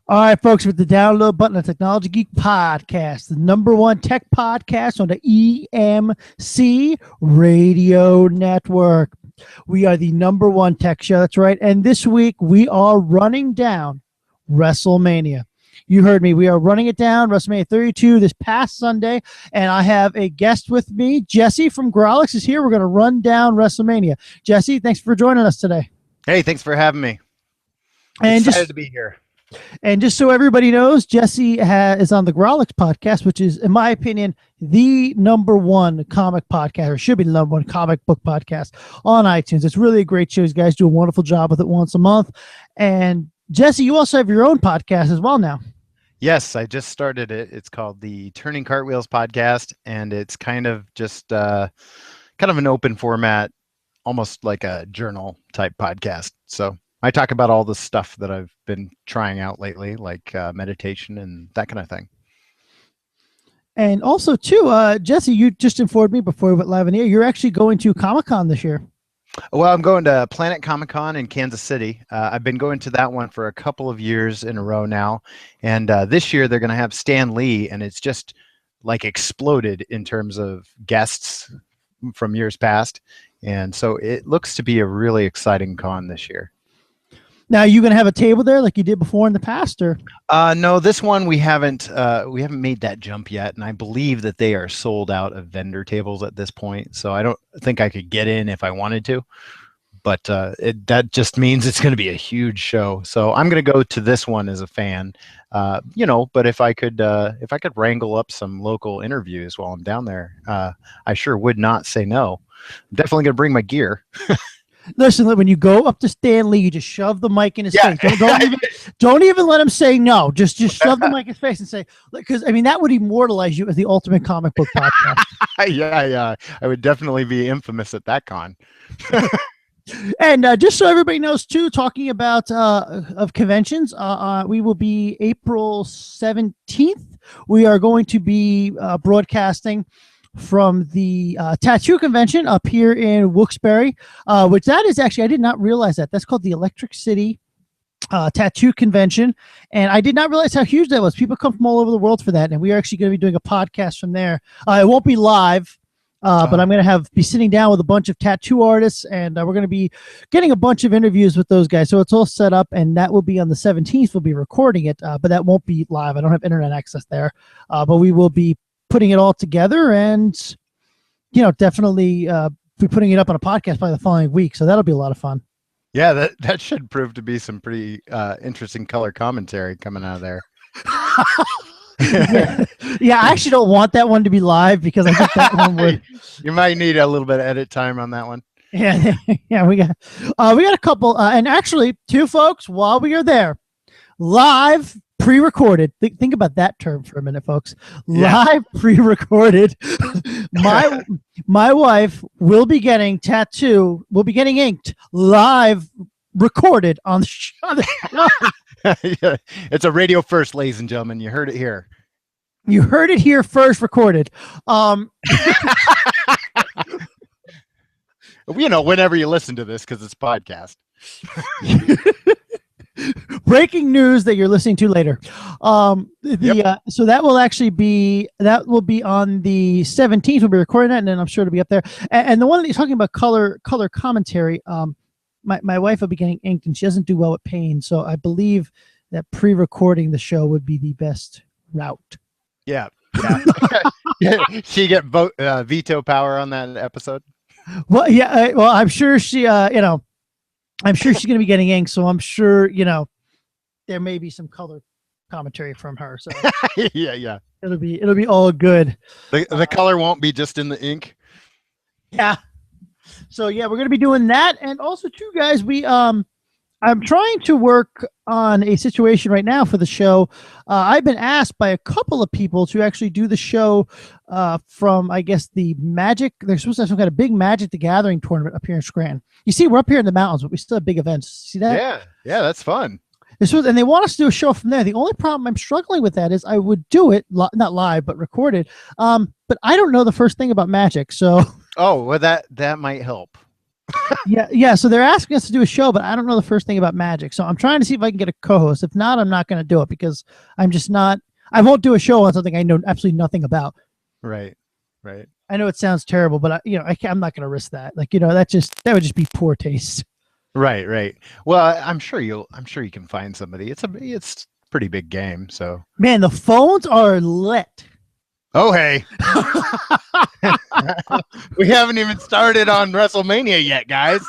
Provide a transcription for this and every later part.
All right, folks, with the download button of Technology Geek Podcast, the number one tech podcast on the EMC radio network. We are the number one tech show. That's right. And this week we are running down WrestleMania. You heard me. We are running it down, WrestleMania 32 this past Sunday. And I have a guest with me. Jesse from Grolix is here. We're going to run down WrestleMania. Jesse, thanks for joining us today. Hey, thanks for having me. And Excited to be here. And just so everybody knows, Jesse is on the Grolix podcast, which is, in my opinion, the number one comic podcast, or should be the number one comic book podcast on iTunes. It's really a great show. You guys do a wonderful job with it once a month. And Jesse, you also have your own podcast as well now. Yes, I just started it. It's called the Turning Cartwheels Podcast, and it's kind of just kind of an open format, almost like a journal type podcast. So I talk about all the stuff that I've been trying out lately, like meditation and that kind of thing. And also, too, Jesse, you just informed me before we went live in the air, you're actually going to Comic-Con this year. Well, I'm going to Planet Comic-Con in Kansas City. I've been going to that one for a couple of years in a row now. And this year they're going to have Stan Lee, and it's just like exploded in terms of guests from years past. And so it looks to be a really exciting con this year. Now, are you going to have a table there like you did before in the past, or? No, this one we haven't made that jump yet, and I believe that they are sold out of vendor tables at this point. So I don't think I could get in if I wanted to, but that just means it's going to be a huge show. So I'm going to go to this one as a fan, But if I could wrangle up some local interviews while I'm down there, I sure would not say no. I'm definitely going to bring my gear. Listen, when you go up to Stan Lee, you just shove the mic in his face. Don't even let him say no. Just shove the mic in his face and say, because I mean that would immortalize you as the ultimate comic book podcast. Yeah, I would definitely be infamous at that con. And just so everybody knows, too, talking about of conventions, we will be April 17th. We are going to be broadcasting from the tattoo convention up here in Wilkes-Barre, which that is actually, I did not realize that. That's called the Electric City Tattoo Convention. And I did not realize how huge that was. People come from all over the world for that. And we are actually going to be doing a podcast from there. It won't be live, but I'm going to be sitting down with a bunch of tattoo artists, and we're going to be getting a bunch of interviews with those guys. So it's all set up, and that will be on the 17th. We'll be recording it, but that won't be live. I don't have internet access there, but we will be putting it all together, and definitely be putting it up on a podcast by the following week. So that'll be a lot of fun. Yeah, that should prove to be some pretty interesting color commentary coming out of there. Yeah, I actually don't want that one to be live because I think that one would. You might need a little bit of edit time on that one. Yeah, we got a couple, and actually two folks while we are there, live. Pre-recorded. Think about that term for a minute, folks. Live pre-recorded. My wife will be getting inked live recorded on the show. Yeah, it's a radio first, ladies and gentlemen. You heard it here. You heard it here first, recorded. Whenever you listen to this, because it's a podcast. Breaking news that you're listening to later. So that will be on the 17th. We'll be recording that, and then I'm sure it'll be up there. And the one that you're talking about, color commentary. My wife will be getting inked, and she doesn't do well with pain. So I believe that pre-recording the show would be the best route. Yeah. She get veto power on that episode. Well, yeah. Well, I'm sure she. I'm sure she's going to be getting inked, so I'm sure, there may be some color commentary from her. So yeah. It'll be all good. The color won't be just in the ink. Yeah. So yeah, we're going to be doing that. And also too, guys, I'm trying to work on a situation right now for the show. I've been asked by a couple of people to actually do the show from, I guess, the Magic. They're supposed to have some kind of big Magic the Gathering tournament up here in Scranton. You see, we're up here in the mountains, but we still have big events. See that? Yeah, that's fun. And they want us to do a show from there. The only problem I'm struggling with that is I would do it, not live, but recorded. But I don't know the first thing about Magic, so. Oh, well, that might help. Yeah. So they're asking us to do a show, but I don't know the first thing about magic. So I'm trying to see if I can get a co-host. If not, I'm not going to do it because I'm just not. I won't do a show on something I know absolutely nothing about. Right. Right. I know it sounds terrible, but I'm not going to risk that. Like, that would just be poor taste. Right. Right. Well, I'm sure you can find somebody. It's a pretty big game. So, Man, the phones are lit. oh, hey, we haven't even started on WrestleMania yet, guys.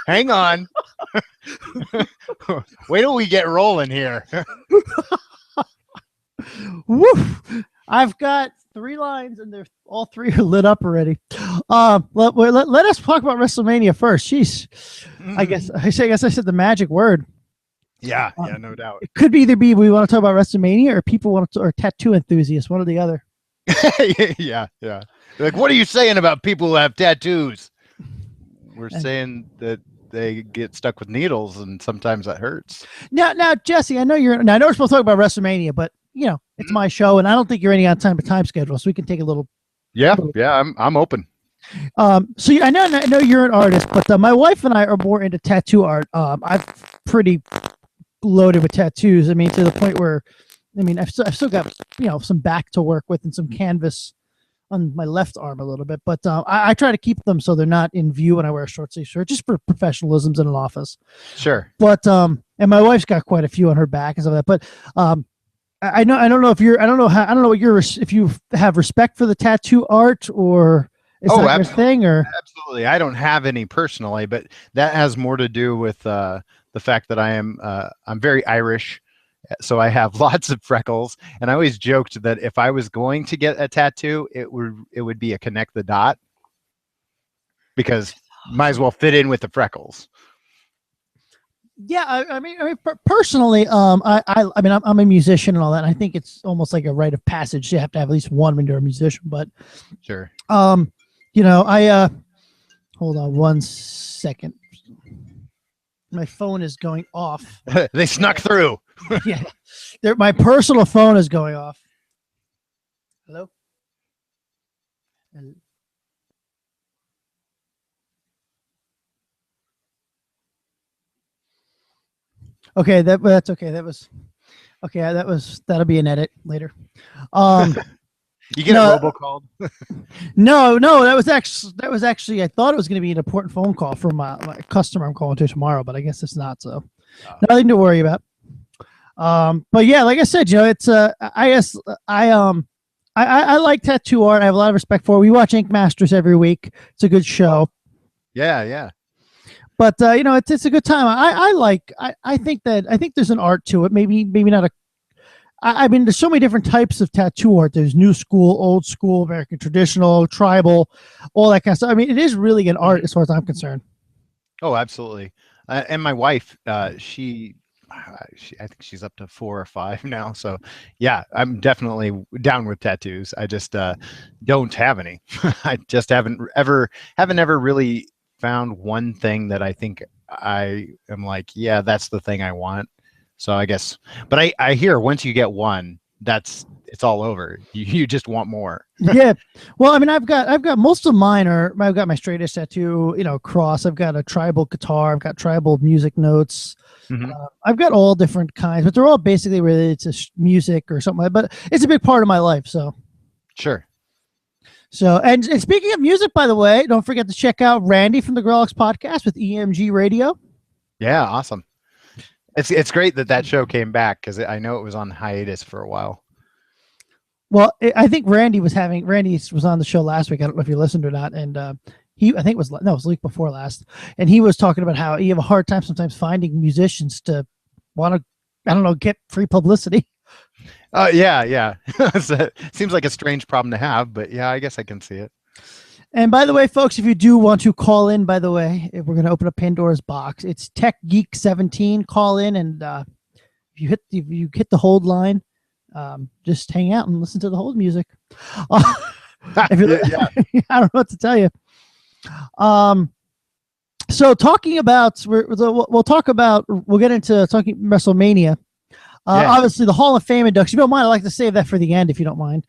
Hang on. Wait till we get rolling here. Woof. I've got 3 lines and they're all 3 are lit up already. Let us talk about WrestleMania first. Jeez. I guess I said the magic word. Yeah, no doubt. It could either be we want to talk about WrestleMania or people want to, or tattoo enthusiasts, one or the other. Yeah. Like, what are you saying about people who have tattoos? We're saying that they get stuck with needles and sometimes that hurts. Now, Jesse, I know I know we're supposed to talk about WrestleMania, but it's my show, and I don't think you're any on time schedule, so we can take a little. Yeah, I'm open. So I know you're an artist, but my wife and I are more into tattoo art. I'm pretty loaded with tattoos. I mean, to the point where, I've still got some back to work with and some canvas on my left arm a little bit, but I try to keep them so they're not in view when I wear a short sleeve shirt, just for professionalisms in an office. Sure. But and my wife's got quite a few on her back and stuff like that. But I don't know what if you have respect for the tattoo art or is that your thing or absolutely. I don't have any personally, but that has more to do with the fact that I'm very Irish. So I have lots of freckles, and I always joked that if I was going to get a tattoo, it would be a connect the dot, because might as well fit in with the freckles. Yeah, I mean, personally, I'm a musician and all that. And I think it's almost like a rite of passage. You have to have at least one when you're a musician. But sure, hold on 1 second. My phone is going off. They snuck through. Yeah, my personal phone is going off. Hello. Okay, that's okay. That'll be an edit later. You get a robocall? No, that was actually I thought it was going to be an important phone call from my customer I'm calling to tomorrow, but I guess it's not. So nothing to worry about. But yeah, like I said, it's I guess I like tattoo art. I have a lot of respect for it. We watch Ink Masters every week. It's a good show. Yeah. But it's a good time. I think there's an art to it. Maybe not a. I mean, there's so many different types of tattoo art. There's new school, old school, American traditional, tribal, all that kind of stuff. I mean, it is really an art as far as I'm concerned. Oh, absolutely. And my wife, she I think she's up to 4 or 5 now. So yeah, I'm definitely down with tattoos. I just don't have any. I just haven't ever really found one thing that I think I am like, yeah, that's the thing I want. So I guess, but I hear once you get one, it's all over. You just want more. Yeah. Well, I mean, I've got most of mine I've got my straight edge tattoo, cross. I've got a tribal guitar. I've got tribal music notes. Mm-hmm. I've got all different kinds, but they're all basically related to music or something. But it's a big part of my life. So sure. So, and speaking of music, by the way, don't forget to check out Randy from the Growlix podcast with EMG Radio. Yeah, awesome. It's great that show came back because I know it was on hiatus for a while. Well, I think Randy was on the show last week. I don't know if you listened or not, and I think it was the week before last, and he was talking about how you have a hard time sometimes finding musicians to want to, get free publicity. Yeah. Seems like a strange problem to have, but yeah, I guess I can see it. And by the way, folks, if you do want to call in, by the way, if we're going to open up Pandora's box, it's Tech Geek 17. Call in, and if you hit the hold line, just hang out and listen to the hold music. I don't know what to tell you. So talking about, we'll get into talking WrestleMania. Obviously, the Hall of Fame induction. If you don't mind, I'd like to save that for the end, if you don't mind.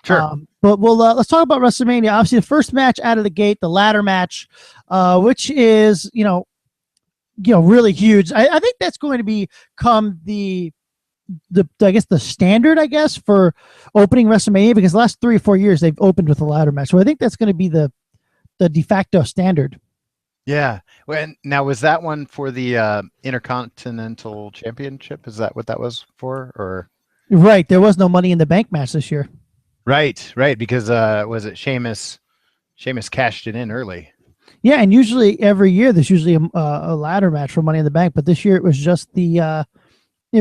Sure. But we'll let's talk about WrestleMania. Obviously, the first match out of the gate, the ladder match, which is really huge. I think that's going to become the I guess the standard, I guess, for opening WrestleMania, because the last 3 or 4 years they've opened with a ladder match. So I think that's going to be the de facto standard. Yeah. Well, now was that one for the Intercontinental Championship? Is that what that was for? Or Right. There was no Money in the Bank match this year. right, because was it Sheamus? Sheamus cashed it in early. Yeah, and usually every year there's usually a ladder match for Money in the Bank, but this year it was just it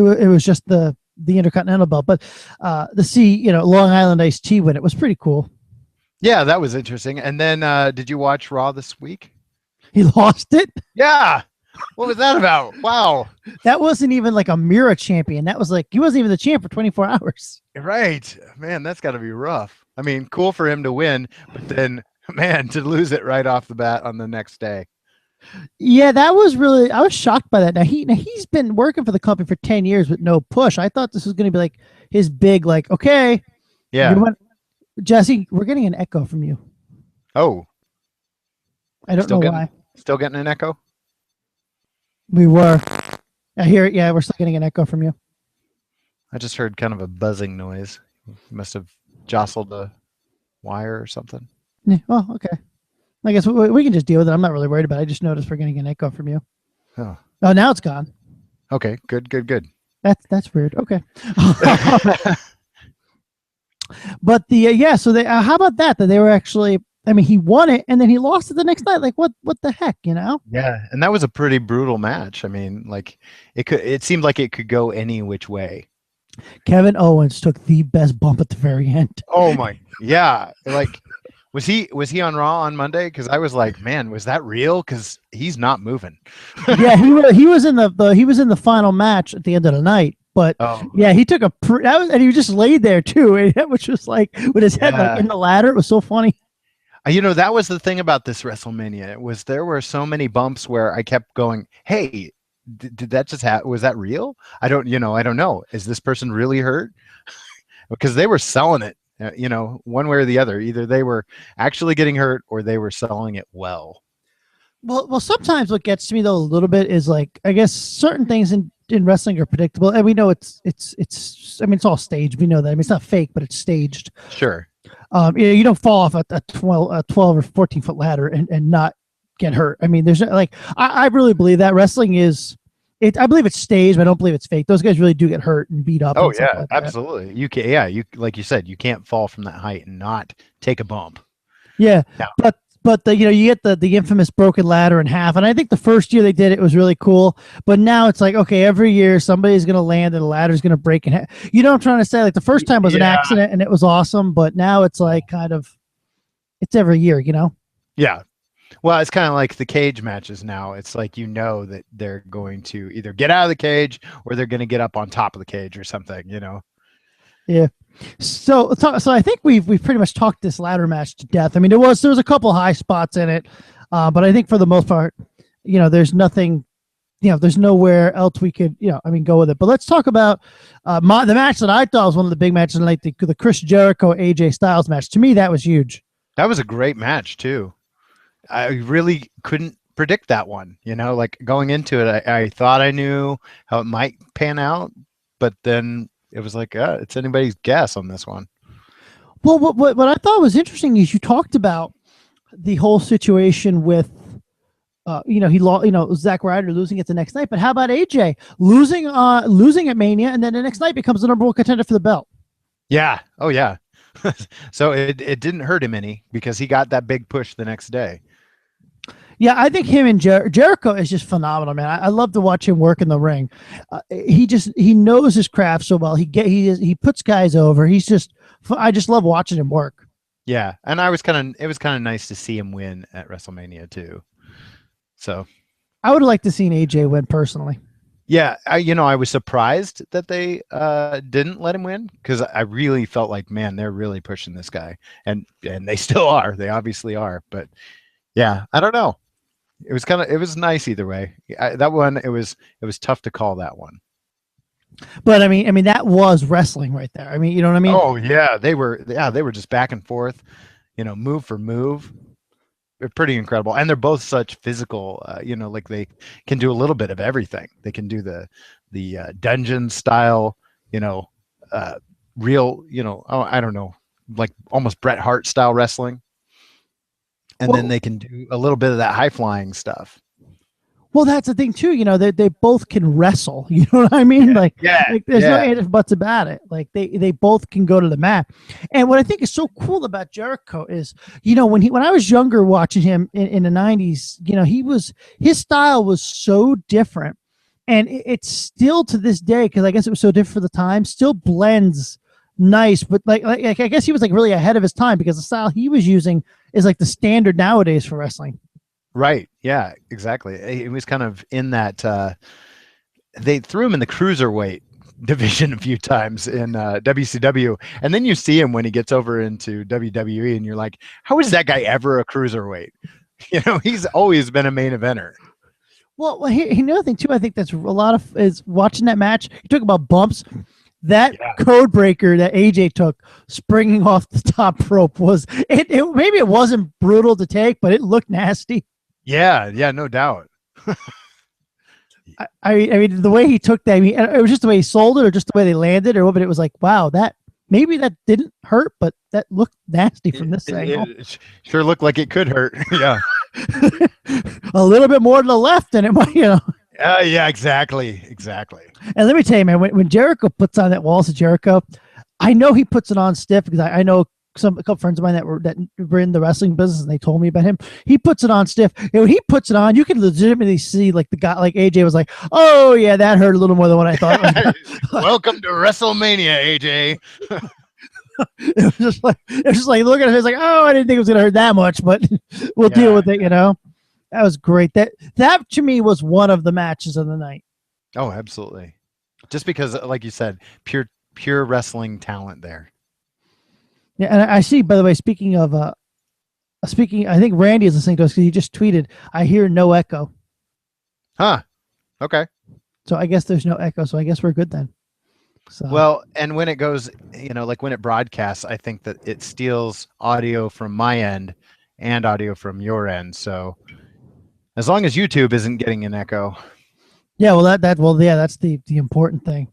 was just the Intercontinental belt. But to see Long Island Iced Tea win, it was pretty cool. Yeah, that was interesting. And then did you watch Raw this week? He lost it. Yeah. What was that about? Wow. That wasn't even like a Mira champion. That was like he wasn't even the champ for 24 hours. Right. Man, that's got to be rough. I mean, cool for him to win, but then, man, to lose it right off the bat on the next day. Yeah, that was really. I was shocked by that. Now he's been working for the company for 10 years with no push. I thought this was going to be like his big, like, okay, Yeah. Jesse, we're getting an echo from you. Oh, I don't know why. Still getting an echo? We were. I hear it. Yeah, we're still getting an echo from you. I just heard kind of a buzzing noise. You must have jostled a wire or something. Yeah, oh, okay. I guess we can just deal with it. I'm not really worried about it. I just noticed we're getting an echo from you. Oh, now it's gone. okay. Good. That's weird. Okay. But so they how about that they were actually, I mean, he won it and then he lost it the next night. Like what the heck, Yeah, and that was a pretty brutal match. I mean, like it seemed like it could go any which way. Kevin Owens took the best bump at the very end. Oh my. Yeah, like was he on Raw on Monday? Because I was like, man, was that real? Because he's not moving. Yeah, he was in the final match at the end of the night. But yeah, he took and he just laid there too, which was like with his head like in the ladder. It was so funny. That was the thing about this WrestleMania. There were so many bumps where I kept going, hey, did that just happen? Was that real? I don't know. Is this person really hurt? Because they were selling it, one way or the other. Either they were actually getting hurt or they were selling it well. Well, sometimes what gets to me though a little bit is like, I guess certain things in wrestling are predictable, and we know it's I mean, it's all staged. We know that. I mean, it's not fake, but it's staged. Sure. You don't fall off a 12 or 14-foot ladder and not get hurt. I mean, there's like, I really believe that wrestling is I believe it's staged, but I don't believe it's fake. Those guys really do get hurt and beat up. Oh yeah, like absolutely. You can, you like you said, you can't fall from that height and not take a bump. Yeah, no. But you get the infamous broken ladder in half, and I think the first year they did it was really cool. But now it's like, okay, every year somebody's gonna land and the ladder's gonna break in half. You know what I'm trying to say? Like the first time was an accident and it was awesome, but now it's like it's every year, Yeah. Well, it's kind of like the cage matches now. It's like that they're going to either get out of the cage or they're going to get up on top of the cage or something, Yeah. So I think we've pretty much talked this ladder match to death. I mean, there was a couple high spots in it, but I think for the most part, there's nothing, there's nowhere else we could, go with it. But let's talk about the match that I thought was one of the big matches, like the Chris Jericho AJ Styles match. To me, that was huge. That was a great match too. I really couldn't predict that one. Like going into it, I thought I knew how it might pan out, but then it was like, it's anybody's guess on this one. Well, what I thought was interesting is you talked about the whole situation with, Zack Ryder losing it the next night. But how about AJ losing at Mania, and then the next night becomes the number one contender for the belt? Yeah. Oh yeah. So it didn't hurt him any because he got that big push the next day. Yeah, I think him and Jericho is just phenomenal, man. I love to watch him work in the ring. He knows his craft so well. He puts guys over. I just love watching him work. Yeah, and it was kind of nice to see him win at WrestleMania too. So I would like to see an AJ win personally. Yeah, I was surprised that they didn't let him win because I really felt like, man, they're really pushing this guy, and they still are. They obviously are, but yeah, I don't know. It was nice either way. That one, it was tough to call that one. But I mean that was wrestling right there. I mean, you know what I mean? Oh yeah, they were just back and forth, move for move. They're pretty incredible, and they're both such physical. Like they can do a little bit of everything. They can do the dungeon style, you know, uh, real, oh, I don't know, like almost Bret Hart style wrestling, and then Well, they can do a little bit of that high flying stuff. well, that's the thing too. You know, they both can wrestle. You know what I mean? Yeah, Like there's no yeah, ifs buts about it. Like they both can go to the mat. And what I think is so cool about Jericho is, when I was younger watching him in the '90s, his style was so different, and it's still to this day, because I guess it was so different for the time. Still blends nice, but like I guess he was like really ahead of his time, because the style he was using is like the standard nowadays for wrestling. right. Yeah, exactly. It was kind of in that. They threw him in the cruiserweight division a few times in WCW, and then you see him when he gets over into WWE, and you're like, how is that guy ever a cruiserweight? He's always been a main eventer. Well, another thing too, I think that's a lot of is watching that match. You talk about bumps. That Yeah, code breaker that AJ took, springing off the top rope, was it. Maybe it wasn't brutal to take, but it looked nasty. yeah, no doubt. I mean, the way he took that, I mean, it was just the way he sold it, or just the way they landed, or what. But it was like, wow, that maybe that didn't hurt, but that looked nasty from this angle. It sure looked like it could hurt. Yeah. A little bit more to the left, and it might. Yeah, exactly. And let me tell you, man, when Jericho puts on that Walls of Jericho, I know he puts it on stiff, because I know a couple friends of mine that were in the wrestling business, and they told me about him. He puts it on stiff. And when he puts it on, you can legitimately see, like, the guy, like AJ was like, "Oh yeah, that hurt a little more than what I thought." Welcome to WrestleMania, AJ. It was just like looking at it, it's like, "Oh, I didn't think it was gonna hurt that much, but we'll deal with it." That was great. That to me was one of the matches of the night. Oh, absolutely. Just because, like you said, pure wrestling talent there. Yeah, and I see. By the way, speaking, I think Randy is listening to us, because he just tweeted, "I hear no echo." Huh. Okay. So I guess there's no echo. So I guess we're good then. So Well, and when it goes, like when it broadcasts, I think that it steals audio from my end and audio from your end. So as long as YouTube isn't getting an echo, yeah, well yeah, that's the important thing.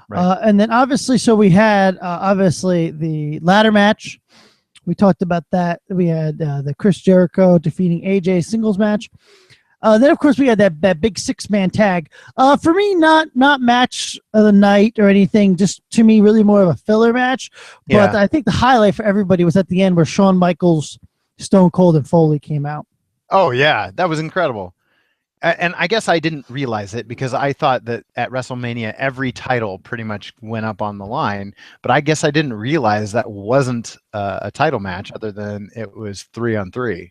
right? And then obviously, so we had obviously the ladder match. We talked about that. We had the Chris Jericho defeating AJ singles match. Then of course we had that big 6-man tag. For me, not match of the night or anything. Just to me, really more of a filler match. But Yeah. I think the highlight for everybody was at the end, where Shawn Michaels, Stone Cold, and Foley came out. Oh, yeah. That was incredible. And I guess I didn't realize it, because I thought that at WrestleMania, every title pretty much went up on the line. But I guess I didn't realize that wasn't a title match, other than it was 3-on-3.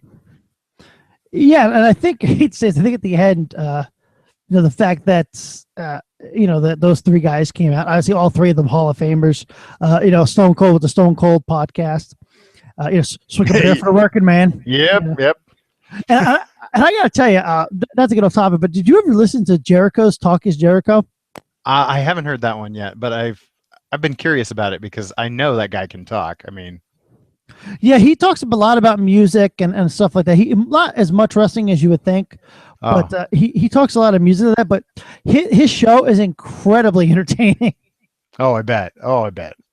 Yeah, and I think it says, I think at the end, the fact that that those three guys came out. Obviously, all three of them Hall of Famers. Stone Cold with the Stone Cold podcast. Swing up there for a working man. Yep. And I gotta tell you, not to get off topic, but did you ever listen to Jericho's Talk Is Jericho? I haven't heard that one yet, but I've been curious about it, because I know that guy can talk. I mean, Yeah, he talks a lot about music and stuff like that. He not as much wrestling as you would think, oh, but he talks a lot of music of that. But his show is incredibly entertaining. I bet.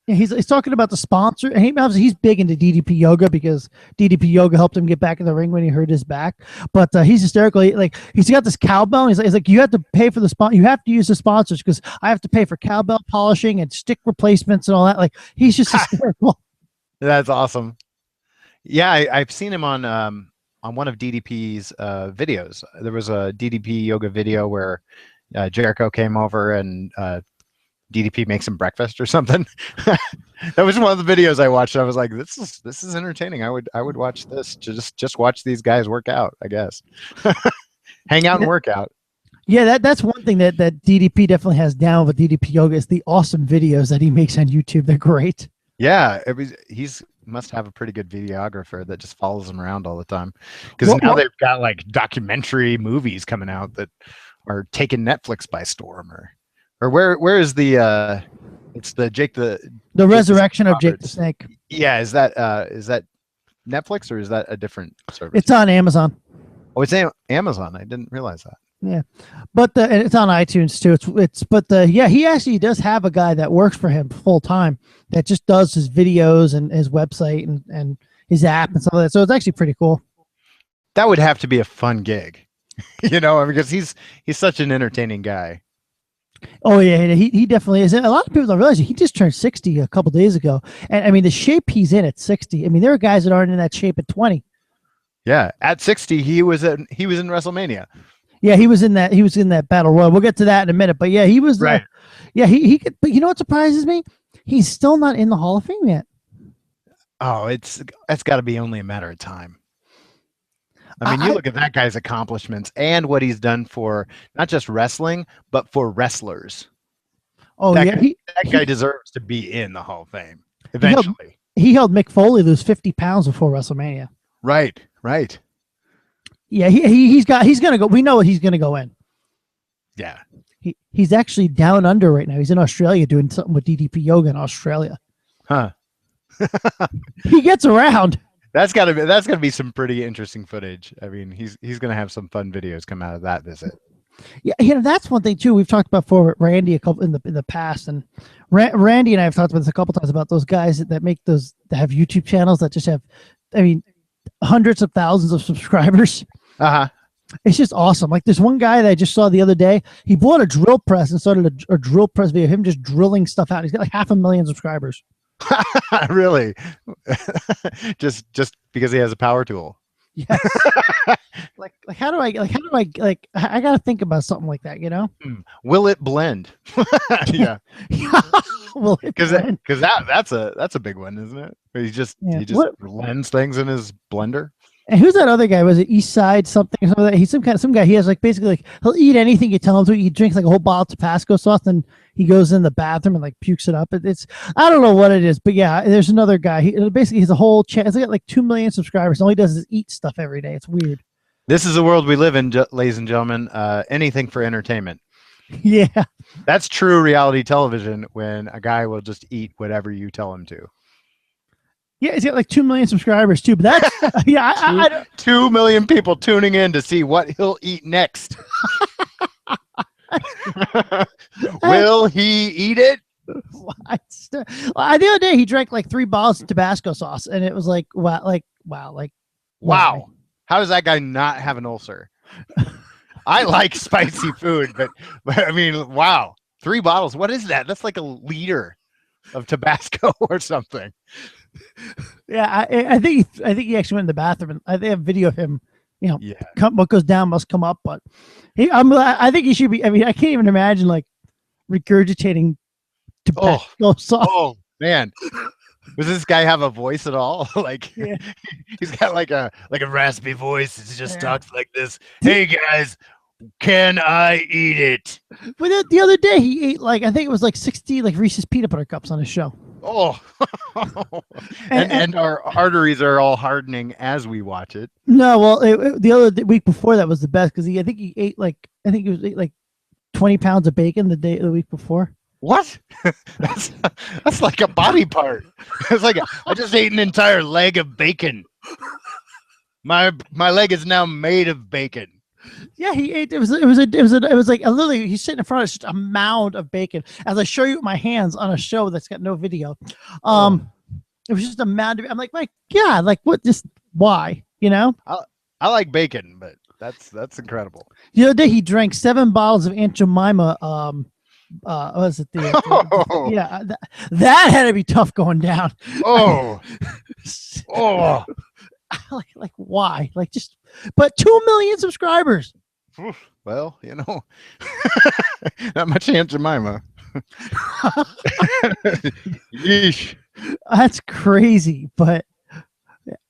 Yeah, he's talking about the sponsor, and obviously he's big into DDP Yoga, because DDP Yoga helped him get back in the ring when he hurt his back. But he's hysterical. He's got this cowbell. He's like, you have to pay for the spot. You have to use the sponsors, because I have to pay for cowbell polishing and stick replacements and all that. Like, he's just hysterical. That's awesome. Yeah, I've seen him on one of DDP's videos. There was a DDP yoga video where Jericho came over, and DDP makes him breakfast or something. That was one of the videos I watched. I was like, this is entertaining. I would watch this to just watch these guys work out, I guess. Hang out and work out. Yeah, that's one thing that DDP definitely has down with DDP Yoga, is the awesome videos that he makes on YouTube. They're great. Yeah, he's must have a pretty good videographer that just follows him around all the time, because now they've got like documentary movies coming out that are taking Netflix by storm. Or Or where is the it's the Jake The Jake resurrection of Jake the Roberts. Snake. Yeah, is that Netflix or is that a different service? It's on Amazon. Oh, it's Amazon. I didn't realize that. Yeah, but and it's on iTunes too. He actually does have a guy that works for him full time that just does his videos and his website and his app and stuff like that. So it's actually pretty cool. That would have to be a fun gig, you know, because he's such an entertaining guy. Oh yeah, he definitely is. And a lot of people don't realize he just turned 60 a couple days ago, and I mean the shape he's in at 60. I mean there are guys that aren't in that shape at 20. Yeah, at 60 he was in WrestleMania. Yeah, he was in that battle royal. We'll get to that in a minute, but yeah, he was right. Yeah, he could. But you know what surprises me? He's still not in the Hall of Fame yet. Oh, it's got to be only a matter of time. I mean, you look at that guy's accomplishments and what he's done for not just wrestling, but for wrestlers. Oh, that guy deserves to be in the Hall of Fame eventually. He held Mick Foley lose 50 pounds before WrestleMania. Right. Yeah, he's gonna go. We know he's gonna go in. Yeah. He's actually down under right now. He's in Australia doing something with DDP yoga in Australia. Huh. He gets around. That's gotta be some pretty interesting footage. I mean, he's gonna have some fun videos come out of that visit. Yeah, that's one thing too. We've talked about for Randy a couple in the past, and Randy and I have talked about this a couple times about those guys that make that have YouTube channels that just have, I mean, hundreds of thousands of subscribers. It's just awesome. Like there's one guy that I just saw the other day. He bought a drill press and started a drill press video of him just drilling stuff out. He's got like 500,000 subscribers. Really? just because he has a power tool. Yes. how do I gotta think about something like that, you know? Will it blend? Yeah. Will it blend? Because that's a big one, isn't it? He just blends things in his blender. And who's that other guy? Was it East Side something or something like that? He's some guy. He has like basically like he'll eat anything you tell him to. He drinks like a whole bottle of Tabasco sauce, and he goes in the bathroom and like pukes it up. It's I don't know what it is, but yeah, there's another guy. He basically has a whole channel. He's got like 2 million subscribers. All he does is eat stuff every day. It's weird. This is the world we live in, ladies and gentlemen. Anything for entertainment. Yeah, that's true reality television when a guy will just eat whatever you tell him to. Yeah, he's got like 2 million subscribers too. But that's yeah, I 2 million people tuning in to see what he'll eat next. Will he eat it? The other day he drank like 3 bottles of Tabasco sauce, and it was like wow. How does that guy not have an ulcer? I like spicy food, but I mean, wow, 3 bottles. What is that? That's like a liter of Tabasco or something. Yeah, I think he actually went in the bathroom, and I have video of him. You know, yeah. What goes down must come up. But I think he should be. I mean, I can't even imagine like regurgitating Tabasco sauce. Oh man, does this guy have a voice at all? Like, yeah. He's got like a raspy voice. He just talks like this. Hey guys, can I eat it? But the other day he ate like I think it was like 60 like Reese's peanut butter cups on his show. Oh, and our arteries are all hardening as we watch it. No, well, the week before that was the best because I think he ate like 20 pounds of bacon the week before. What? that's like a body part. It's like I just ate an entire leg of bacon. My leg is now made of bacon. Yeah, he ate. It was like literally he's sitting in front of just a mound of bacon. As I show you with my hands on a show that's got no video, it was just a mound of. I'm like, my God, like what? Just why? You know? I like bacon, but that's incredible. The other day he drank 7 bottles of Aunt Jemima. What was it? Yeah, that had to be tough going down. Oh. Like why? Like just, but 2 million subscribers. Well, you know, not much Aunt Jemima. Yeesh. That's crazy. But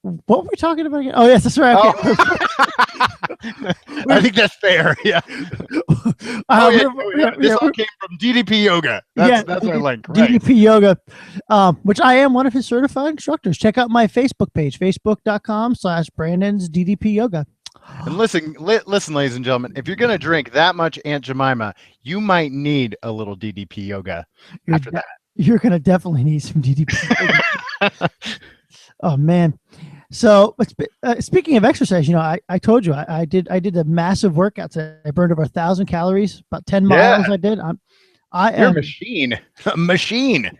what were we talking about again? Oh yes, that's right. Okay. I think that's fair. Yeah. This all came from DDP Yoga. That's our link. Right. DDP Yoga, which I am one of his certified instructors. Check out my Facebook page, facebook.com/Brandon's DDP Yoga. And listen, ladies and gentlemen, if you're going to drink that much Aunt Jemima, you might need a little DDP yoga You're after de- you're gonna definitely need some DDP. that. Oh man. So, speaking of exercise, I told you I did a massive workout today. I burned over 1,000 calories, about 10 miles. Yeah, I you're a am machine. A machine.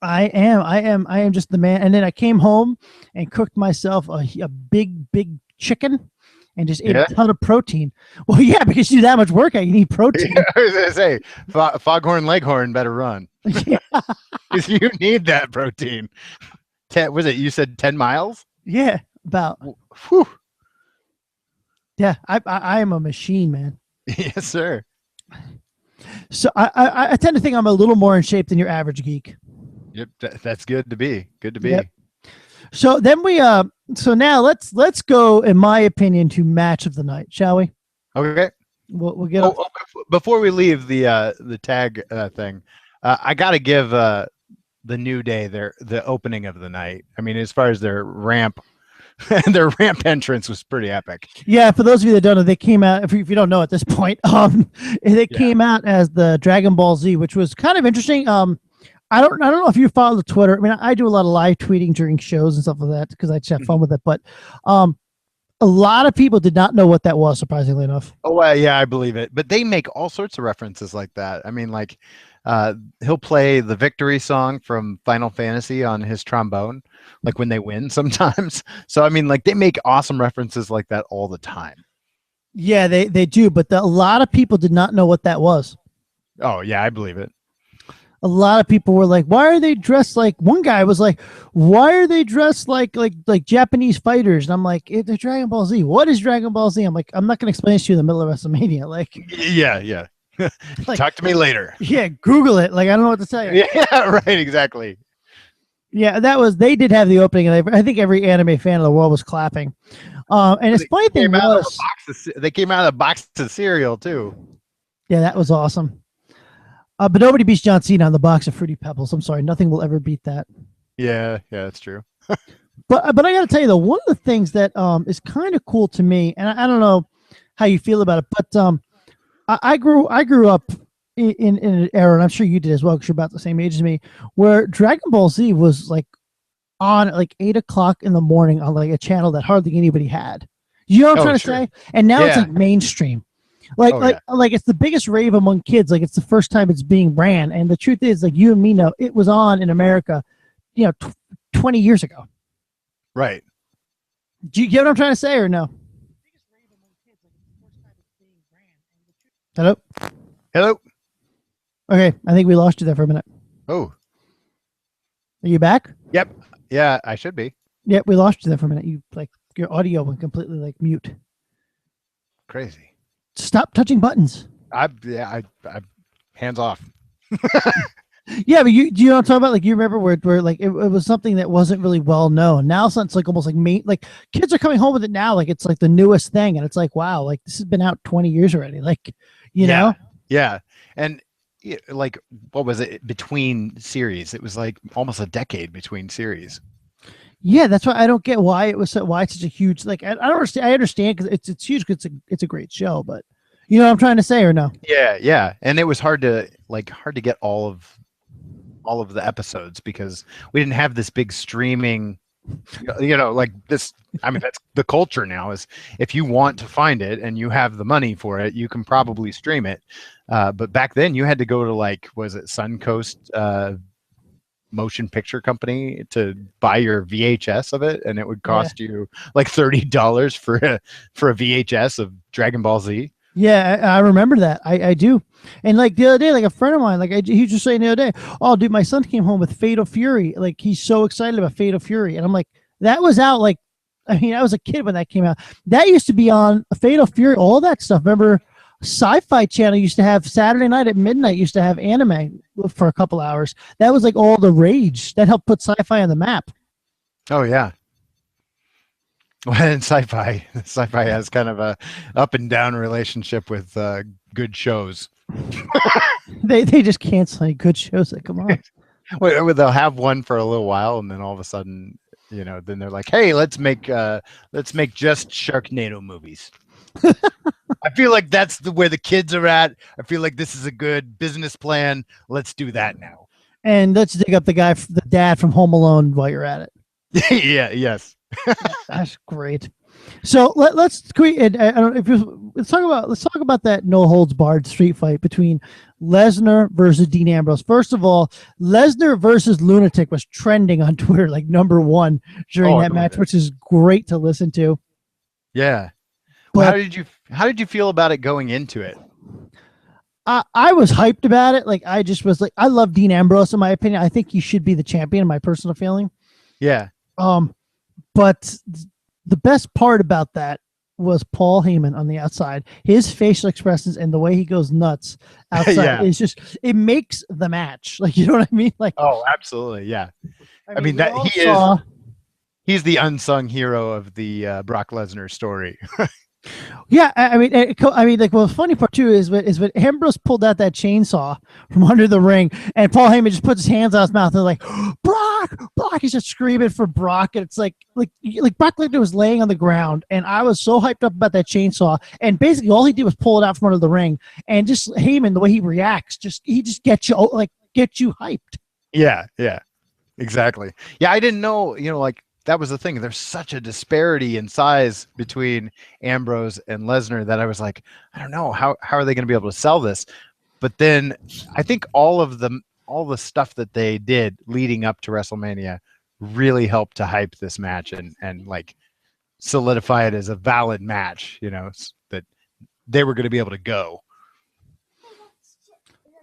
I am just the man. And then I came home and cooked myself a big chicken and just ate Yeah. a ton of protein. Well, yeah, because you do that much workout, you need protein. I was going to say, Foghorn Leghorn better run. Yeah, Because you need that protein. Was it, you said 10 miles? yeah, about. Whew. Yeah, I am a machine, man. Yes, sir. So I tend to think I'm a little more in shape than your average geek. Yep, that's good to be. Good to be. Yep. So then so now let's go, in my opinion, to match of the night, shall we? Okay. We'll get off. Before we leave the tag thing, I got to give the New Day the opening of the night. I mean, as far as their ramp entrance was pretty epic. Yeah, for those of you that don't know, they came out. If you don't know at this point, they came out as the Dragon Ball Z, which was kind of interesting. I don't know if you follow the Twitter. I mean, I do a lot of live tweeting during shows and stuff like that because I just have fun with it. But a lot of people did not know what that was, surprisingly enough. Oh, yeah, I believe it. But they make all sorts of references like that. I mean, like he'll play the victory song from Final Fantasy on his trombone, like when they win sometimes. So, I mean, like they make awesome references like that all the time. Yeah, they do. But a lot of people did not know what that was. Oh, yeah, I believe it. A lot of people were like, why are they dressed like, one guy was like, why are they dressed like Japanese fighters? And I'm like, they're Dragon Ball Z. What is Dragon Ball Z? I'm like, I'm not going to explain this to you in the middle of WrestleMania. Like, yeah. like, talk to me later. Yeah, Google it. Like, I don't know what to tell you. Yeah, right, exactly. Yeah, they did have the opening, and I think every anime fan in the world was clapping. And it's funny thing was, they came out of the box of cereal too. Yeah, that was awesome. But nobody beats John Cena on the box of Fruity Pebbles. I'm sorry, nothing will ever beat that. Yeah, that's true. But I got to tell you though, one of the things that is kind of cool to me, and I don't know how you feel about it, but I grew up in an era, and I'm sure you did as well, because you're about the same age as me, where Dragon Ball Z was like on at like 8 o'clock in the morning on like a channel that hardly anybody had. You know what I'm trying to say? And now it's like mainstream. Like it's the biggest rave among kids. Like it's the first time it's being ran. And the truth is, like you and me know, it was on in America, 20 years ago. Right. Do you get what I'm trying to say or no? Hello? Hello? Okay, I think we lost you there for a minute. Oh. Are you back? Yep. Yeah, I should be. Yep, we lost you there for a minute. Your audio went completely like mute. Crazy. Stop touching buttons. I hands off. Yeah, but do you know what I'm talking about? Like you remember where like it was something that wasn't really well known. Now it's like almost like kids are coming home with it now. Like it's like the newest thing, and it's like wow, like this has been out 20 years already. Like you know? Yeah, and like what was it between series? It was like almost a decade between series. Yeah, that's why I don't get why it's such a huge like I don't understand. I understand because it's huge. Cause it's a great show, but you know what I'm trying to say or no? Yeah, and it was hard to get all of the episodes because we didn't have this big streaming. Like this. I mean, that's the culture now. Is if you want to find it and you have the money for it, you can probably stream it. But back then, you had to go to was it Suncoast Motion Picture Company to buy your VHS of it, and it would cost you like $30 for a VHS of Dragon Ball Z. Yeah, I remember that. I do. And like the other day, like a friend of mine, he was just saying the other day, oh, dude, my son came home with Fatal Fury. Like he's so excited about Fatal Fury, and I'm like, that was out like, I mean, I was a kid when that came out. That used to be on Fatal Fury, all that stuff. Remember? Sci-Fi Channel used to have Saturday night at midnight used to have anime for a couple hours. That was like all the rage. That helped put sci-fi on the map. Oh yeah. Well, and sci-fi has kind of a up and down relationship with good shows. they just cancel any good shows that come on. Well, they'll have one for a little while, and then all of a sudden then they're like, hey, let's make just Sharknado movies. I feel like that's where the kids are at. I feel like this is a good business plan. Let's do that now. And let's dig up the dad from Home Alone while you're at it. Yeah. Yes. That's great. So let's create. I don't know if let's talk about that no holds barred street fight between Lesnar versus Dean Ambrose. First of all, Lesnar versus Lunatic was trending on Twitter like #1 during that match, which is great to listen to. Yeah. But how did you feel about it going into it? I was hyped about it. Like, I just was like, I love Dean Ambrose, in my opinion. I think he should be the champion, in my personal feeling. Yeah. But the best part about that was Paul Heyman on the outside. His facial expressions and the way he goes nuts outside is just, it makes the match. Like, you know what I mean? Like, oh, absolutely. Yeah. I mean that he's the unsung hero of the Brock Lesnar story. Yeah, I mean, like, well, the funny part too is when Ambrose pulled out that chainsaw from under the ring, and Paul Heyman just puts his hands on his mouth and like, Brock, he's just screaming for Brock, and it's like Brock Lesnar was laying on the ground, and I was so hyped up about that chainsaw, and basically all he did was pull it out from under the ring, and just Heyman, the way he reacts, he just gets you hyped. Yeah, exactly. Yeah, I didn't know, like, that was the thing. There's such a disparity in size between Ambrose and Lesnar that I was like, I don't know, how are they going to be able to sell this? But then I think all the stuff that they did leading up to WrestleMania really helped to hype this match and like solidify it as a valid match, that they were going to be able to go.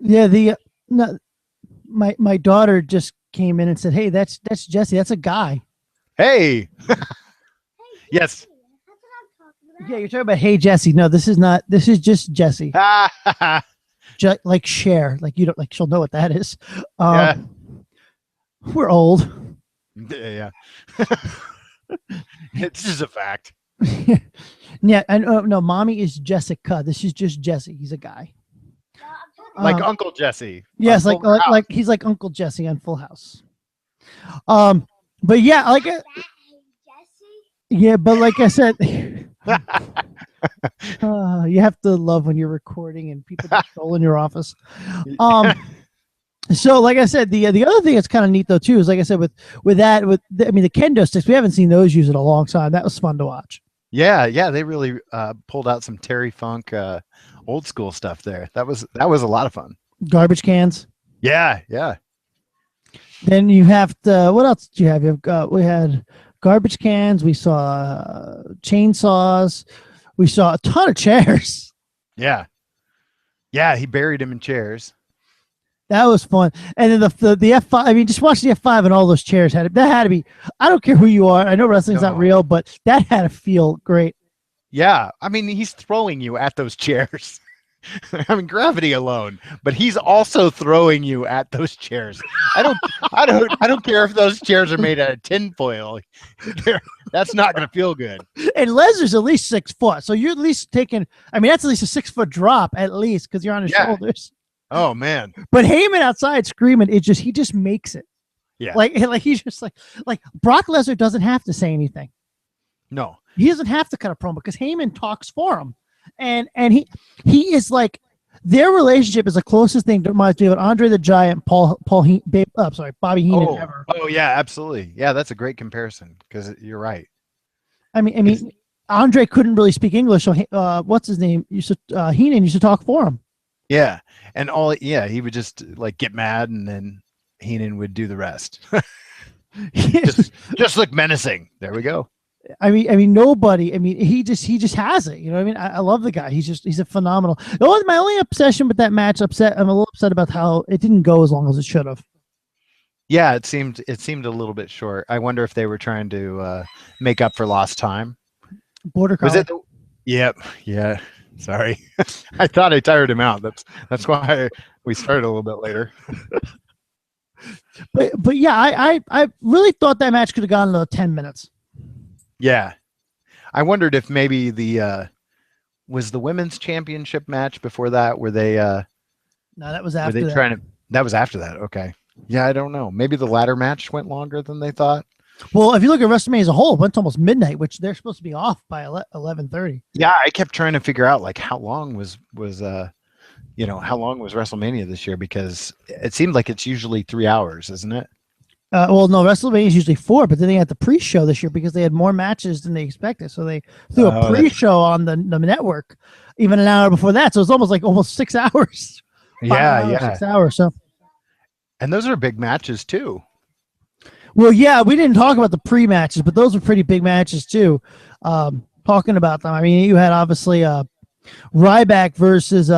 Yeah, my daughter just came in and said, "Hey, that's Jesse. That's a guy." Hey. Yes. Yeah, you're talking about Hey Jesse. No, this is not. This is just Jesse. Like Cher. Like, you don't, like, she'll know what that is. Yeah. We're old. Yeah. It's just a fact. Yeah, and no, mommy is Jessica. This is just Jesse. He's a guy. Like Uncle Jesse. Yes, like he's like Uncle Jesse on Full House. But yeah, but like I said, you have to love when you're recording and people just troll in your office. So like I said, the other thing that's kind of neat though too is, like I said, the kendo sticks, we haven't seen those used in a long time. That was fun to watch. Yeah, they really pulled out some Terry Funk old school stuff there. That was a lot of fun. Garbage cans. Yeah. Then you have to, what else do you have? We had garbage cans. We saw chainsaws. We saw a ton of chairs. Yeah. He buried him in chairs. That was fun. And then the F5. I mean, just watch the F5 and all those chairs that had to be. I don't care who you are. I know wrestling's not real, but that had to feel great. Yeah, I mean, he's throwing you at those chairs. I mean, gravity alone, but he's also throwing you at those chairs. I don't care if those chairs are made out of tinfoil. That's not going to feel good. And Lesnar's at least 6 foot, so you're at least taking. I mean, that's at least a 6 foot drop, at least, because you're on his shoulders. Oh man! But Heyman outside screaming, he just makes it. Yeah, like he's just like Brock Lesnar doesn't have to say anything. No, he doesn't have to cut a promo because Heyman talks for him. And he is like, their relationship is the closest thing to reminds me of Andre the Giant, Bobby Heenan ever. Oh yeah, absolutely. Yeah, that's a great comparison because you're right. I mean, Andre couldn't really speak English, so what's his name? Heenan used to talk for him. Yeah, and he would just like get mad, and then Heenan would do the rest. just look menacing. There we go. I mean, nobody. I mean, he just has it. You know what I mean? I love the guy. He's a phenomenal. My only obsession with that match. I'm a little upset about how it didn't go as long as it should have. Yeah, it seemed a little bit short. I wonder if they were trying to make up for lost time. Border collie. Was it? Yep. Yeah. Sorry, I thought I tired him out. That's why we started a little bit later. But yeah, I really thought that match could have gone another 10 minutes. Yeah, I wondered if maybe was the women's championship match before that? Were they? No, that was after. That was after that. Okay. Yeah, I don't know. Maybe the ladder match went longer than they thought. Well, if you look at WrestleMania as a whole, it went to almost midnight, which they're supposed to be off by 11:30. Yeah, I kept trying to figure out like how long was how long was WrestleMania this year, because it seemed like it's usually 3 hours, isn't it? Well, no, WrestleMania is usually 4, but then they had the pre-show this year because they had more matches than they expected. So they threw a pre-show on the network even an hour before that. So it's almost 6 hours. Yeah. 6 hours. So, and those are big matches too. well, yeah, we didn't talk about the pre-matches, but those were pretty big matches too. Talking about them, I mean, you had obviously Ryback versus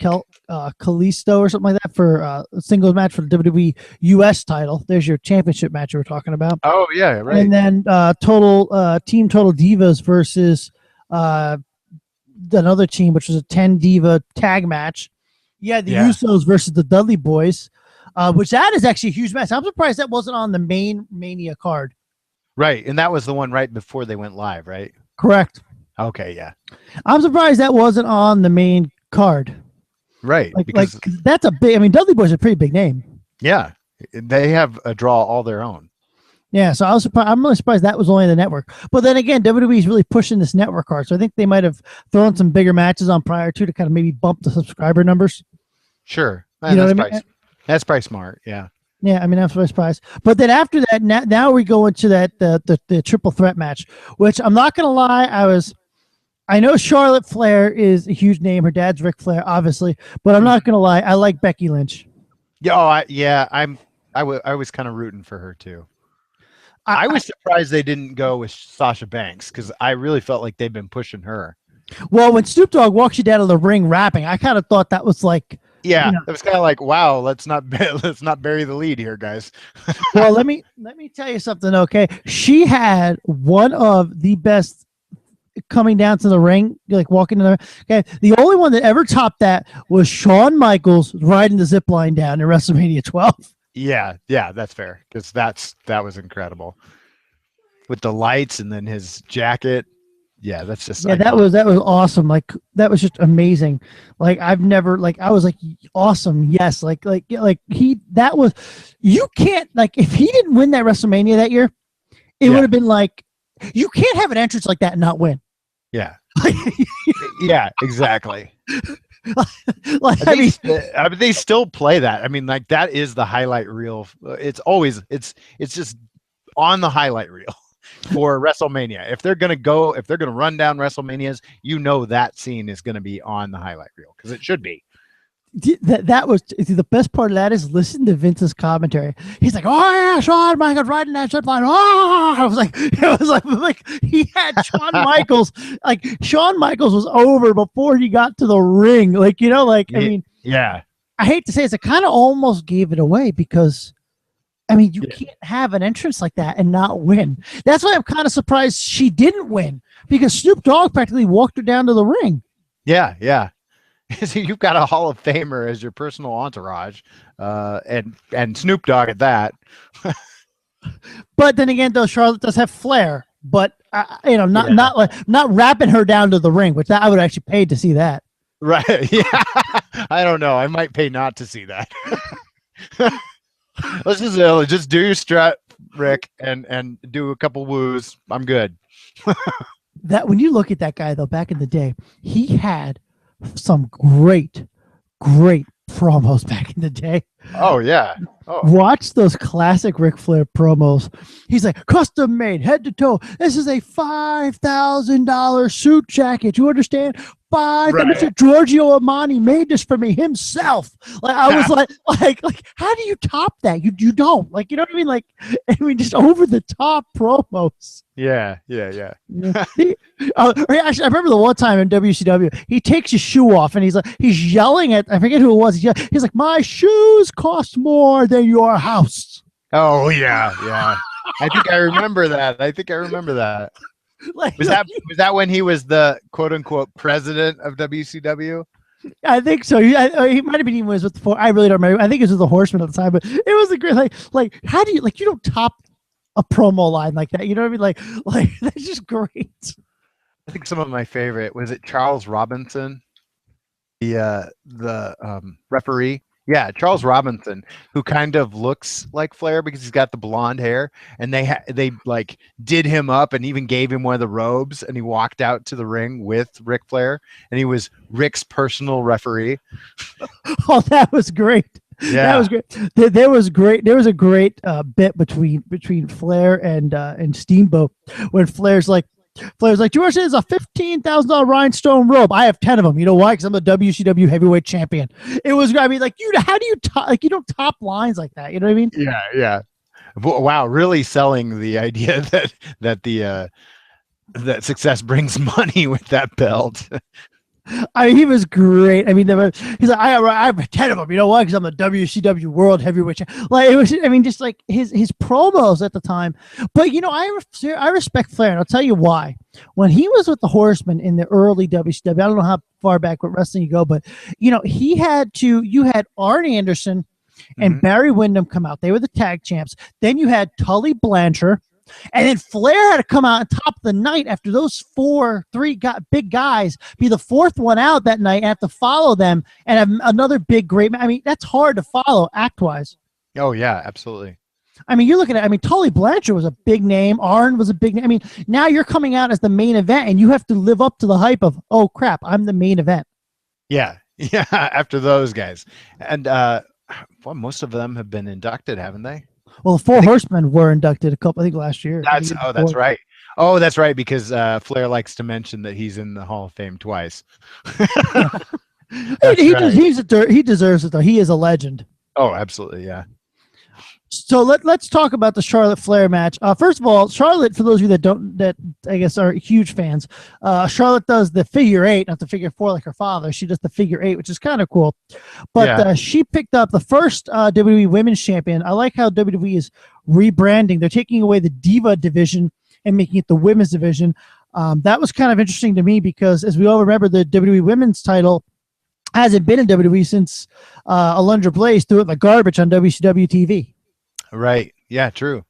Kalisto or something like that for a singles match for the WWE US title. There's your championship match we were talking about. Oh yeah, right. And then Team Total Divas versus another team, which was a 10 Diva tag match. Yeah, the Usos versus the Dudley Boys, which that is actually a huge match. I'm surprised that wasn't on the main Mania card. Right, and that was the one right before they went live, right? Correct. Okay, yeah. I'm surprised that wasn't on the main card. Right, because that's a big. I mean, Dudley Boys is a pretty big name. Yeah, they have a draw all their own. Yeah, so I was surprised. I'm really surprised that was only the network. But then again, WWE is really pushing this network card, so I think they might have thrown some bigger matches on prior to kind of maybe bump the subscriber numbers. Sure, you know what I mean? That's probably smart. Yeah. Yeah, I mean, I'm surprised. But then after that, now we go into that the triple threat match, which I'm not gonna lie, I know Charlotte Flair is a huge name. Her dad's Ric Flair, obviously, but I'm not gonna lie, I like Becky Lynch. Yeah, I was kind of rooting for her too. I was surprised they didn't go with Sasha Banks because I really felt like they've been pushing her. Well, when Snoop Dogg walks you down to the ring rapping, I kind of thought that was like, it was kind of like, wow, let's not bury the lead here, guys. Well, let me tell you something. Okay, she had one of the best coming down to the ring, like walking in the okay. The only one that ever topped that was Shawn Michaels riding the zip line down in WrestleMania 12. Yeah, that's fair because that was incredible with the lights and then his jacket. Yeah, that's just iconic. that was awesome. Like that was just amazing. Like I've never I was like awesome. Yes, that was you can't if he didn't win that WrestleMania that year, it would have been like you can't have an entrance like that and not win. Yeah. Yeah, exactly. They still play that. I mean, like that is the highlight reel. It's just on the highlight reel for WrestleMania. If they're gonna run down WrestleManias, that scene is gonna be on the highlight reel because it should be. That was the best part of that is listen to Vince's commentary. He's like, "Oh yeah, Shawn Michaels riding that zip line." Oh, it was like he had Shawn Michaels. Like Shawn Michaels was over before he got to the ring. I mean, yeah. I hate to say it kind of almost gave it away because, I mean, you can't have an entrance like that and not win. That's why I'm kind of surprised she didn't win because Snoop Dogg practically walked her down to the ring. Yeah. So you've got a Hall of Famer as your personal entourage, and Snoop Dogg at that. But then again, though, Charlotte does have flair, but not wrapping her down to the ring, which I would actually pay to see that. Right? Yeah. I don't know. I might pay not to see that. Let's just do your strut, Rick, and do a couple woos. I'm good. That when you look at that guy though, back in the day, he had some great promos back in the day. Oh yeah. Oh. Watch those classic Ric Flair promos. He's like, custom made head to toe. This is a $5,000 suit jacket. You understand? Mr. Giorgio Armani made this for me himself. Like I was like, how do you top that? You don't you know what I mean? Just over the top promos. Yeah. Actually, I remember the one time in WCW, he takes his shoe off and he's yelling at I forget who it was. He's like, my shoes cost more than your house. Oh yeah. I think I remember that. Was that when he was the quote unquote president of WCW? I think so. He might have been even with the I really don't remember. I think it was the Horseman at the time, but it was a great like how do you you don't top a promo line like that? You know what I mean? Like that's just great. I think some of my favorite was it Charles Robinson, the referee. Yeah, Charles Robinson, who kind of looks like Flair because he's got the blonde hair, and they like did him up and even gave him one of the robes, and he walked out to the ring with Ric Flair, and he was Rick's personal referee. Oh, that was great. That was Yeah, great. There was great. There was a great bit between Flair and Steamboat when Flair's like, George is a $15,000 rhinestone robe. I have 10 of them. You know why? Because I'm the WCW heavyweight champion. It was, I mean, like, how do you top, like, you don't top lines like that. You know what I mean? yeah, yeah. Wow, really selling the idea that the that success brings money with that belt. I mean, he was great. I mean, he's like, I have 10 of them. You know why? Because I'm the WCW World Heavyweight Champion. Like, it was, I mean, just like his promos at the time. But, you know, I respect Flair, and I'll tell you why. When he was with the Horsemen in the early WCW, I don't know how far back with wrestling you go, but, you know, you had Arn Anderson and Barry Windham come out. They were the tag champs. Then you had Tully Blanchard. And then Flair had to come out on top of the night after those three big guys be the fourth one out that night and have to follow them and have another big, great. I mean, that's hard to follow act wise. Oh yeah, absolutely. I mean, you're looking at, I mean, Tully Blanchard was a big name. Arn was a big name. I mean, now you're coming out as the main event and you have to live up to the hype of, oh crap, I'm the main event. Yeah, yeah. After those guys, and well, most of them have been inducted, haven't they? Well, the Four Horsemen were inducted I think last year. That's right. Oh, that's right, because Flair likes to mention that he's in the Hall of Fame twice. He deserves it though. He is a legend. Oh, absolutely, yeah. So let's talk about the Charlotte Flair match. First of all, Charlotte, for those of you that I guess are huge fans, Charlotte does the figure 8, not the figure 4 like her father. She does the figure 8, which is kind of cool. But she picked up the first WWE Women's Champion. I like how WWE is rebranding. They're taking away the Diva division and making it the Women's division. That was kind of interesting to me because, as we all remember, the WWE Women's title hasn't been in WWE since Alundra Blaze threw it in the garbage on WCW TV. Right. Yeah, true.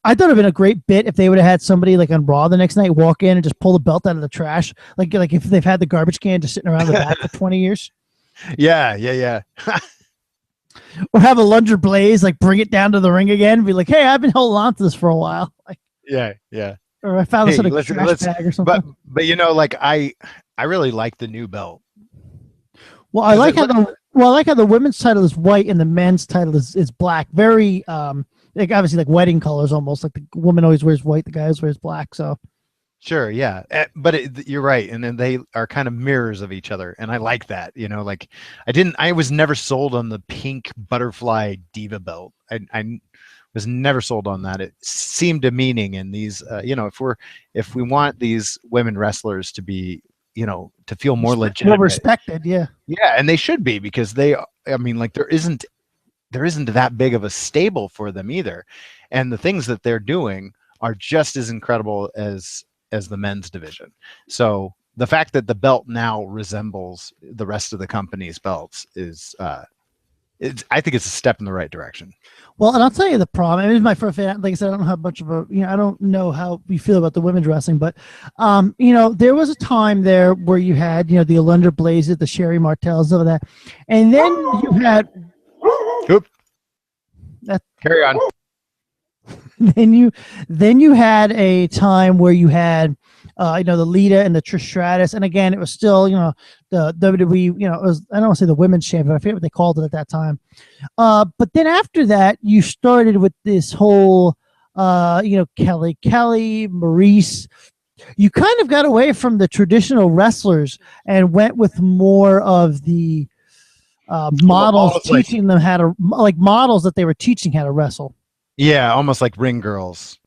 I thought it would have been a great bit if they would have had somebody like on Raw the next night walk in and just pull the belt out of the trash. Like if they've had the garbage can just sitting around the back for 20 years. Yeah, yeah, yeah. Or have Alundra Blaze like bring it down to the ring again and be like, hey, I've been holding on to this for a while. Like, yeah, yeah. Or I found this in a trash bag or something. But you know, like I really like the new belt. Well, I like how the women's title is white and the men's title is black. Very like obviously like wedding colors almost. Like the woman always wears white, the guy always wears black. So sure, yeah, but you're right, and then they are kind of mirrors of each other, and I like that. You know, like I was never sold on the pink butterfly diva belt. I was never sold on that. It seemed demeaning, and these, you know, if we want these women wrestlers to be, you know, to feel more legitimate, more respected, yeah, and they should be, because I mean, like there isn't that big of a stable for them either, and the things that they're doing are just as incredible as the men's division. So the fact that the belt now resembles the rest of the company's belts is I think it's a step in the right direction. Well, and I'll tell you the problem. It is my first fan. Like I said, I don't have much of a, you know, I don't know how you feel about the women's wrestling, but, you know, there was a time there where you had, you know, the Alundra Blazes, the Sherry Martells, all of that. And then you had. Oop. Carry on. Then you had a time where you had, you know, the Lita and the Trish Stratus, and again, it was still, you know, the WWE, you know, it was, I don't want to say the women's champion, I forget what they called it at that time. But then after that, you started with this whole, you know, Kelly, Maurice. You kind of got away from the traditional wrestlers and went with more of the models teaching them how to, like models that they were teaching how to wrestle. Yeah, almost like ring girls.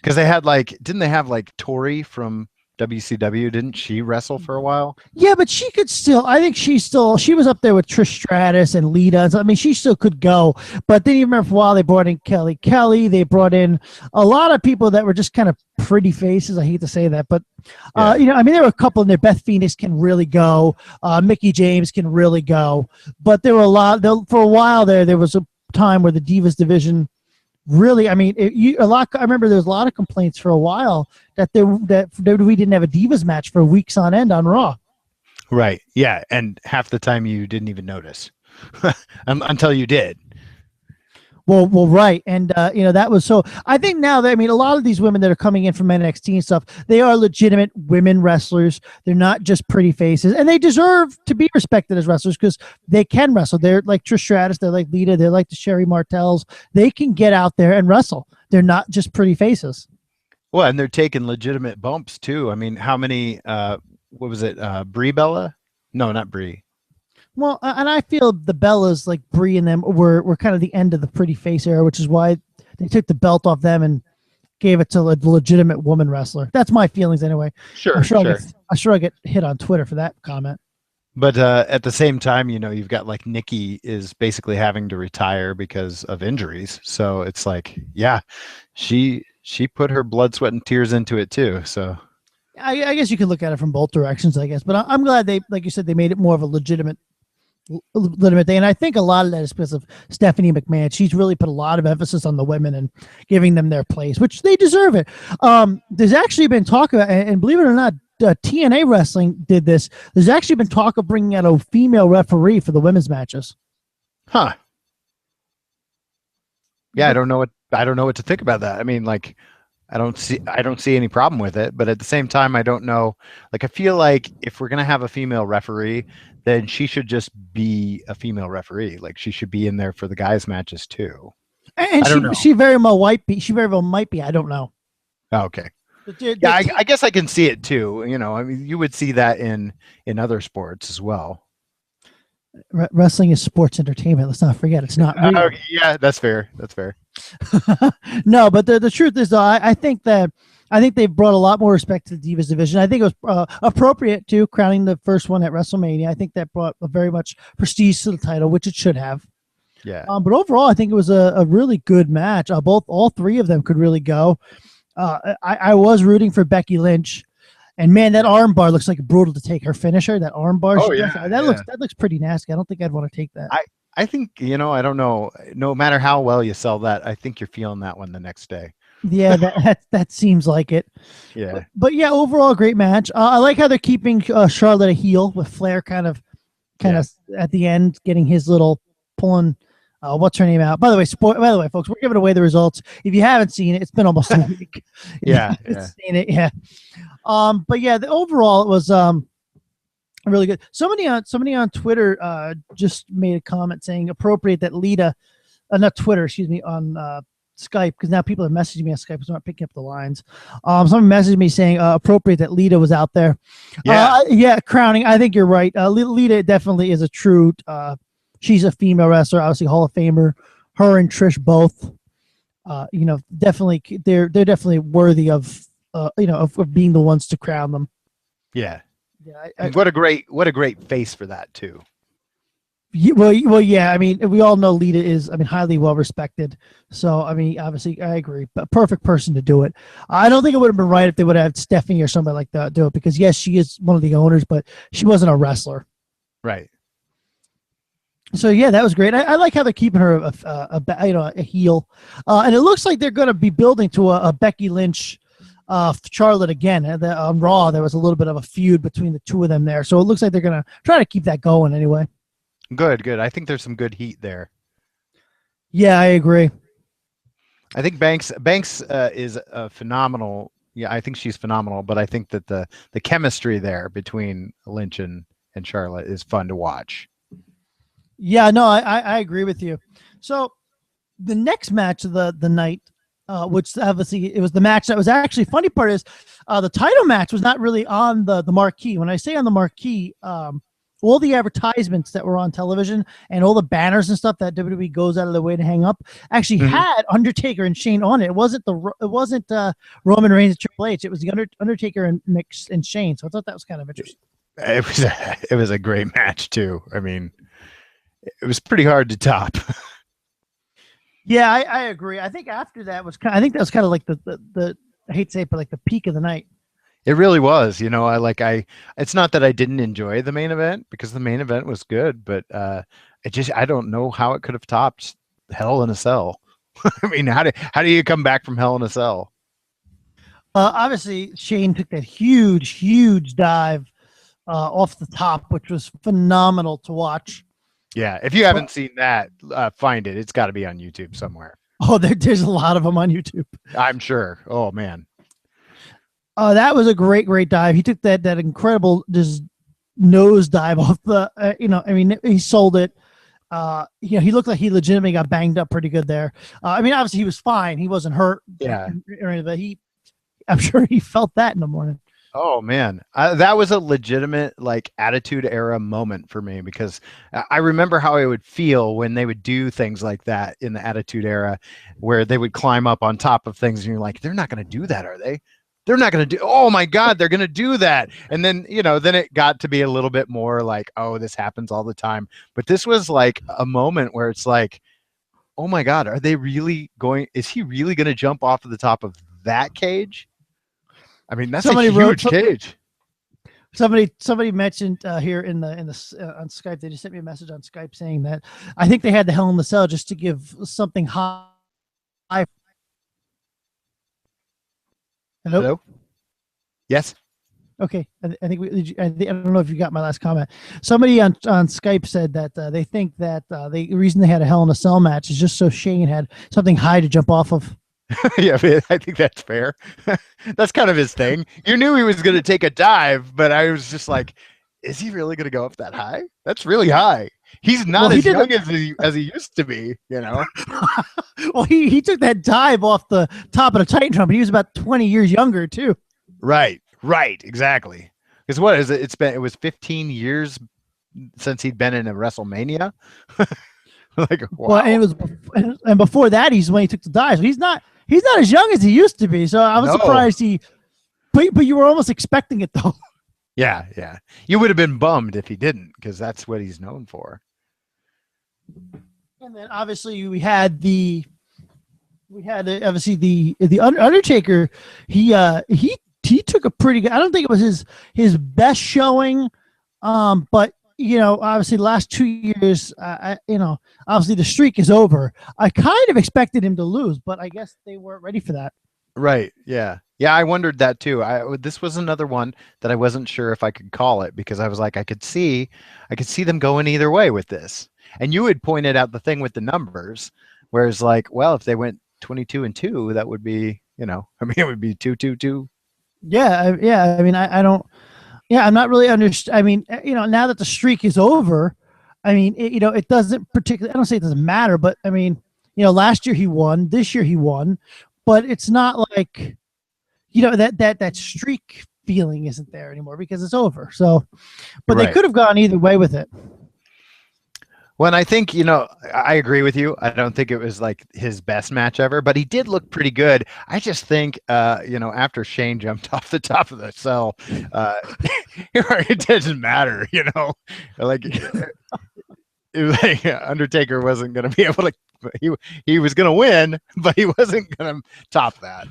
Because they had didn't they have like Tori from WCW? Didn't she wrestle for a while? Yeah, but she could still, I think she was up there with Trish Stratus and Lita. So, I mean, she still could go. But then you remember for a while they brought in Kelly. They brought in a lot of people that were just kind of pretty faces. I hate to say that. But, you know, I mean, there were a couple in there. Beth Phoenix can really go. Mickie James can really go. But there were for a while there was a time where the Divas division really, I mean, I remember there was a lot of complaints for a while that WWE didn't have a Divas match for weeks on end on Raw. Right. Yeah, and half the time you didn't even notice. until you did. Well, right, and that was so. I think now that a lot of these women that are coming in from NXT and stuff, they are legitimate women wrestlers. They're not just pretty faces, and they deserve to be respected as wrestlers because they can wrestle. They're like Trish Stratus, they're like Lita, they're like the Sherry Martells. They can get out there and wrestle. They're not just pretty faces. Well, and they're taking legitimate bumps too. I mean, how many? What was it? Brie Bella? No, not Brie. Well, and I feel the Bellas, like Brie and them, were kind of the end of the pretty face era, which is why they took the belt off them and gave it to a legitimate woman wrestler. That's my feelings anyway. Sure, sure. I'm sure I get hit on Twitter for that comment. But at the same time, you've got like Nikki is basically having to retire because of injuries. So it's like, yeah, she put her blood, sweat, and tears into it too. So I guess you could look at it from both directions, I guess. But I'm glad they, like you said, they made it more of a legitimate thing. And I think a lot of that is because of Stephanie McMahon. She's really put a lot of emphasis on the women and giving them their place, which they deserve it. There's actually been talk about, and believe it or not, TNA Wrestling did this. There's actually been talk of bringing out a female referee for the women's matches. Huh. Yeah, I don't know what to think about that. I mean, like, I don't see any problem with it, but at the same time, I don't know. Like, I feel like if we're gonna have a female referee, then she should just be a female referee. Like, she should be in there for the guys' matches too. And she very well might be. She very well might be. I don't know. Oh, okay. Yeah, I guess I can see it too. I mean, you would see that in other sports as well. Wrestling is sports entertainment. Let's not forget it's not real. Yeah, that's fair. That's fair. No, but the truth is, though, I think they've brought a lot more respect to the Divas division. I think it was appropriate to crowning the first one at WrestleMania. I think that brought a very much prestige to the title, which it should have. Yeah. But overall, I think it was a really good match. All three of them could really go. I was rooting for Becky Lynch, and man, that armbar looks like brutal to take. Her finisher, that armbar. Oh yeah, that looks pretty nasty. I don't think I'd want to take that. I think, I don't know. No matter how well you sell that, I think you're feeling that one the next day. Yeah, that seems like it. Yeah. But yeah, overall, great match. I like how they're keeping Charlotte a heel with Flair kind of at the end getting his little pulling. What's her name out? By the way, folks, we're giving away the results. If you haven't seen it, it's been almost a week. Yeah. Seen it, yeah. But yeah, overall it was really good. Somebody on Twitter just made a comment saying appropriate that Lita, not Twitter, excuse me, on Skype, because now people are messaging me on Skype because I'm not picking up the lines. Someone messaged me saying appropriate that Lita was out there. Yeah, crowning. I think you're right. Lita definitely is a true. She's a female wrestler, obviously Hall of Famer. Her and Trish both. Definitely they're definitely worthy of of being the ones to crown them. Yeah. Yeah. What a great face for that too. Well, yeah. I mean, we all know Lita is, highly well respected. So, obviously, I agree. But perfect person to do it. I don't think it would have been right if they would have had Stephanie or somebody like that do it, because yes, she is one of the owners, but she wasn't a wrestler. Right. So yeah, that was great. I like how they're keeping her a heel, and it looks like they're going to be building to a Becky Lynch, Charlotte again. On Raw, there was a little bit of a feud between the two of them there, so it looks like they're going to try to keep that going anyway. Good. I think there's some good heat there. Yeah, I agree. I think Banks is a phenomenal. Yeah, I think she's phenomenal, but I think that the chemistry there between Lynch and Charlotte is fun to watch. Yeah, no, I agree with you. So the next match of the night, which obviously it was the match that was actually, funny part is the title match was not really on the marquee. When I say on the marquee, all the advertisements that were on television and all the banners and stuff that WWE goes out of their way to hang up actually had Undertaker and Shane on it. It wasn't Roman Reigns and Triple H. It was the Undertaker and Shane. So I thought that was kind of interesting. It was a great match too. I mean, it was pretty hard to top. Yeah, I agree. I think after that was kind of like the I hate to say it, but like the peak of the night. It really was. It's not that I didn't enjoy the main event, because the main event was good, but I don't know how it could have topped Hell in a Cell. I mean, how do you come back from Hell in a Cell? Obviously, Shane took that huge dive off the top, which was phenomenal to watch. Yeah, if you haven't seen that, find it. It's got to be on YouTube somewhere. Oh, there's a lot of them on YouTube. I'm sure. Oh man. That was a great dive. He took that incredible just nose dive off the. I mean, he sold it. He looked like he legitimately got banged up pretty good there. I mean, obviously he was fine. He wasn't hurt. Yeah. But I'm sure he felt that in the morning. Oh man, that was a legitimate like attitude era moment for me because I remember how I would feel when they would do things like that in the attitude era, where they would climb up on top of things and you're like, they're not going to do that, are they? They're not going to do. Oh my God, they're going to do that. And then then it got to be a little bit more like, oh, this happens all the time. But this was like a moment where it's like, oh my God, are they really going? Is he really going to jump off of the top of that cage? I mean, that's a huge cage. Somebody mentioned here in the on Skype. They just sent me a message on Skype saying that I think they had the Hell in the Cell just to give something high. Hello. Yes. Okay, I think I don't know if you got my last comment. Somebody on Skype said that they think that the reason they had a Hell in a Cell match is just so Shane had something high to jump off of. Yeah, I think that's fair. That's kind of his thing. You knew he was going to take a dive, but I was just like, is he really going to go up that high? That's really high. He's not as young as he used to be, Well, he took that dive off the top of the Titantron, but he was about 20 years younger too. Right, exactly. Because what is it? It was 15 years since he'd been in a WrestleMania. Like, wow. Well, and before that, he's when he took the dive. So he's not as young as he used to be. So I was surprised but you were almost expecting it though. Yeah. You would have been bummed if he didn't, because that's what he's known for. And then obviously we had obviously the Undertaker. He took a pretty good. I don't think it was his best showing, but obviously the last 2 years, obviously the streak is over. I kind of expected him to lose, but I guess they weren't ready for that. Right. Yeah. I wondered that too. This was another one that I wasn't sure if I could call it, because I was like, I could see them going either way with this. And you had pointed out the thing with the numbers, whereas like, well, if they went 22-2, that would be, it would be 2-2-2. Yeah. I mean, I don't. Yeah, I'm not really I mean, now that the streak is over, I mean, it doesn't particularly. I don't say it doesn't matter, but I mean, last year he won, this year he won, but it's not like, that streak feeling isn't there anymore because it's over. So, but They could have gone either way with it. Well, and I think, I agree with you. I don't think it was like his best match ever, but he did look pretty good. I just think, after Shane jumped off the top of the cell, it doesn't matter, like, it was like Undertaker wasn't going to be able to, he was going to win, but he wasn't going to top that.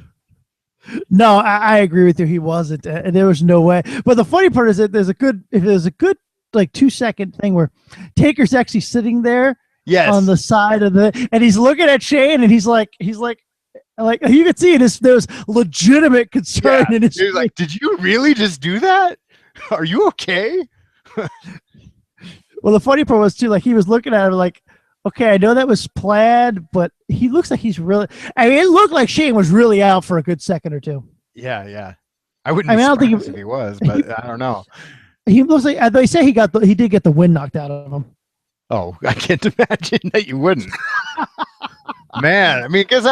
No, I agree with you. He wasn't. There was no way. But the funny part is that there's a good like 2-second thing where Taker's actually sitting there on the side of and he's looking at Shane and he's like you could see there's legitimate concern in his face. Like, did you really just do that? Are you okay? Well, the funny part was too, like he was looking at him like, okay, I know that was planned, but he looks like he's really. I mean, it looked like Shane was really out for a good second or two. Yeah. I wouldn't. I don't think if he was, but I don't know. He looks like they say he did get the wind knocked out of him. Oh, I can't imagine that you wouldn't. Man, I mean, because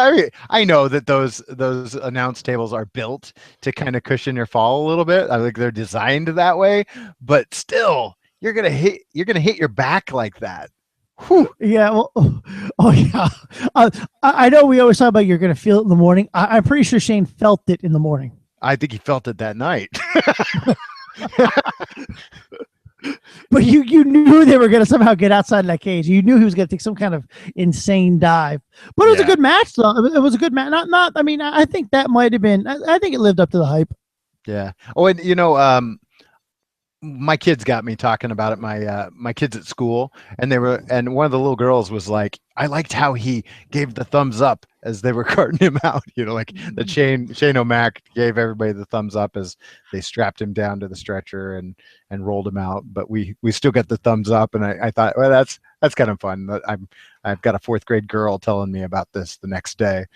I know that those announce tables are built to kind of cushion your fall a little bit. I think they're designed that way, but still, you're gonna hit your back like that. Whew. Yeah. Well, oh yeah. I know we always talk about you're gonna feel it in the morning. I'm pretty sure Shane felt it in the morning. I think he felt it that night. But you knew they were going to somehow get outside that cage. You knew he was going to take some kind of insane dive. But it was a good match, though. It was a good match. Not. I mean, I think that might have been. I think it lived up to the hype. Yeah. Oh, and my kids got me talking about it. My kids at school, and one of the little girls was like, I liked how he gave the thumbs up as they were carting him out. Like the Shane O'Mac gave everybody the thumbs up as they strapped him down to the stretcher and rolled him out. But we still got the thumbs up, and I thought, well, that's That's kind of fun. I've got a fourth grade girl telling me about this the next day.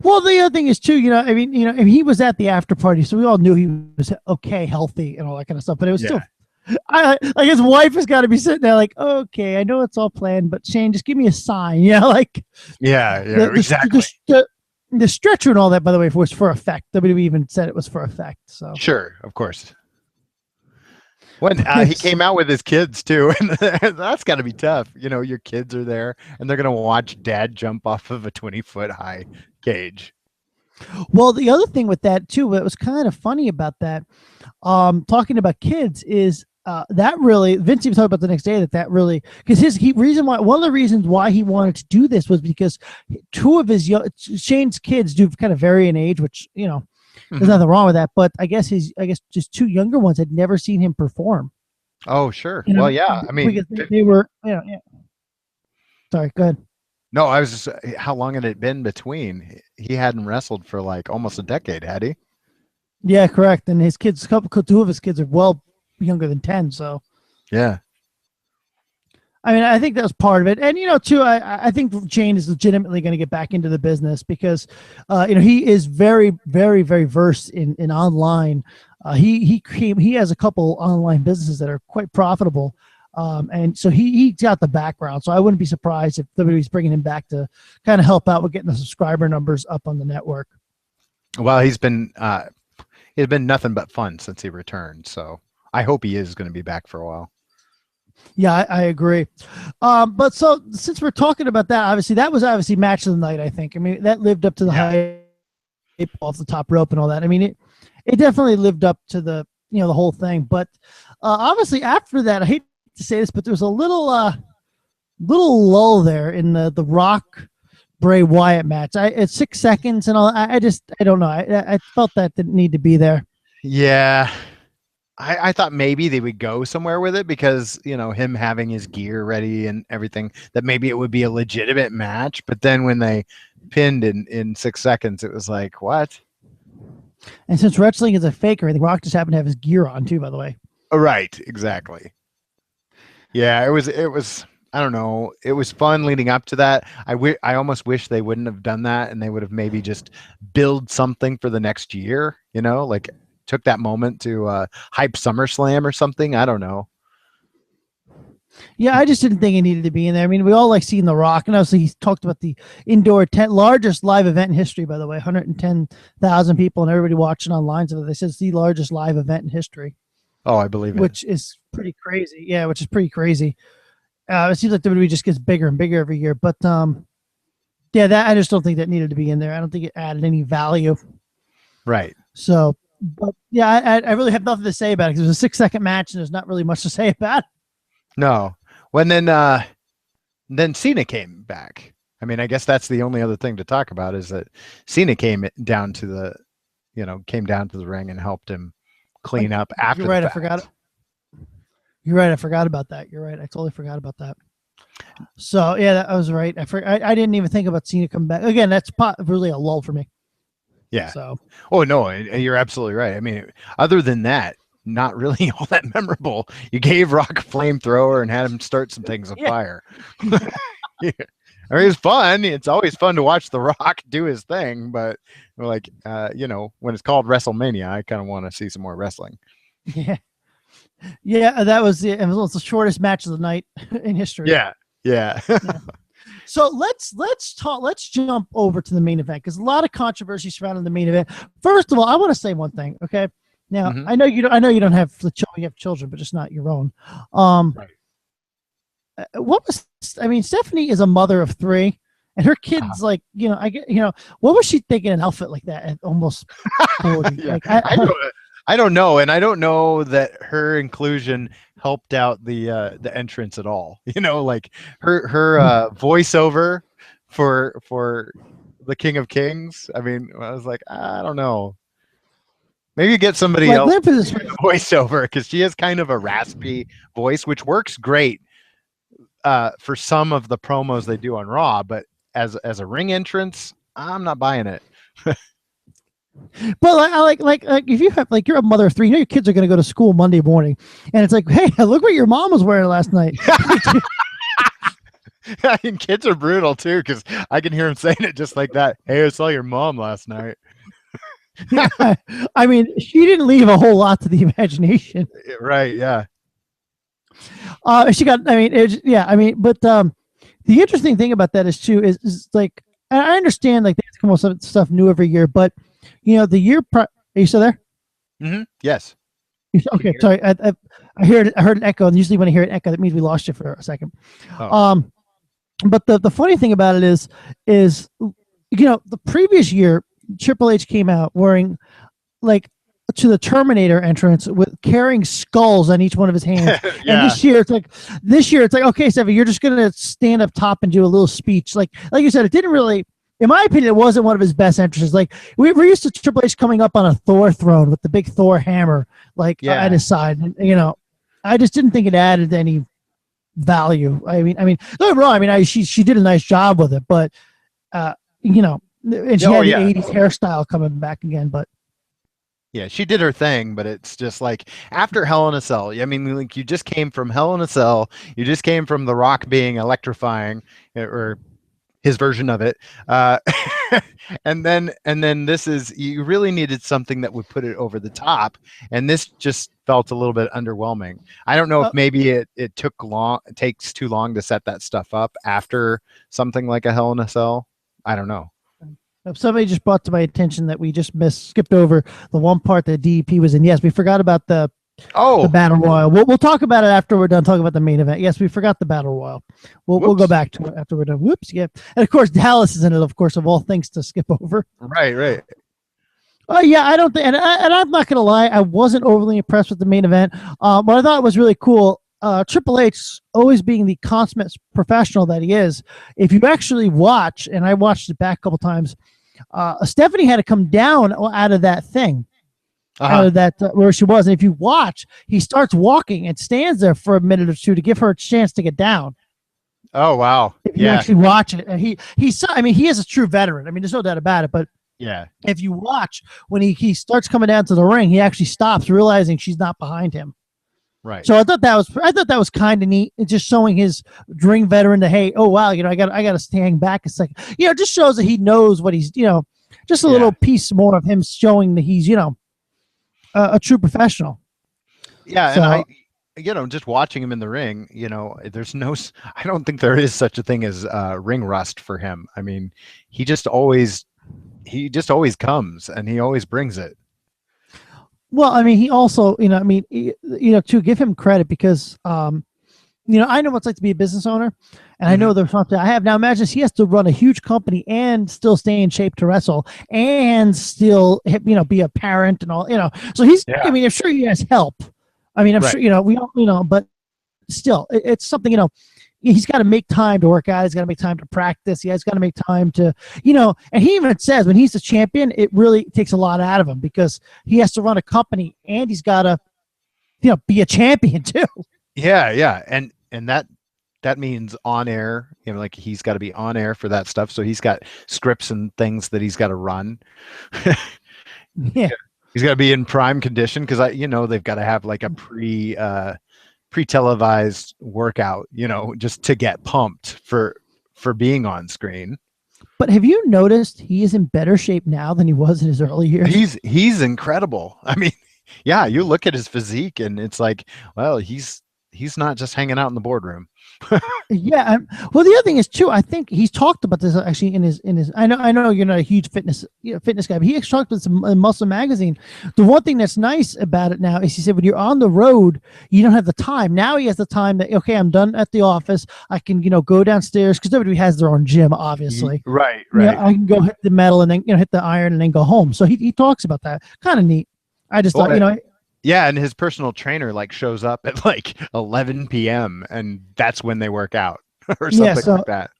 Well, the other thing is too, I mean, he was at the after party, so we all knew he was okay, healthy, and all that kind of stuff. But it was still, Yeah. like his wife has got to be sitting there, like, okay, I know it's all planned, but Shane, just give me a sign, like Yeah. Yeah. the Exactly. the stretcher and all that. By the way, was for effect. WWE even said it was for effect. So Sure. Of course. When he came out with his kids too, and that's got to be tough. Your kids are there, and they're gonna watch Dad jump off of a 20-foot high cage. Well, the other thing with that too, what was kind of funny about that, talking about kids is that really Vince even talked about the next day that really because reason why one of the reasons why he wanted to do this was because two of his Shane's kids do kind of vary in age, which there's nothing wrong with that, but I guess just two younger ones had never seen him perform. Oh, sure. Well, yeah. I mean, because they were yeah. Sorry, go ahead. no, I was just, how long had it been between? He hadn't wrestled for like almost a decade, had he? Yeah, correct. And his kids, two of his kids are well younger than 10. So, Yeah. I mean, I think that was part of it. And, too, I think Shane is legitimately going to get back into the business because, he is very, very, very versed in online. He has a couple online businesses that are quite profitable. And so he got the background. So I wouldn't be surprised if somebody's bringing him back to kind of help out with getting the subscriber numbers up on the network. Well, he's been nothing but fun since he returned. So I hope he is going to be back for a while. Yeah, I agree. But so since we're talking about that, obviously that was match of the night. I think. I mean, that lived up to the hype off the top rope and all that. I mean, it definitely lived up to the the whole thing. But obviously after that, I hate to say this, but there was a little lull there in the Rock Bray Wyatt match. It's 6 seconds and all. I don't know. I felt that didn't need to be there. Yeah. I thought maybe they would go somewhere with it because, him having his gear ready and everything, that maybe it would be a legitimate match. But then when they pinned in 6 seconds, it was like, what? And since wrestling is a faker, the Rock just happened to have his gear on too, by the way. Right. Exactly. Yeah, it was, I don't know. It was fun leading up to that. I almost wish they wouldn't have done that and they would have maybe just build something for the next year, like took that moment to hype SummerSlam or something. I don't know. Yeah, I just didn't think it needed to be in there. I mean, we all like seeing The Rock, and obviously he's talked about the indoor largest live event in history, by the way, 110,000 people and everybody watching online. So they said it's the largest live event in history. Oh, I believe it. Which is pretty crazy. Yeah, which is pretty crazy. It seems like WWE just gets bigger and bigger every year. But yeah, that I just don't think that needed to be in there. I don't think it added any value. Right. So, but yeah, I really have nothing to say about it because it was a 6 second match and there's not really much to say about it. No. When then Cena came back. I mean, I guess that's the only other thing to talk about is that Cena came down to the ring and helped him clean up after. You're right. I forgot. You're right. I forgot about that. You're right. I totally forgot about that. So yeah, that was right. I didn't even think about Cena coming back again. That's really a lull for me. Yeah. So. Oh no, you're absolutely right. I mean, other than that, not really all that memorable. You gave Rock a flamethrower and had him start some things on fire. Yeah. I mean, it's fun. It's always fun to watch The Rock do his thing, but like, when it's called WrestleMania, I kind of want to see some more wrestling. Yeah. Yeah, that was it. It was the shortest match of the night in history. Yeah. Yeah. So let's jump over to the main event because a lot of controversy surrounding the main event. First of all, I want to say one thing. Okay. Now I know you don't have you have children, but just not your own. Right. Stephanie is a mother of 3 and her kid's like, what was she thinking an outfit like that at almost 40? Yeah. Like, I don't know. And I don't know that her inclusion helped out the entrance at all. Like her voiceover for the King of Kings. I mean, I was like, I don't know. Maybe get somebody else to do the voiceover because she has kind of a raspy voice, which works great for some of the promos they do on Raw. But as a ring entrance, I'm not buying it. But like if you have like you're a mother of three, you know your kids are going to go to school Monday morning, and it's like, hey, look what your mom was wearing last night. I mean, kids are brutal too, because I can hear him saying it just like that. Hey, I saw your mom last night. Yeah, I mean, she didn't leave a whole lot to the imagination. Right? Yeah. She got. I mean, yeah. I mean, but the interesting thing about that is too is like I understand like they have to come up with stuff new every year, but you know the year. Are you still there? Yes. Okay, sorry. I heard an echo, and usually when I hear an echo, that means we lost you for a second. Oh. But the funny thing about it is you know the previous year Triple H came out wearing like to the Terminator entrance with carrying skulls on each one of his hands. Yeah. And this year it's like okay, Sevi, you're just gonna stand up top and do a little speech. Like you said, it didn't really. In my opinion, it wasn't one of his best entrances. Like we're used to Triple H coming up on a Thor throne with the big Thor hammer, like at his side. And, you know, I just didn't think it added any value. I mean, don't get me wrong. I mean, she did a nice job with it, but you know, and she had the '80s hairstyle coming back again. But yeah, she did her thing, but it's just like after Hell in a Cell. I mean, like you just came from Hell in a Cell. You just came from The Rock being electrifying, or his version of it, and then this is you really needed something that would put it over the top, and this just felt a little bit underwhelming. I don't know if maybe it takes too long to set that stuff up after something like a Hell in a Cell. I don't know. Somebody just brought to my attention that we just skipped over the one part that DEP was in. Yes, we forgot about the Battle Royal. We'll talk about it after we're done talking about the main event. Yes, we forgot the Battle Royal. We'll go back to it after we're done. Whoops, yeah. And of course, Dallas is in it, of course, of all things to skip over. Right. Oh yeah, I don't think, and I'm not gonna lie, I wasn't overly impressed with the main event. What I thought was really cool, Triple H always being the consummate professional that he is. If you actually watch, and I watched it back a couple times, Stephanie had to come down out of that thing. Out of that where she was, and if you watch, he starts walking and stands there for a minute or two to give her a chance to get down. Oh wow! If you actually watch it, and he's I mean, he is a true veteran. I mean, there's no doubt about it. But yeah, if you watch when he starts coming down to the ring, he actually stops, realizing she's not behind him. Right. So I thought that was kind of neat. It's just showing his ring veteran that, hey, oh wow, you know, I got to stand back a second. You know, it just shows that he knows what he's, you know, just a little piece more of him showing that he's, you know, a true professional. Yeah, so, and I, you know, just watching him in the ring, you know, I don't think there is such a thing as ring rust for him. I mean, he just always comes and he always brings it. Well, I mean, he also, you know, I mean, you know, to give him credit because, you know, I know what it's like to be a business owner, and I know there's something I have now. Imagine he has to run a huge company and still stay in shape to wrestle, and still, you know, be a parent and all, you know. So he's, I mean, I'm sure he has help. I mean, I'm sure, you know, we don't, you know, but still, it's something, you know. He's got to make time to work out. He's got to make time to practice. He's got to make time to, you know, and he even says when he's the champion, it really takes a lot out of him because he has to run a company and he's got to, you know, be a champion too. Yeah. And that means on air, you know, like he's got to be on air for that stuff. So he's got scripts and things that he's got to run. Yeah. He's got to be in prime condition because you know, they've got to have like a pre-televised workout, you know, just to get pumped for being on screen. But have you noticed he is in better shape now than he was in his early years? He's incredible. I mean, yeah, you look at his physique and it's like, well, he's not just hanging out in the boardroom. Yeah. Well, the other thing is too, I think he's talked about this actually in his, I know you're not a huge fitness guy, but he actually talked about some in Muscle Magazine. The one thing that's nice about it now is he said, when you're on the road, you don't have the time. Now he has the time that, okay, I'm done at the office. I can, you know, go downstairs because everybody has their own gym, obviously. Right. You know, I can go hit the metal and then, you know, hit the iron and then go home. So he talks about that. Kind of neat. I just thought, you know, yeah, and his personal trainer like shows up at like 11 p.m. and that's when they work out or something like that.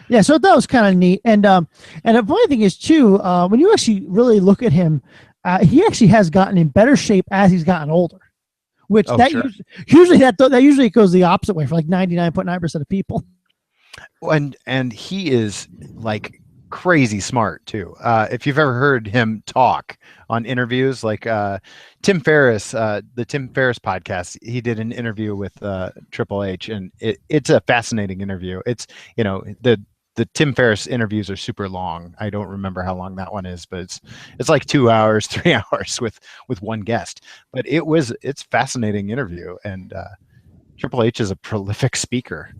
Yeah, so that was kind of neat. And the funny thing is too, when you actually really look at him, he actually has gotten in better shape as he's gotten older. Which usually goes the opposite way for like 99.9% of people. And he is like crazy smart too. If you've ever heard him talk on interviews, like Tim Ferriss, the Tim Ferriss podcast, he did an interview with Triple H, and it's a fascinating interview. It's, you know, the Tim Ferriss interviews are super long. I don't remember how long that one is, but it's like 2 hours, 3 hours with one guest. But it's fascinating interview, and Triple H is a prolific speaker.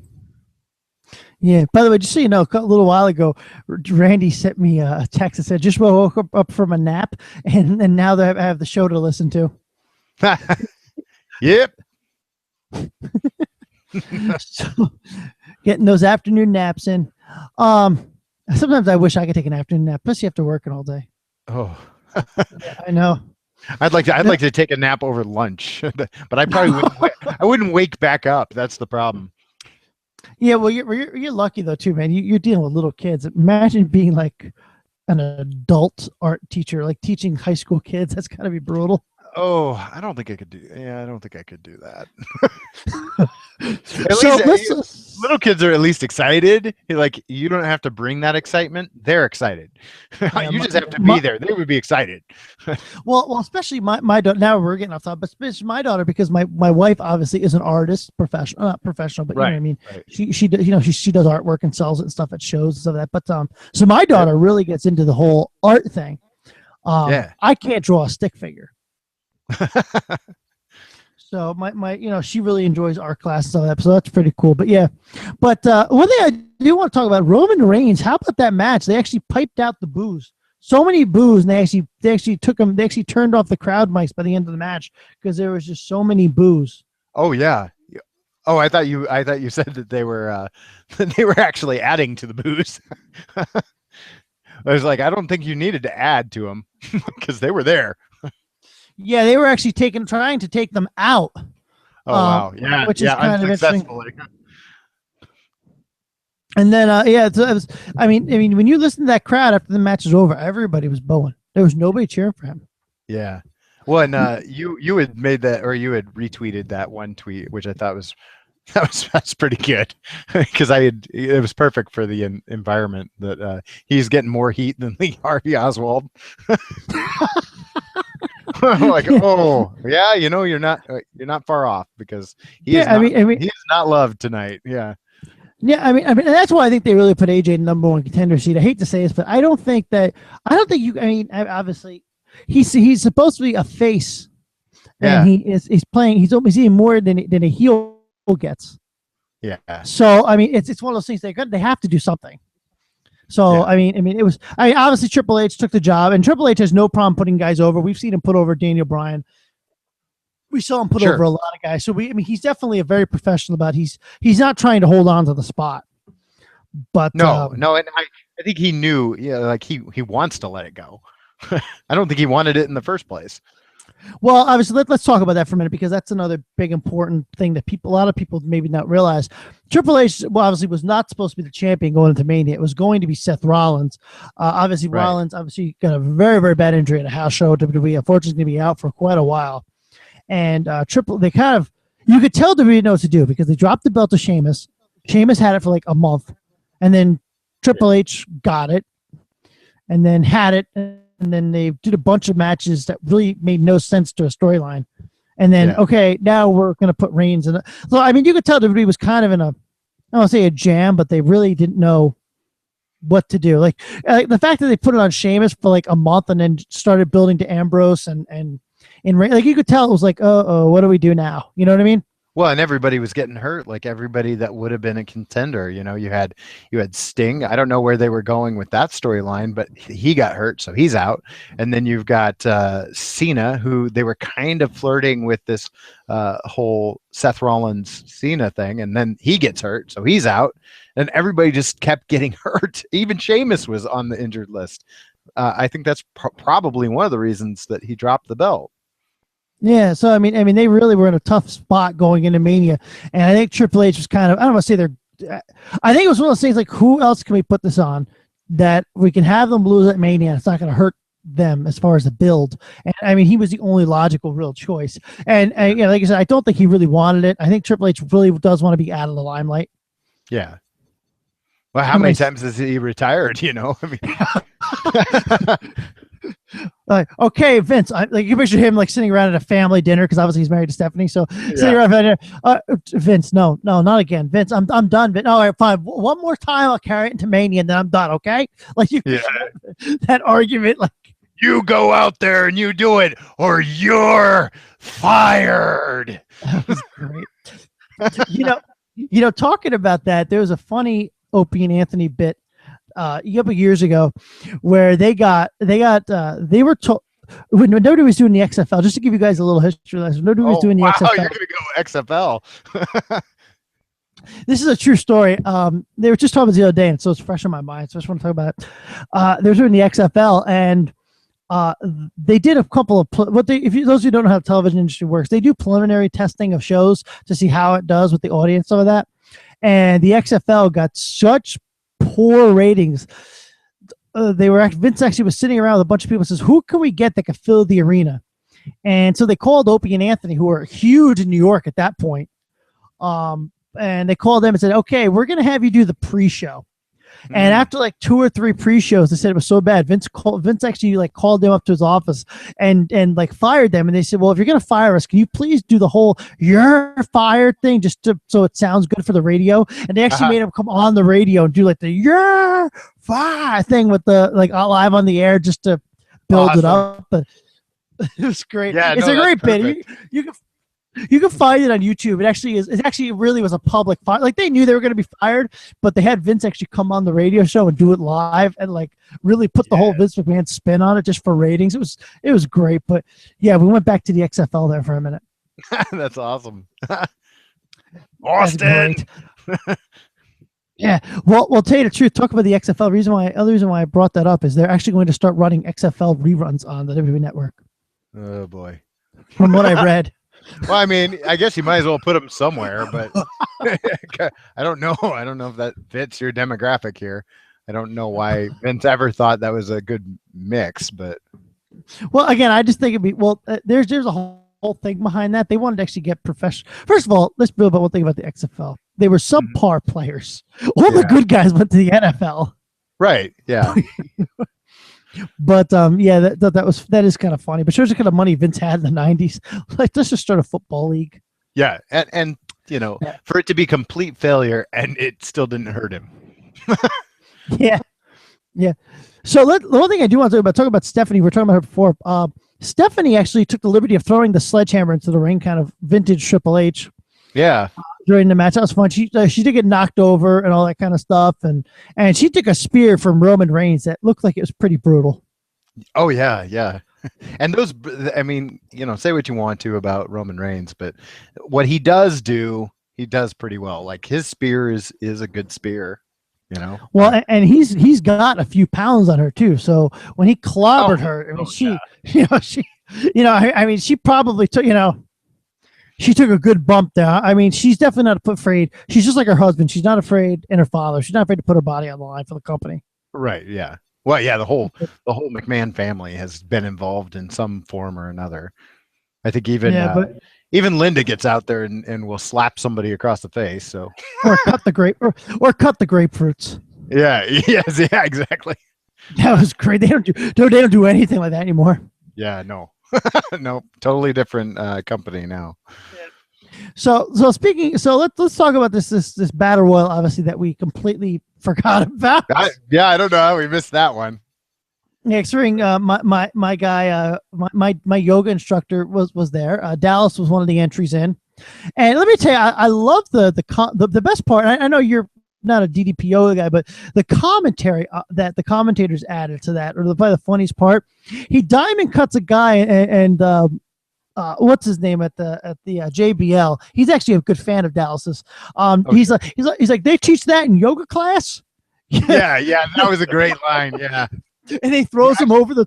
Yeah. By the way, just so you know, a little while ago, Randy sent me a text that said, "Just woke up from a nap, and now I have the show to listen to." Yep. So, getting those afternoon naps in. Sometimes I wish I could take an afternoon nap, plus you have to work all day. Oh, I know. I'd like to take a nap over lunch, but I probably wouldn't wake back up. That's the problem. Yeah, well, you're lucky though too, man. You're dealing with little kids. Imagine being like an adult art teacher, like teaching high school kids. That's got to be brutal. Oh, I don't think I could do. Yeah, I don't think I could do that. Little kids are at least excited. Like, you don't have to bring that excitement. They're excited. Yeah, you just have to be there. They would be excited. well, especially my daughter. Now we're getting off topic, but especially my daughter, because my wife obviously is an artist, not professional, but you know what I mean. Right. She does artwork and sells it and stuff at shows and stuff like that. But so my daughter really gets into the whole art thing. I can't draw a stick figure. So my she really enjoys art classes and all that, so that's pretty cool. But yeah, one thing I do want to talk about, Roman Reigns. How about that match? They actually piped out the boos. So many boos, and they actually turned off the crowd mics by the end of the match because there was just so many boos. Oh yeah. Oh, I thought you said that they were actually adding to the boos. I was like, I don't think you needed to add to them because they were there. Yeah, they were actually trying to take them out. Oh wow! Yeah, which is kind of interesting. And then I mean, when you listen to that crowd after the match is over, everybody was booing. There was nobody cheering for him. Yeah. Well, and you had made that, or you had retweeted that one tweet, which I thought that's pretty good because it was perfect for the environment that he's getting more heat than Lee Harvey Oswald. Like, oh yeah, you're not far off because he's not loved tonight. Yeah. Yeah, I mean, that's why I think they really put AJ in number one contender seat. I hate to say this, but I don't think you. I mean, obviously, he's supposed to be a face, and he's playing. He's even more than a heel gets. Yeah. So I mean, it's one of those things they have to do something. So yeah. I mean, obviously Triple H took the job, and Triple H has no problem putting guys over. We've seen him put over Daniel Bryan. We saw him put over a lot of guys. So he's definitely a very professional about. He's not trying to hold on to the spot. But no, and I think he knew. Yeah, like he wants to let it go. I don't think he wanted it in the first place. Well, obviously, let's talk about that for a minute because that's another big important thing that a lot of people maybe not realize. Triple H, obviously, was not supposed to be the champion going into Mania. It was going to be Seth Rollins. Obviously, right. Rollins got a very, very bad injury at a house show. WWE, unfortunately, going to be out for quite a while. And they kind of, you could tell WWE knows what to do because they dropped the belt to Sheamus. Sheamus had it for like a month, and then Triple H got it, and then had it. And then they did a bunch of matches that really made no sense to a storyline. And then, now we're going to put Reigns in it. So, I mean, you could tell WWE was kind of in I don't want to say a jam, but they really didn't know what to do. Like the fact that they put it on Sheamus for like a month and then started building to Ambrose and like you could tell it was like, what do we do now? You know what I mean? Well, and everybody was getting hurt, like everybody that would have been a contender. You had Sting. I don't know where they were going with that storyline, but he got hurt, so he's out. And then you've got Cena, who they were kind of flirting with this whole Seth Rollins Cena thing, and then he gets hurt, so he's out. And everybody just kept getting hurt. Even Sheamus was on the injured list. I think that's probably one of the reasons that he dropped the belt. Yeah, so I mean, they really were in a tough spot going into Mania, and I think Triple H was kind of, I don't want to say I think it was one of those things like, who else can we put this on that we can have them lose at Mania? It's not going to hurt them as far as the build, and I mean, he was the only logical real choice. And like I said, I don't think he really wanted it. I think Triple H really does want to be out of the limelight. Yeah. Well, how many times has he retired? You know, I mean, Like, okay, Vince, like you picture him like sitting around at a family dinner because obviously he's married to Stephanie. So sitting around at dinner, Vince, no, not again. Vince, I'm done. Vince, all right, fine. One more time, I'll carry it into Mania, and then I'm done. Okay, like you, that argument, like you go out there and you do it, or you're fired. That was great. Talking about that, there was a funny Opie and Anthony bit a couple years ago where they were told when nobody was doing the XFL. Just to give you guys a little history lesson, nobody was doing the XFL. You're gonna go XFL. This is a true story. They were just talking about the other day, and so it's fresh in my mind. So I just want to talk about it. They were doing the XFL, and they did a couple of those who don't know how the television industry works, they do preliminary testing of shows to see how it does with the audience, some of that. And the XFL got such poor ratings. Vince actually was sitting around with a bunch of people and says, who can we get that could fill the arena? And so they called Opie and Anthony, who were huge in New York at that point. And they called them and said, okay, we're going to have you do the pre-show. And after like 2 or 3 pre-shows, they said it was so bad. Vince actually like called them up to his office and like fired them. And they said, well, if you're going to fire us, can you please do the whole "you're fired" thing so it sounds good for the radio? And they actually made him come on the radio and do like the "you're fired" thing with the like live on the air just to build it up. But it was great. Yeah, it's a great bit. You can find it on YouTube. It actually really was a public fire. Like they knew they were going to be fired, but they had Vince actually come on the radio show and do it live and like really put the whole Vince McMahon spin on it just for ratings. It was great. But yeah, we went back to the XFL there for a minute. That's awesome. Austin. Yeah. Well, tell you the truth, talk about the XFL. Other reason why I brought that up is they're actually going to start running XFL reruns on the WWE Network. Oh boy. From what I read. Well, I mean, I guess you might as well put them somewhere, but I don't know. I don't know if that fits your demographic here. I don't know why Vince ever thought that was a good mix, but well, again, I just think it'd be there's a whole thing behind that. They wanted to actually get professional. First of all, let's build about one thing about the XFL. They were subpar players. All the good guys went to the NFL. Right. Yeah. But that is kind of funny. But shows the kind of money Vince had in the '90s. Like, let's just start a football league. Yeah, and for it to be complete failure, and it still didn't hurt him. Yeah. So the one thing I do want to talk about Stephanie. We were talking about her before. Stephanie actually took the liberty of throwing the sledgehammer into the ring, kind of vintage Triple H. Yeah. During the match, that was fun. She did get knocked over and all that kind of stuff, and she took a spear from Roman Reigns that looked like it was pretty brutal. Oh yeah. And those, I mean, say what you want to about Roman Reigns, but what he does pretty well. Like his spear is a good spear, Well, and he's got a few pounds on her too. So when he clobbered her, I mean, she probably took, she took a good bump there. I mean, she's definitely not afraid. She's just like her husband. She's not afraid, and her father. She's not afraid to put her body on the line for the company. Right. Yeah. Well, yeah. The whole McMahon family has been involved in some form or another. I think even Linda gets out there and will slap somebody across the face. So or cut the grapefruits. Yeah. Yes. Yeah. Exactly. That was great. They don't do anything like that anymore. Yeah. No. No, totally different company now. So let's talk about this battle royal, obviously, that we completely forgot about. I don't know how we missed that one. Next ring, my guy, my yoga instructor was there. Dallas was one of the entries in, and let me tell you, I love the best part. I know you're not a DDP guy, but the commentary that the commentators added to that, or probably the funniest part, he diamond cuts a guy and what's his name at the JBL. He's actually a good fan of Dallas's. Okay. He's like they teach that in yoga class. Yeah, that was a great line. Yeah, and he throws him over the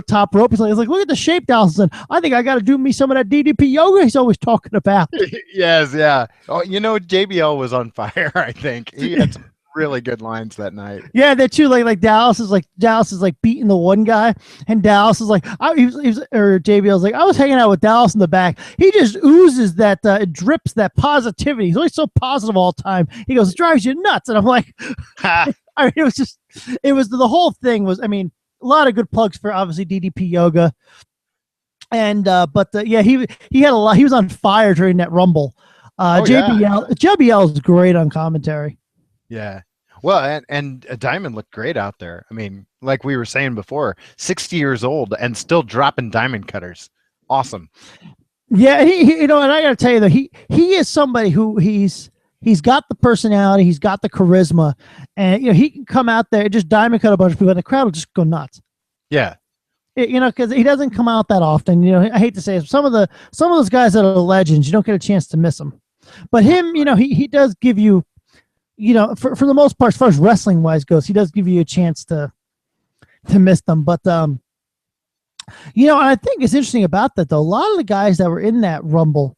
top rope. He's like, look at the shape Dallas is in. I think I got to do me some of that DDP yoga he's always talking about. Yes, yeah. Oh, JBL was on fire. I think he had some really good lines that night. Yeah, they're too like Dallas is like beating the one guy, and Dallas is like or JBL's like I was hanging out with Dallas in the back. He just oozes that it drips that positivity. He's always so positive all the time. He goes, it drives you nuts, and I'm like, I mean, it was the whole thing was. I mean, a lot of good plugs for obviously DDP Yoga, and yeah, he had a lot. He was on fire during that Rumble. JBL is great on commentary. Yeah. Well, and Diamond looked great out there. I mean, like we were saying before, 60 years old and still dropping diamond cutters. Awesome. Yeah, he and I got to tell you though, he is somebody who he's got the personality, he's got the charisma, and he can come out there and just diamond cut a bunch of people, and the crowd will just go nuts. Yeah. Because he doesn't come out that often. I hate to say it, some of those guys that are legends, you don't get a chance to miss them. But him, he does give you. For the most part, as far as wrestling wise goes, he does give you a chance to miss them. But and I think it's interesting about that though. A lot of the guys that were in that Rumble,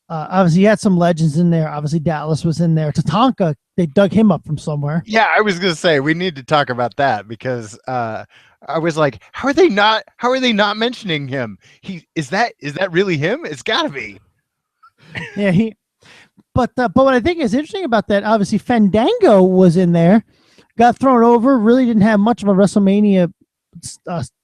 obviously you had some legends in there. Obviously Dallas was in there. Tatanka, they dug him up from somewhere. Yeah, I was gonna say we need to talk about that because I was like, how are they not mentioning him? Is that really him? It's gotta be. Yeah, But what I think is interesting about that, obviously Fandango was in there, got thrown over, really didn't have much of a WrestleMania,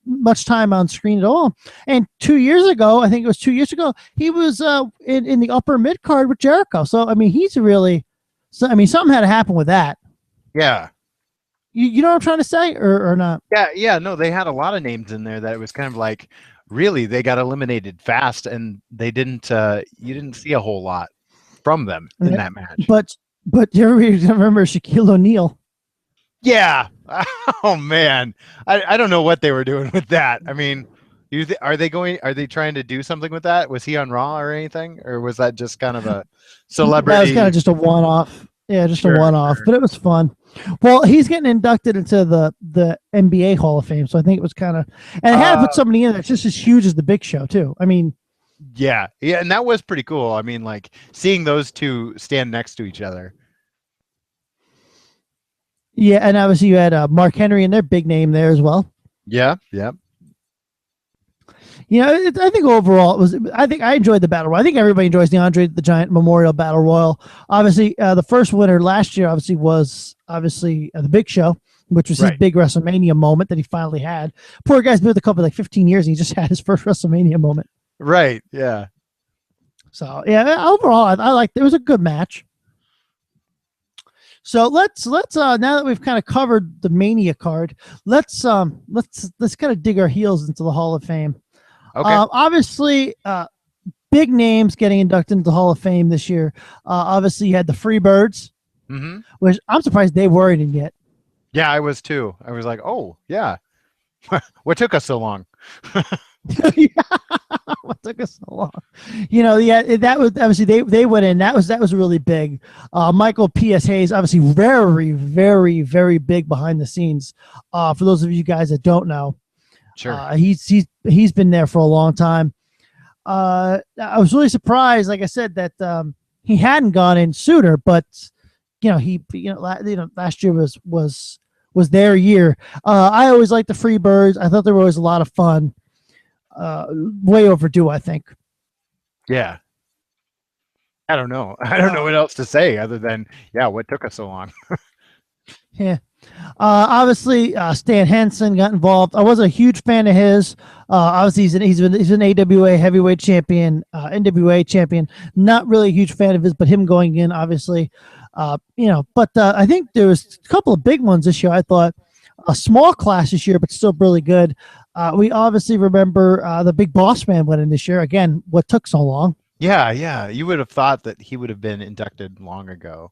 much time on screen at all. And 2 years ago, I think it was 2 years ago, he was in the upper mid card with Jericho. So I mean, something had to happen with that. Yeah. You know what I'm trying to say, or not? Yeah. No, they had a lot of names in there that it was kind of like, really, they got eliminated fast, and they didn't. You didn't see a whole lot from them in that match. But you remember Shaquille O'Neal? Yeah. Oh man, I don't know what they were doing with that. I mean, are they trying to do something with that? Was he on Raw or anything, or was that just kind of a celebrity? That was kind of just a one-off. Yeah, just a one-off, but it was fun. Well, he's getting inducted into the NBA Hall of Fame, so I think it was kind of, and it had to put somebody in that's just as huge as the Big Show too. I mean, yeah, and that was pretty cool. I mean, like seeing those two stand next to each other. Yeah, and obviously you had Mark Henry in there, big name there as well. Yeah. I think overall it was. I think I enjoyed the battle royal. I think everybody enjoys the Andre the Giant Memorial Battle Royal. Obviously, the first winner last year was the Big Show, which was his big WrestleMania moment that he finally had. Poor guy's been with the company like 15 years, and he just had his first WrestleMania moment. Right. Yeah. So yeah, overall, I liked. It was a good match. So let's now that we've kind of covered the Mania card, let's kind of dig our heels into the Hall of Fame. Okay. Obviously, big names getting inducted into the Hall of Fame this year. Obviously, you had the Freebirds, which I'm surprised they weren't in yet. Yeah, I was too. I was like, oh yeah, what took us so long? What took us so long? That was obviously they went in. That was really big. Michael P.S. Hayes, obviously very, very, very big behind the scenes. For those of you guys that don't know, sure, he's been there for a long time. I was really surprised, like I said, that he hadn't gone in sooner, but last year was their year. I always liked the Freebirds. I thought they were always a lot of fun. Way overdue, I think. Yeah. I don't know. I don't know what else to say other than, yeah, what took us so long? Yeah. Obviously, Stan Henson got involved. I wasn't a huge fan of his. Obviously, he's an AWA heavyweight champion, NWA champion. Not really a huge fan of his, but him going in, obviously, But I think there was a couple of big ones this year. I thought a small class this year, but still really good. We obviously remember the Big Boss Man went in this year. Again, what took so long? Yeah. You would have thought that he would have been inducted long ago.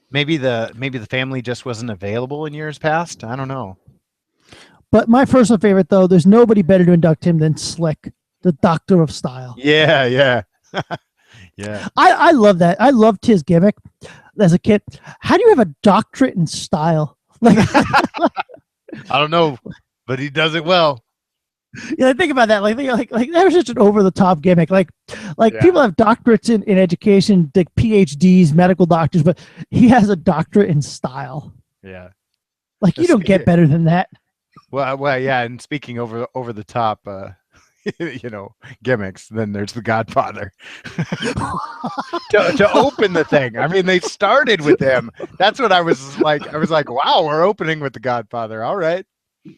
Maybe the family just wasn't available in years past. I don't know. But my personal favorite, though, there's nobody better to induct him than Slick, the Doctor of Style. Yeah. Yeah. I love that. I loved his gimmick as a kid. How do you have a doctorate in style? Like, I don't know, but he does it well. Yeah, think about that. Like that was such an over the top gimmick. Like Yeah. people have doctorates in education, like PhDs, medical doctors, but he has a doctorate in style. Yeah. Like you don't get better than that. Well, yeah. And speaking over the top, gimmicks. Then there's The Godfather to open the thing. I mean, they started with him. That's what I was like. I was like, wow, we're opening with The Godfather. All right.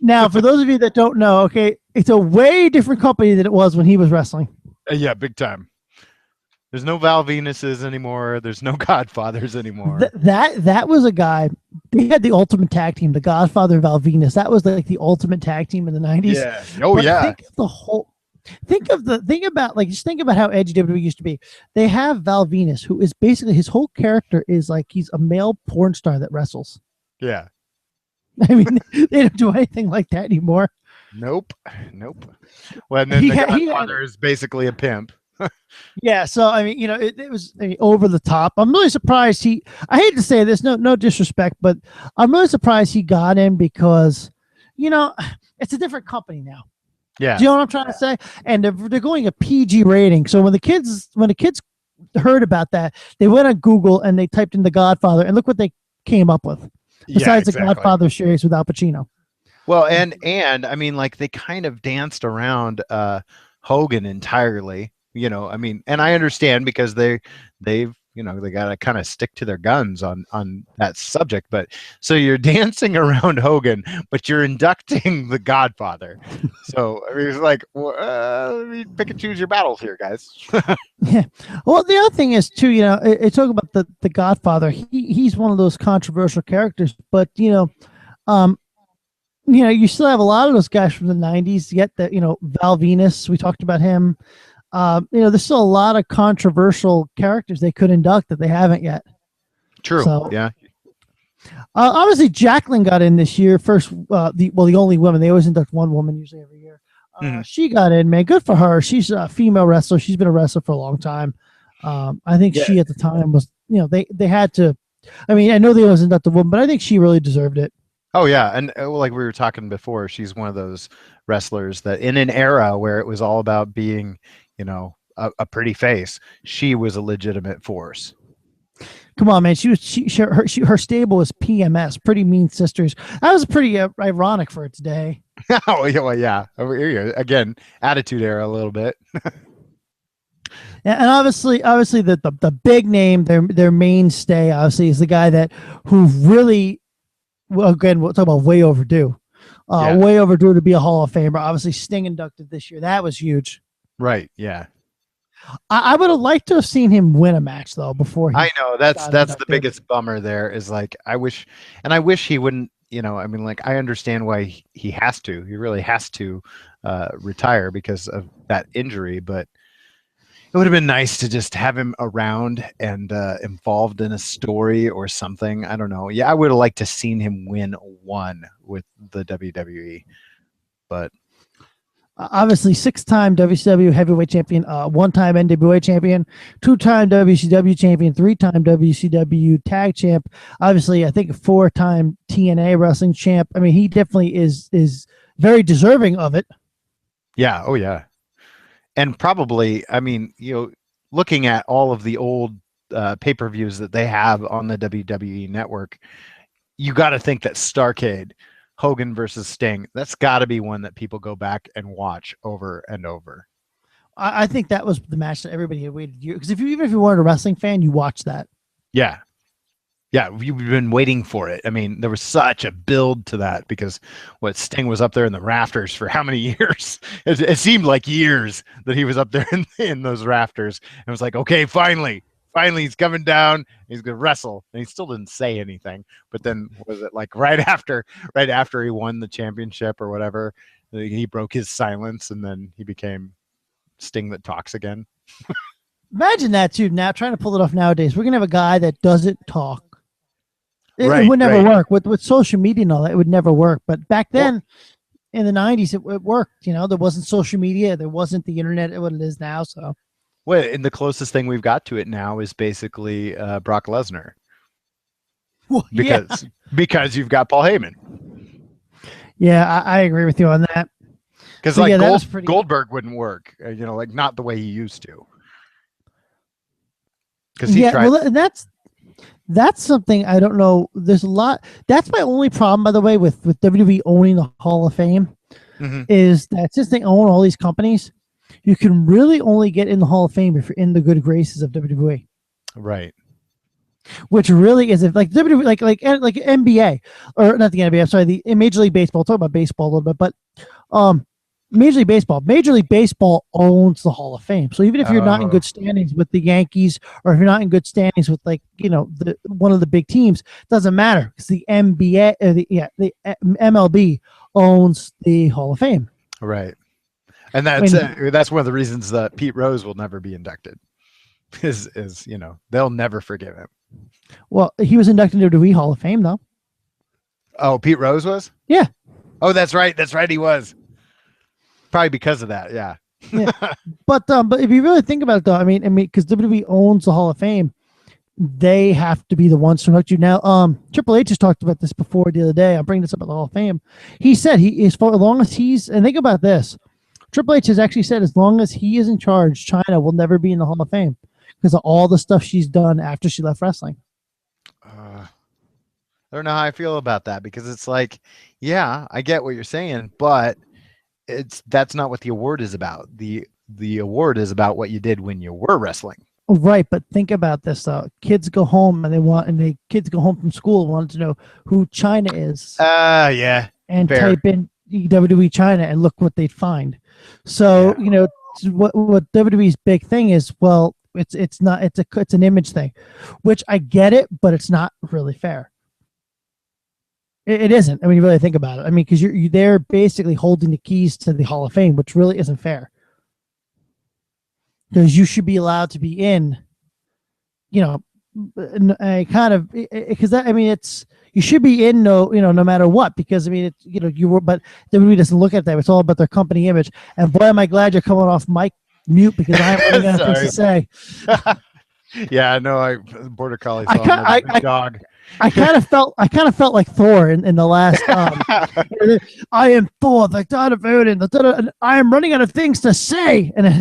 Now, for those of you that don't know, okay, it's a way different company than it was when he was wrestling. Yeah, big time. There's no Val Venuses anymore. There's no Godfathers anymore. That was a guy. They had the ultimate tag team, the Godfather and Val Venus. That was like the ultimate tag team in the '90s. Yeah. Oh, but yeah. Think about how edgy WWE used to be. They have Val Venus, who is basically his whole character is like he's a male porn star that wrestles. Yeah. I mean, they don't do anything like that anymore. Nope. Well, and then the Godfather is basically a pimp. Yeah, so I mean, it was over the top. I'm really surprised I hate to say this, no disrespect, but I'm really surprised he got in because, it's a different company now. Yeah. Do you know what I'm trying to say? And they're going a PG rating. So when the kids heard about that, they went on Google and they typed in The Godfather, and look what they came up with. Besides the Godfather series with Al Pacino. Well, and I mean, like they kind of danced around Hogan entirely. I mean, and I understand because they got to kind of stick to their guns on that subject. But so you're dancing around Hogan, but you're inducting the Godfather. So I mean, it's like, pick and choose your battles here, guys. Yeah. Well, the other thing is too, talk about the Godfather. He's one of those controversial characters, but you still have a lot of those guys from the '90s. Yet that Val Venus, we talked about him. There's still a lot of controversial characters they could induct that they haven't yet. True. So, yeah. Obviously, Jacqueline got in this year. First, the only woman. They always induct one woman usually every year. She got in, man. Good for her. She's a female wrestler. She's been a wrestler for a long time. I think she at the time was, they had to. I mean, I know they always induct a woman, but I think she really deserved it. Oh yeah, and like we were talking before, she's one of those wrestlers that in an era where it was all about being, a pretty face, she was a legitimate force. Come on, man. Her stable was PMS, Pretty Mean Sisters. That was pretty ironic for its day. Oh yeah. Again, attitude era a little bit. And obviously the big name, their mainstay, obviously, is the guy who really, well, again, we'll talk about way overdue. Way overdue to be a Hall of Famer. Obviously, Sting inducted this year. That was huge. Right. Yeah. I would have liked to have seen him win a match though before. I know that's the biggest bummer. There is like I wish he wouldn't. I mean, like I understand why he has to. He really has to retire because of that injury, but it would have been nice to just have him around and involved in a story or something. I don't know. Yeah, I would have liked to seen him win one with the WWE, but obviously 6-time WCW heavyweight champion, 1-time NWA champion, 2-time WCW champion, 3-time WCW tag champ. Obviously, I think 4-time TNA wrestling champ. I mean, he definitely is very deserving of it. Yeah. Oh yeah. And probably, I mean, looking at all of the old pay-per-views that they have on the WWE network, you got to think that Starrcade, Hogan versus Sting, that's got to be one that people go back and watch over and over. I think that was the match that everybody had waited years. Because even if you weren't a wrestling fan, you watched that. Yeah. Yeah, you've been waiting for it. I mean, there was such a build to that because Sting was up there in the rafters for how many years? It seemed like years that he was up there in those rafters. And it was like, okay, finally he's coming down. He's going to wrestle. And he still didn't say anything. But then was it like right after he won the championship or whatever, he broke his silence and then he became Sting that talks again. Imagine that too. Now trying to pull it off nowadays. We're going to have a guy that doesn't talk. It would never work with social media and all that. It would never work. But back then, in the '90s, it worked. There wasn't social media, there wasn't the internet. What it is now. So, well, and the closest thing we've got to it now is basically Brock Lesnar. Well, because you've got Paul Heyman. Yeah, I agree with you on that. Because So, like yeah, that was pretty. Goldberg wouldn't work, like not the way he used to. Because he Yeah, tried. well, that's something I don't know. There's a lot. That's my only problem, by the way, with WWE owning the Hall of Fame Mhm. is that since they own all these companies, you can really only get in the Hall of Fame if you're in the good graces of WWE. Right. Which really is if like WWE, like NBA or not the NBA. I'm sorry, the Major League Baseball. We'll talk about baseball a little bit, but um, Major League Baseball owns the Hall of Fame. So even if you're not in Oh, good standings with the Yankees, or if you're not in good standings with the one of the big teams, doesn't matter because the NBA, the MLB owns the Hall of Fame. right. And I that's mean, that's one of the reasons that Pete Rose will never be inducted. Is they'll never forgive him. well, he was inducted into the WWE Hall of Fame though. Oh, Pete Rose was? Yeah. Oh, that's right. That's right. He was. Probably because of that. Yeah. Yeah. But if you really think about it though, I mean, because WWE owns the Hall of Fame, they have to be the ones to induct you. Now, Triple H has talked about this before the other day. I'm bringing this up at the Hall of Fame. He said he is for as long as he's, and think about this. Triple H has actually said as long as he is in charge, China will never be in the Hall of Fame because of all the stuff she's done after she left wrestling. I don't know how I feel about that because it's like, yeah, I get what you're saying, but that's not what the award is about. The award is about what you did when you were wrestling. Right, but think about this though. Kids go home and kids go home from school wanting to know who China is Yeah. and Fair. type in WWE China and look what they'd find. So Yeah. what WWE's big thing is. Well, it's not it's an image thing, which I get it, but it's not really fair. It isn't. I mean, you really think about it. I mean, because they're basically holding the keys to the Hall of Fame, which really isn't fair. Because you should be allowed to be in, a kind of because that I mean it's you should be in no matter what because I mean it's you were but WWE doesn't look at that. It's all about their company image. And boy, am I glad you're coming off mic mute because I have running out of things to say. Yeah, no, border collie I saw kind another big dog. I kind of felt like Thor in the last. I am Thor, the god of Odin. And I am running out of things to say, And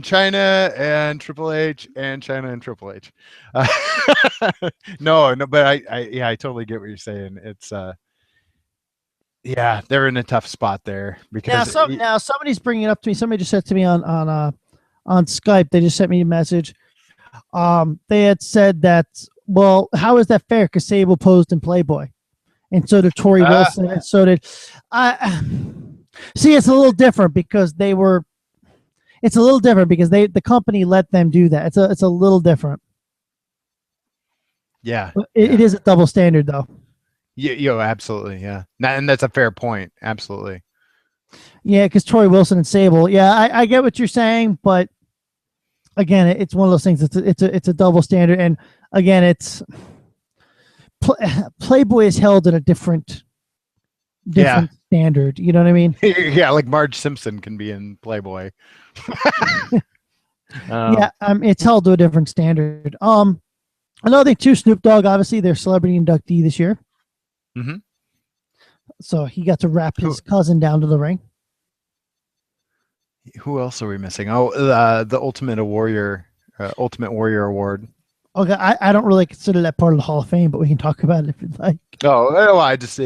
China and Triple H and China and Triple H. No, but I totally get what you're saying. It's yeah, they're in a tough spot there because now somebody's bringing it up to me. Somebody just said to me on Skype. They just sent me a message. They had said that, well, how is that fair? Because Sable posed in Playboy, and so did Tori Wilson, and so did I. See, it's a little different because they were. It's a little different because the company let them do that. It's a little different. Yeah, it is a double standard though. Absolutely, yeah, and that's a fair point. Absolutely. Yeah, because Tori Wilson and Sable. Yeah, I get what you're saying, but again, it's one of those things. It's a double standard, and again, it's Playboy is held at a different standard. You know what I mean? Yeah, like Marge Simpson can be in Playboy. Yeah, it's held to a different standard. Another thing too, Snoop Dogg, obviously, their celebrity inductee this year. Mm-hmm. So he got to wrap his cousin down to the ring. Who else are we missing? Oh, the Ultimate Warrior Award. Okay, I don't really consider that part of the Hall of Fame, but we can talk about it if you'd like. Oh, I just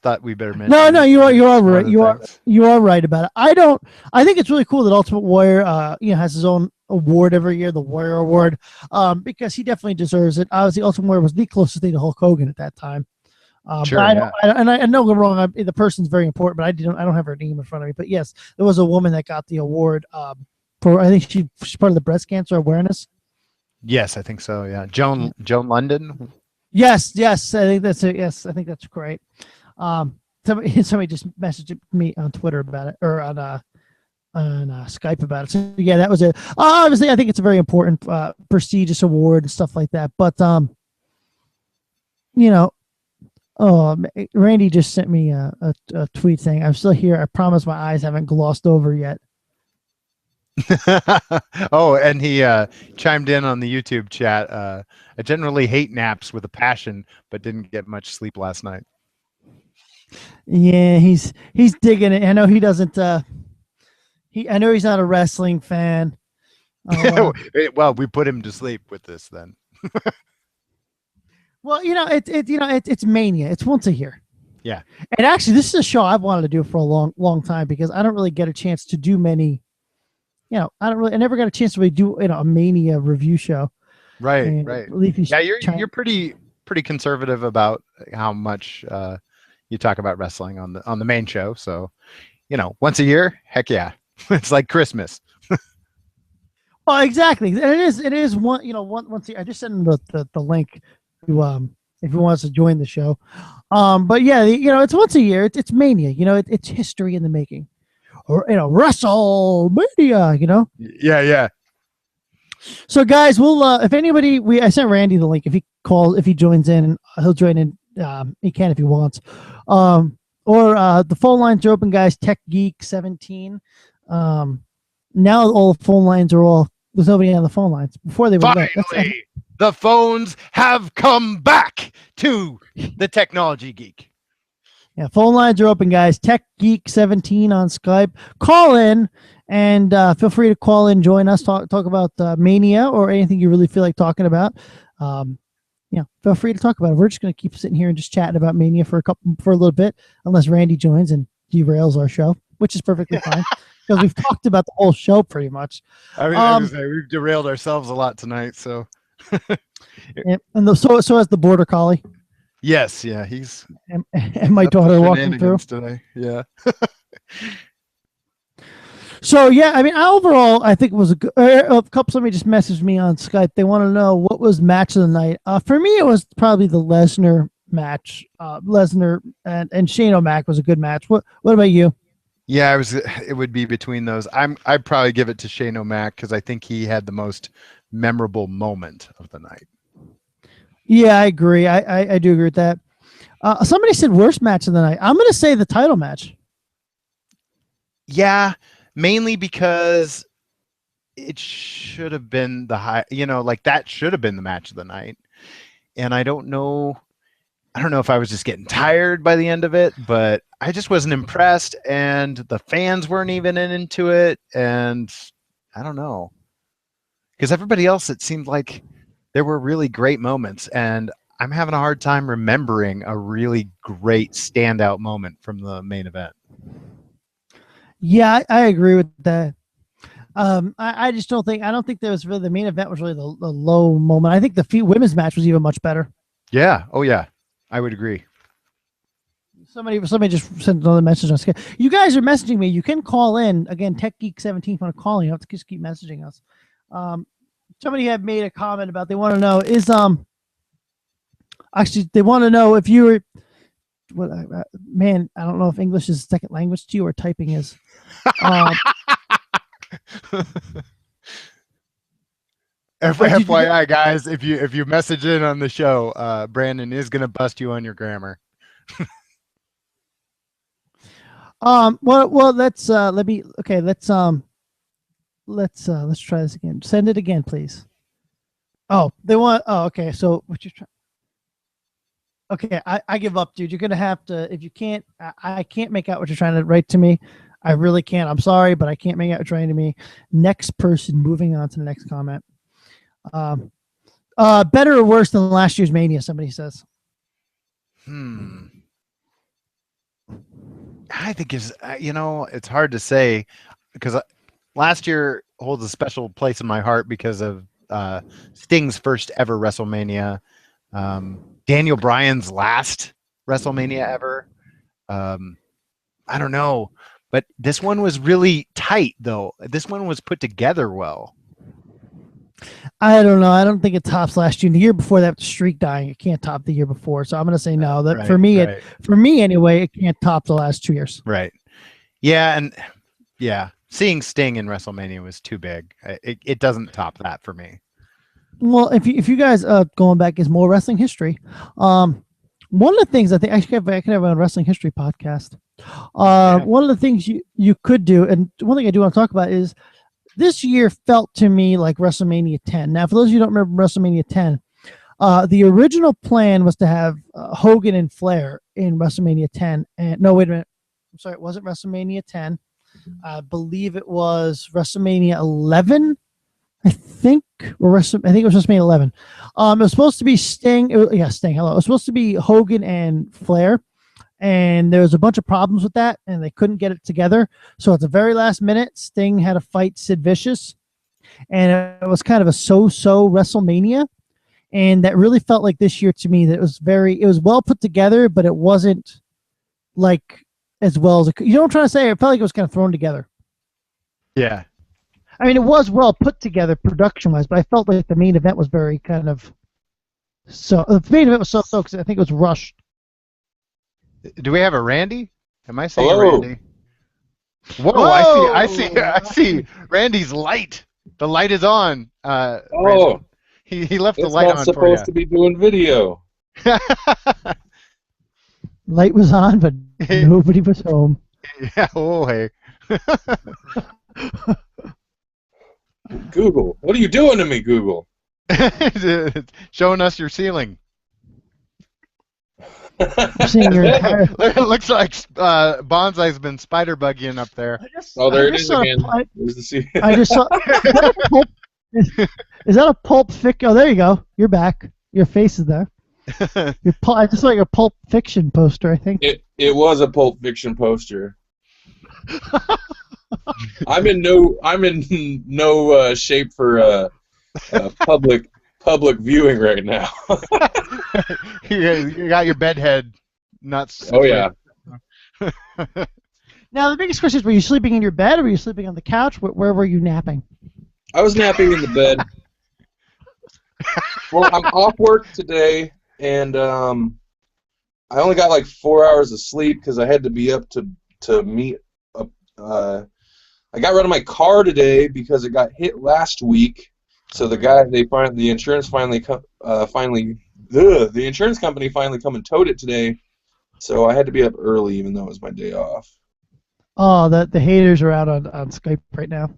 thought we better mention. No, you are right. You are right about it. I think it's really cool that Ultimate Warrior, has his own award every year, the Warrior Award, because he definitely deserves it. Obviously, Ultimate Warrior was the closest thing to Hulk Hogan at that time. Sure, but I know I'm wrong. The person's very important, but I don't have her name in front of me. But yes, there was a woman that got the award for. I think she's part of the breast cancer awareness. Yes, I think so. Yeah, Joan London. Yes, I think that's it. Yes, I think that's great. Somebody just messaged me on Twitter about it or on Skype about it. So yeah, that was it. Obviously, I think it's a very important, prestigious award and stuff like that. But Randy just sent me a tweet saying, "I'm still here. I promise my eyes haven't glossed over yet." Oh, and he chimed in on the YouTube chat. I generally hate naps with a passion, but didn't get much sleep last night. Yeah, he's digging it. I know he doesn't. I know he's not a wrestling fan. Well, we put him to sleep with this then. Well, it's Mania. It's once a year. Yeah. And actually, this is a show I've wanted to do for a long time because I don't really get a chance to do many. I never got a chance to really do a Mania review show. Right, And right. Leafy's Yeah, you're trying- you're pretty conservative about how much you talk about wrestling on the main show. So, once a year, heck yeah, it's like Christmas. Well, exactly. And it is once a year. I just sent him the link to if he wants to join the show. But yeah, it's once a year. It's Mania. It's history in the making. Or WrestleMania. Yeah, yeah. So guys, we'll if anybody I sent Randy the link. If he joins in, he'll join in. He can if he wants. Or the phone lines are open, guys. Tech Geek 17. Now all the phone lines are all. There's nobody on the phone lines. Before they were Finally, the phones have come back to the Technology Geek. Yeah, phone lines are open, guys. Tech Geek 17 on Skype. Call in and feel free to call in, join us, talk about Mania or anything you really feel like talking about. Feel free to talk about it. We're just going to keep sitting here and just chatting about Mania for a little bit, unless Randy joins and derails our show, which is perfectly fine because we've talked about the whole show pretty much. I was gonna say, we've derailed ourselves a lot tonight. So, so has the Border Collie. yes, yeah, he's and my daughter walking through today. Yeah. So yeah, I mean, overall, I think it was a couple. Somebody just messaged me on Skype. They want to know what was match of the night. For me, it was probably the Lesnar match. Lesnar and Shane O'Mac was a good match. What about you? Yeah, it would be between those. I'd probably give it to Shane O'Mac because I think he had the most memorable moment of the night. Yeah, I agree. I do agree with that. Somebody said worst match of the night. I'm going to say the title match. Yeah, mainly because it should have been that should have been the match of the night. And I don't know if I was just getting tired by the end of it, but I just wasn't impressed, and the fans weren't even into it, and I don't know. Because everybody else, it seemed like there were really great moments, and I'm having a hard time remembering a really great standout moment from the main event. Yeah, I agree with that. I just don't think there was really the main event was really the low moment. I think the women's match was even much better. Yeah. Oh yeah, I would agree. Somebody just sent another message on Skype. You guys are messaging me. You can call in again. Tech Geek 17 want to call. You have to just keep messaging us. Somebody had made a comment about they want to know is actually they want to know if you were man. I don't know if English is second language to you or typing is. FYI, guys, if you message in on the show, Brandon is gonna bust you on your grammar. Well, let's let's try this again. Send it again, please. Oh, okay. So what you're trying. Okay, I give up, dude. You're gonna have to if you can't. I can't make out what you're trying to write to me. I really can't. I'm sorry, but I can't make out what you're trying to me. Next person. Moving on to the next comment. Better or worse than last year's Mania? Somebody says. I think it's hard to say because last year holds a special place in my heart because of Sting's first ever WrestleMania, Daniel Bryan's last WrestleMania ever. I don't know, but this one was really tight though. This one was put together well. I don't know. I don't think it tops last year. The year before that, streak dying, it can't top the year before. So I'm going to say no. That for me anyway, it can't top the last 2 years. Right. Yeah, and yeah, seeing Sting in WrestleMania was too big. It doesn't top that for me. Well, if you guys going back is more wrestling history. One of the things I think I can have a wrestling history podcast. One of the things you could do, and one thing I do want to talk about is. This year felt to me like WrestleMania 10. Now, for those of you who don't remember WrestleMania 10, The original plan was to have Hogan and Flair in WrestleMania 10. And no, wait a minute. I'm sorry, it wasn't WrestleMania 10. I believe it was WrestleMania 11. I think, I think it was WrestleMania 11. It was supposed to be Sting. Sting. Hello. It was supposed to be Hogan and Flair, and there was a bunch of problems with that, and they couldn't get it together. So at the very last minute, Sting had to fight Sid Vicious, and it was kind of a so-so WrestleMania. And that really felt like this year to me that it was well put together, but it wasn't like as well as you know what I'm trying to say? It felt like it was kind of thrown together. Yeah. I mean, it was well put together production-wise, but I felt like the main event was very kind of the main event was so because I think it was rushed. Do we have a Randy? Am I saying Hello. Randy? Whoa! I see. Randy's light. The light is on. Oh, he left the it's light not on supposed for to be doing video. you. Light was on, but nobody was home. Yeah. Oh hey. Google, what are you doing to me, Google? Showing us your ceiling. I'm seeing your entire. It looks like Bonsai's been spider buggying up there. Oh, there it is again. There's the ceiling. I just saw. Is that a Pulp Fiction? Oh, there you go. You're back. Your face is there. I just saw your Pulp Fiction poster, I think. It was a Pulp Fiction poster. I'm in no shape for public viewing right now. You got your bed head nuts. Oh yeah. Now the biggest question is: were you sleeping in your bed, or were you sleeping on the couch? Where were you napping? I was napping in the bed. Well, I'm off work today, and I only got like 4 hours of sleep because I had to be up to meet. I got rid of my car today because it got hit last week. So the insurance the insurance company finally come and towed it today. So I had to be up early, even though it was my day off. Oh, the haters are out on Skype right now.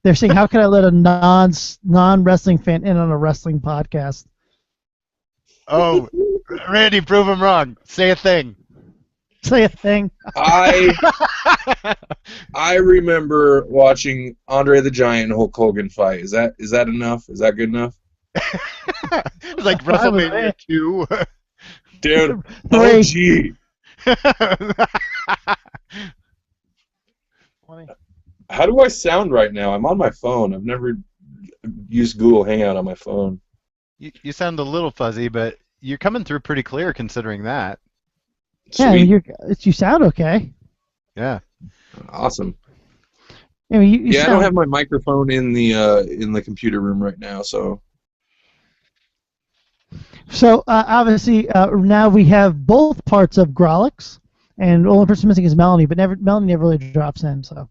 They're saying, "How can I let a non-wrestling fan in on a wrestling podcast?" Oh, Randy, prove him wrong. Say a thing. Say a thing. I remember watching Andre the Giant and Hulk Hogan fight. Is that enough? Is that good enough? It was like WrestleMania 2. Dude, Three. OG. How do I sound right now? I'm on my phone. I've never used Google Hangout on my phone. You sound a little fuzzy, but you're coming through pretty clear considering that. Yeah, Sweet. you sound okay. Yeah. Awesome. I mean, you I sound, don't have my microphone in the computer room right now, so. So obviously now we have both parts of Grolix, and the only person missing is Melanie, but Melanie never really drops in. So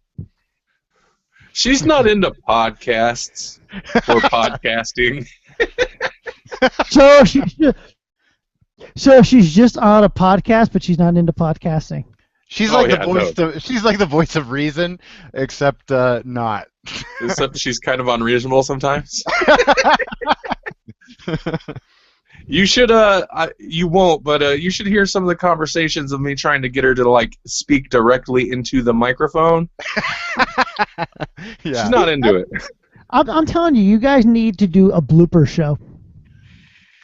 She's not into podcasts or podcasting. So she's just on a podcast, but she's not into podcasting. She's Oh, like yeah, the voice. She's like the voice of reason, except not. Except she's kind of unreasonable sometimes. You should you won't, but you should hear some of the conversations of me trying to get her to like speak directly into the microphone. Yeah. She's not into it. I'm telling you, you guys need to do a blooper show.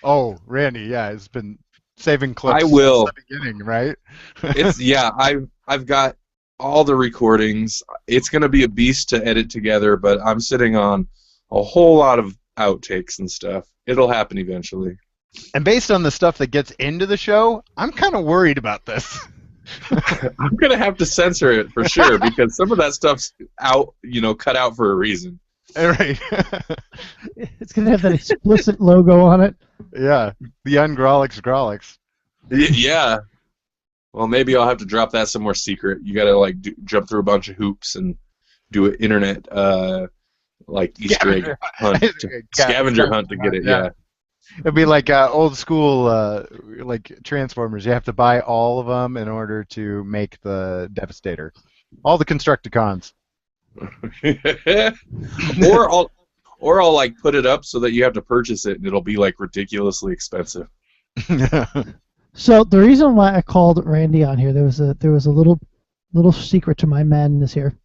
Oh, Randy, yeah, it's been saving clips I will. since the beginning, right? I've got all the recordings. It's gonna be a beast to edit together, but I'm sitting on a whole lot of outtakes and stuff. It'll happen eventually. And based on the stuff that gets into the show, I'm kind of worried about this. I'm gonna have to censor it for sure because some of that stuff's out, cut out for a reason. All right. It's gonna have that explicit logo on it. Yeah, the Grolix. Yeah. Well, maybe I'll have to drop that somewhere secret. You gotta jump through a bunch of hoops and do an internet Easter egg hunt, scavenger hunt to get it. Yeah. It'd be like old school, like Transformers. You have to buy all of them in order to make the Devastator. All the Constructicons. or I'll like put it up so that you have to purchase it and it'll be like ridiculously expensive. So the reason why I called Randy on here, there was a little secret to my madness here.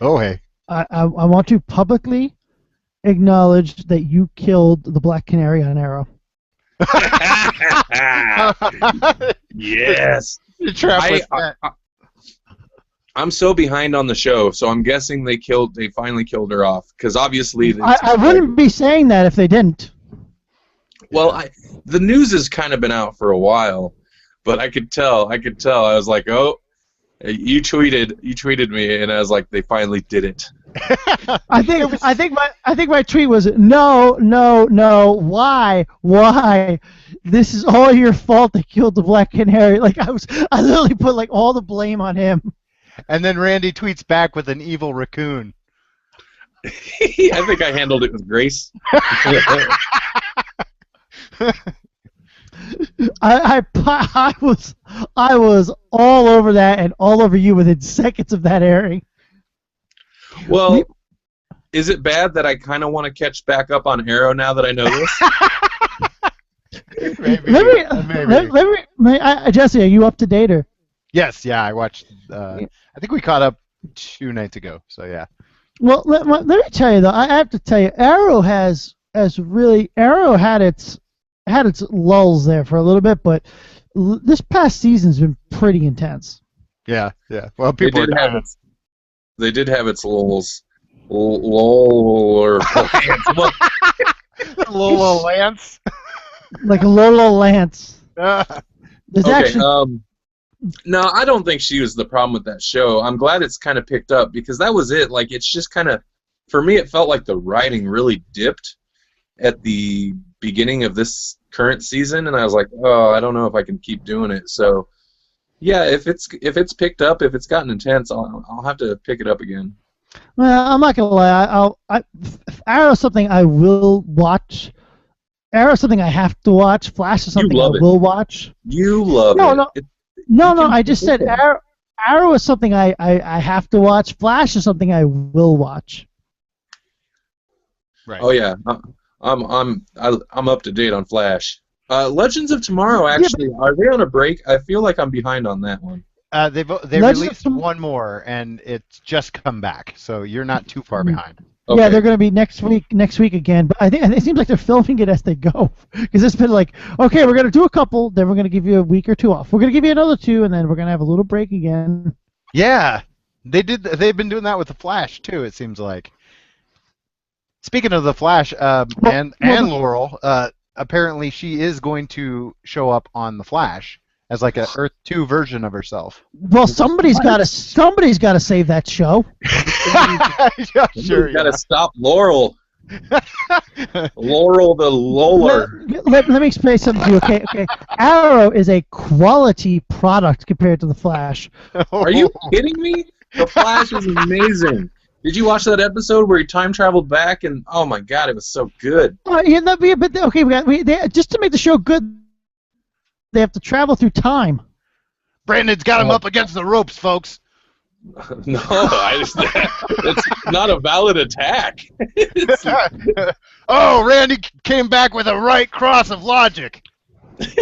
Oh, hey. I want to publicly acknowledge that you killed the Black Canary on Arrow. Yes. Trap I'm so behind on the show, so I'm guessing they finally killed her off, because obviously I wouldn't be saying that if they didn't. Well, the news has kind of been out for a while, but I could tell. I was like, oh, you tweeted me, and I was like, they finally did it. I think my tweet was no, why? This is all your fault. They killed the Black Canary. Like I literally put like all the blame on him. And then Randy tweets back with an evil raccoon. I think I handled it with grace. I was all over that and all over you within seconds of that airing. Well, is it bad that I kind of want to catch back up on Arrow now that I know this? Maybe. Jesse, are you up to date or? Yes, yeah, I watched. I think we caught up 2 nights ago. So yeah. Well, let me tell you though. I have to tell you, Arrow had its lulls there for a little bit, but this past season's been pretty intense. Yeah. Well, people they did have its lulls. Lower Lola Lance. Like a Lola Lance. No, I don't think she was the problem with that show. I'm glad it's kind of picked up, because that was it. Like, it's just kind of, for me, it felt like the writing really dipped at the beginning of this current season, and I was like, oh, I don't know if I can keep doing it. So, yeah, if it's picked up, if it's gotten intense, I'll have to pick it up again. Well, I'm not gonna lie. Arrow's something I will watch. Arrow's something I have to watch. Flash is something I will watch. You love it. No. I just said Arrow is something I have to watch. Flash is something I will watch. Right. Oh yeah, I'm up to date on Flash. Legends of Tomorrow, actually, are they on a break? I feel like I'm behind on that one. They released one more, and it's just come back, so you're not too far behind. Okay. Yeah, they're going to be next week again. But I think it seems like they're filming it as they go, because it's been like, okay, we're going to do a couple, then we're going to give you a week or 2 off. We're going to give you another 2, and then we're going to have a little break again. Yeah, they've been doing that with the Flash too. It seems like. Speaking of the Flash, and Laurel, apparently she is going to show up on the Flash as like a Earth 2 version of herself. Well, somebody's got to save that show. Yeah, sure. Got to stop Laurel. Laurel the Loller. Let me explain something to you. Okay. Arrow is a quality product compared to the Flash. Are you kidding me? The Flash is amazing. Did you watch that episode where he time traveled back and oh my God, it was so good. But okay, just to make the show good, they have to travel through time. Brandon's got him up against the ropes, folks. No, it's not a valid attack. Oh, Randy came back with a right cross of logic. Let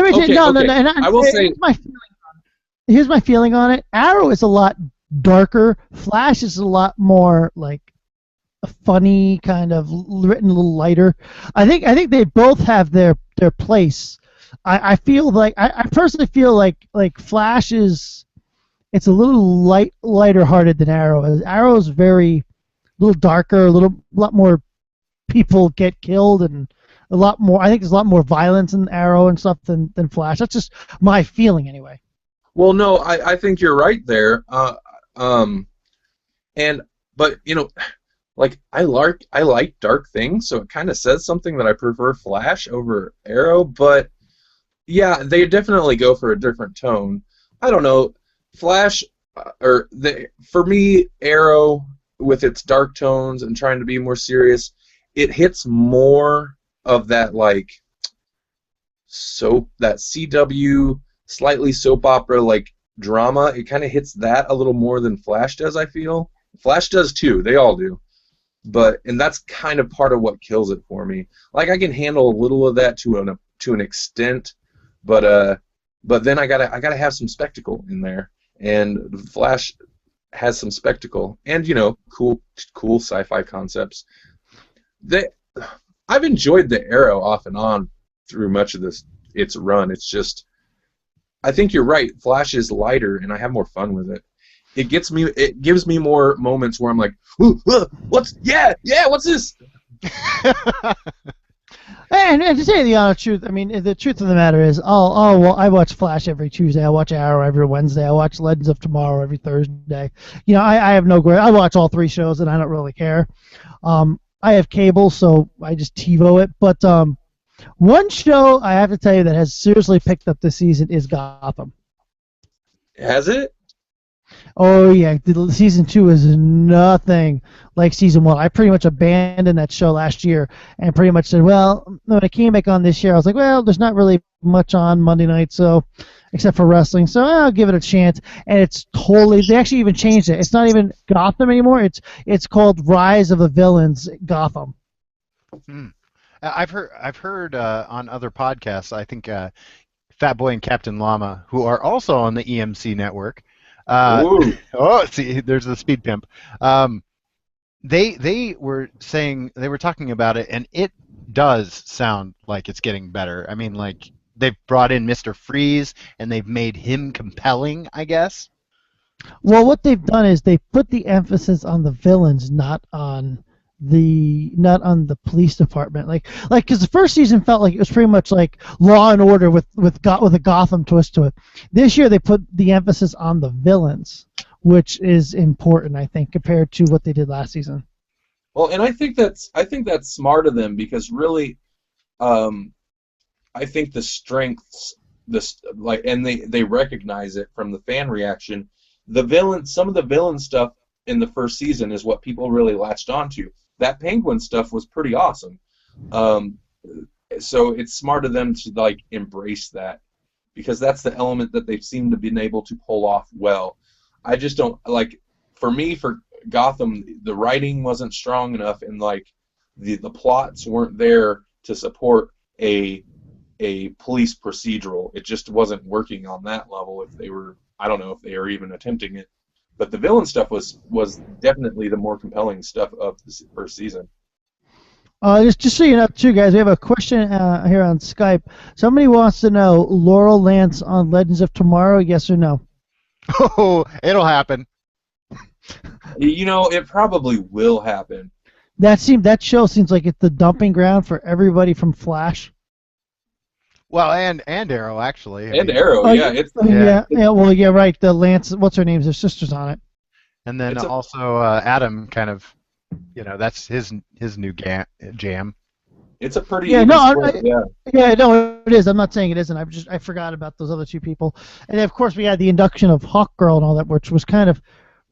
me tell you, no. And I will say, here's my feeling on it. Arrow is a lot darker. Flash is a lot more like a funny, kind of written a little lighter. I think they both have their place. I feel like I personally feel like Flash is a little lighter hearted than Arrow. Arrow is a little darker, a lot more people get killed, and a lot more. I think there's a lot more violence in Arrow and stuff than Flash. That's just my feeling anyway. Well, no, I think you're right there. But you know, like I like dark things, so it kind of says something that I prefer Flash over Arrow. But yeah, they definitely go for a different tone. I don't know, Flash, for me, Arrow with its dark tones and trying to be more serious, it hits more of that like that CW slightly soap opera like drama. It kind of hits that a little more than Flash does, I feel. Flash does too, they all do. and that's kind of part of what kills it for me. Like I can handle a little of that to an extent, but then I gotta have some spectacle in there, and Flash has some spectacle, and cool sci-fi concepts. I've enjoyed the Arrow off and on through much of its run. It's just, I think you're right. Flash is lighter, and I have more fun with it. It gives me more moments where I'm like, what's this? And to say the honest truth, I mean, the truth of the matter is, I watch Flash every Tuesday. I watch Arrow every Wednesday. I watch Legends of Tomorrow every Thursday. I have no great. I watch all three shows, and I don't really care. I have cable, so I just TiVo it. But one show I have to tell you that has seriously picked up this season is Gotham. Has it? Oh yeah, season 2 is nothing like season 1. I pretty much abandoned that show last year and pretty much said, well, when it came back on this year, I was like, well, there's not really much on Monday night, so except for wrestling, so I'll give it a chance. And it's totally, they actually even changed it. It's not even Gotham anymore. It's called Rise of the Villains Gotham. I've heard on other podcasts, I think Fat Boy and Captain Llama, who are also on the EMC network. See, there's the speed pimp. They were talking about it, and it does sound like it's getting better. I mean, like they've brought in Mr. Freeze, and they've made him compelling, I guess. Well, what they've done is they put the emphasis on the villains, not on the police department. Like because the first season felt like it was pretty much like Law and Order with a Gotham twist to it. This year they put the emphasis on the villains, which is important, I think, compared to what they did last season. Well, and I think that's smart of them, because really, I think the strengths, and they recognize it from the fan reaction. Some of the villain stuff in the first season is what people really latched onto. That Penguin stuff was pretty awesome. So it's smart of them to embrace that, because that's the element that they've seemed to been able to pull off well. I just don't for Gotham, the writing wasn't strong enough, and the plots weren't there to support a police procedural. It just wasn't working on that level. I don't know if they were even attempting it. But the villain stuff was definitely the more compelling stuff of the first season. Just so you know, too, guys, we have a question here on Skype. Somebody wants to know, Laurel Lance on Legends of Tomorrow, yes or no? Oh, it'll happen. It probably will happen. That show seems like it's the dumping ground for everybody from Flash. Well, and Arrow, actually. Arrow, yeah. Well, yeah, right. The Lance, what's her name? Their sister's on it. And then also Adam, kind of, that's his new jam. It's a pretty Yeah, no, it is. I'm not saying it isn't. I forgot about those other two people. And then, of course, we had the induction of Hawkgirl and all that, which was kind of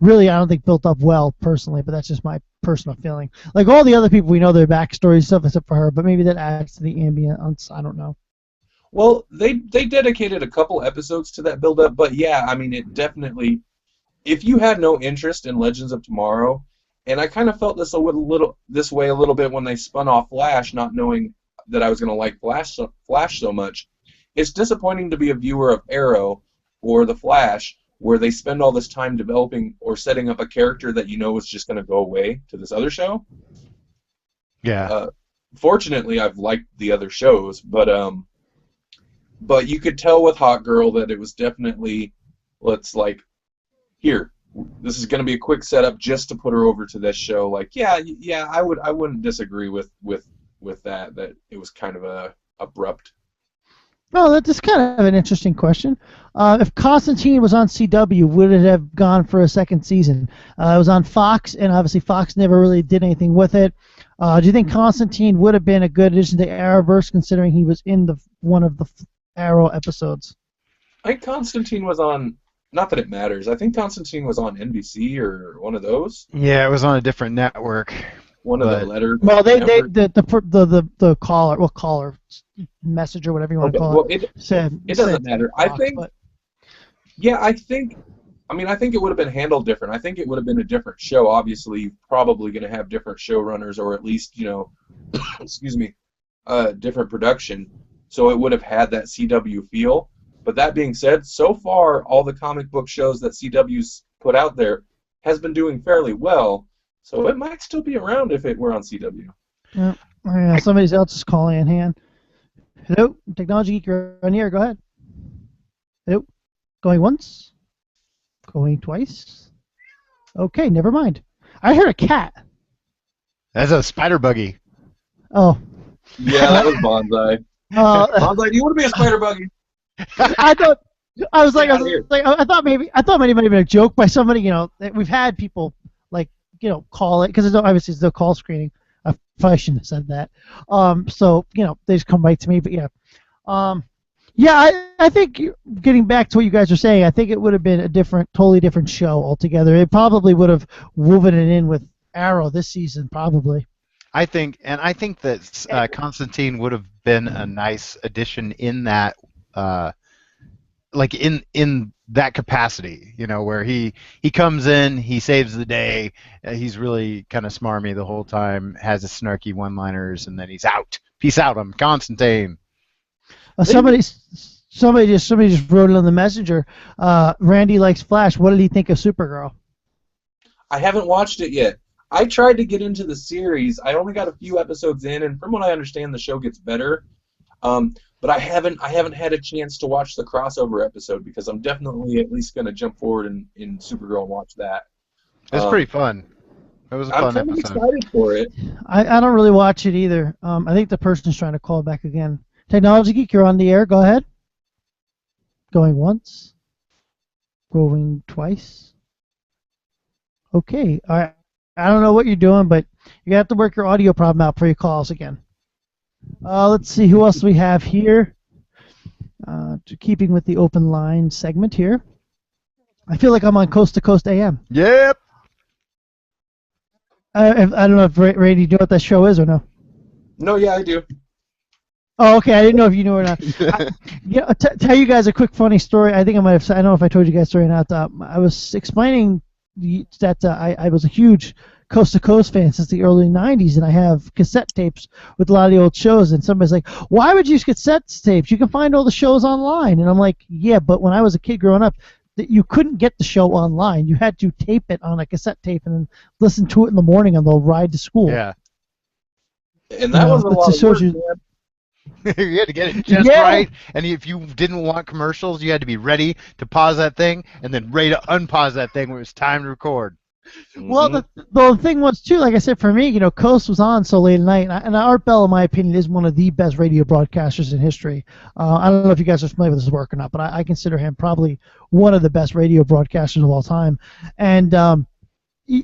really, I don't think, built up well personally, but that's just my personal feeling. Like all the other people, we know their backstory and stuff except for her, but maybe that adds to the ambience. I don't know. Well, they dedicated a couple episodes to that build-up, but yeah, I mean, it definitely. If you had no interest in Legends of Tomorrow, and I kind of felt this way a little bit when they spun off Flash, not knowing that I was going to like Flash so much, it's disappointing to be a viewer of Arrow or the Flash, where they spend all this time developing or setting up a character that is just going to go away to this other show. Yeah. Fortunately, I've liked the other shows, but you could tell with Hawkgirl that it was definitely, here, this is going to be a quick setup just to put her over to this show. I wouldn't disagree with that it was kind of abrupt. Oh, that's kind of an interesting question. If Constantine was on CW, would it have gone for a second season? It was on Fox, and obviously Fox never really did anything with it. Do you think Constantine would have been a good addition to Arrowverse, considering he was in one of the Arrow episodes? I think Constantine was on. Not that it matters. I think Constantine was on NBC or one of those. Yeah, it was on a different network. One of the letter. Well, the caller message or whatever you want to call it. It doesn't matter. I think I mean, I think it would have been handled different. I think it would have been a different show. Obviously, probably going to have different showrunners, or at least, excuse me, different production. So it would have had that CW feel. But that being said, so far, all the comic book shows that CW's put out there has been doing fairly well. So it might still be around if it were on CW. Yeah, somebody else is calling in hand. Hello, Technology Geek, you're on here. Go ahead. Hello, going once, going twice. Okay, never mind. I heard a cat. That's a spider buggy. Oh. Yeah, that was Bonsai. Bonsai, do you want to be a spider buggy? I thought I thought maybe it might have been a joke by somebody. That we've had people call it because obviously it's no call screening. I probably shouldn't have said that. So they just come right to me. But yeah, I think getting back to what you guys are saying, I think it would have been a totally different show altogether. It probably would have woven it in with Arrow this season, probably. I think that Constantine would have been a nice addition in that, in that capacity, where he comes in, he saves the day, he's really kind of smarmy the whole time, has his snarky one-liners, and then he's out. Peace out, I'm Constantine. Somebody just wrote it on the messenger. Randy likes Flash. What did he think of Supergirl? I haven't watched it yet. I tried to get into the series. I only got a few episodes in, and from what I understand, the show gets better. But I haven't had a chance to watch the crossover episode because I'm definitely at least going to jump forward in Supergirl and watch that. It's pretty fun. It was a fun episode. I'm excited for it. I don't really watch it either. I think the person's trying to call back again. Technology Geek, you're on the air. Go ahead. Going once. Going twice. Okay. All right. I don't know what you're doing, but you have to work your audio problem out before you call us again. Let's see who else we have here. Keeping with the open line segment here. I feel like I'm on Coast to Coast AM. Yep. I don't know if Ray, do you know what that show is or no? No, yeah, I do. Oh, okay. I didn't know if you knew or not. Tell you guys a quick funny story. I think I might have. I don't know if I told you guys the story or not. I was explaining that I was a huge Coast to Coast fan since the early 90s, and I have cassette tapes with a lot of the old shows, and somebody's like, why would you use cassette tapes? You can find all the shows online. And I'm like, yeah, but when I was a kid growing up, you couldn't get the show online. You had to tape it on a cassette tape and then listen to it in the morning on the ride to school. Yeah. And that was a lot of work, man. You had to get it just right, and if you didn't want commercials, you had to be ready to pause that thing and then ready to unpause that thing when it was time to record. Well, the thing was, too, like I said, for me, Coast was on so late at night, and Art Bell, in my opinion, is one of the best radio broadcasters in history. I don't know if you guys are familiar with his work or not, but I consider him probably one of the best radio broadcasters of all time. And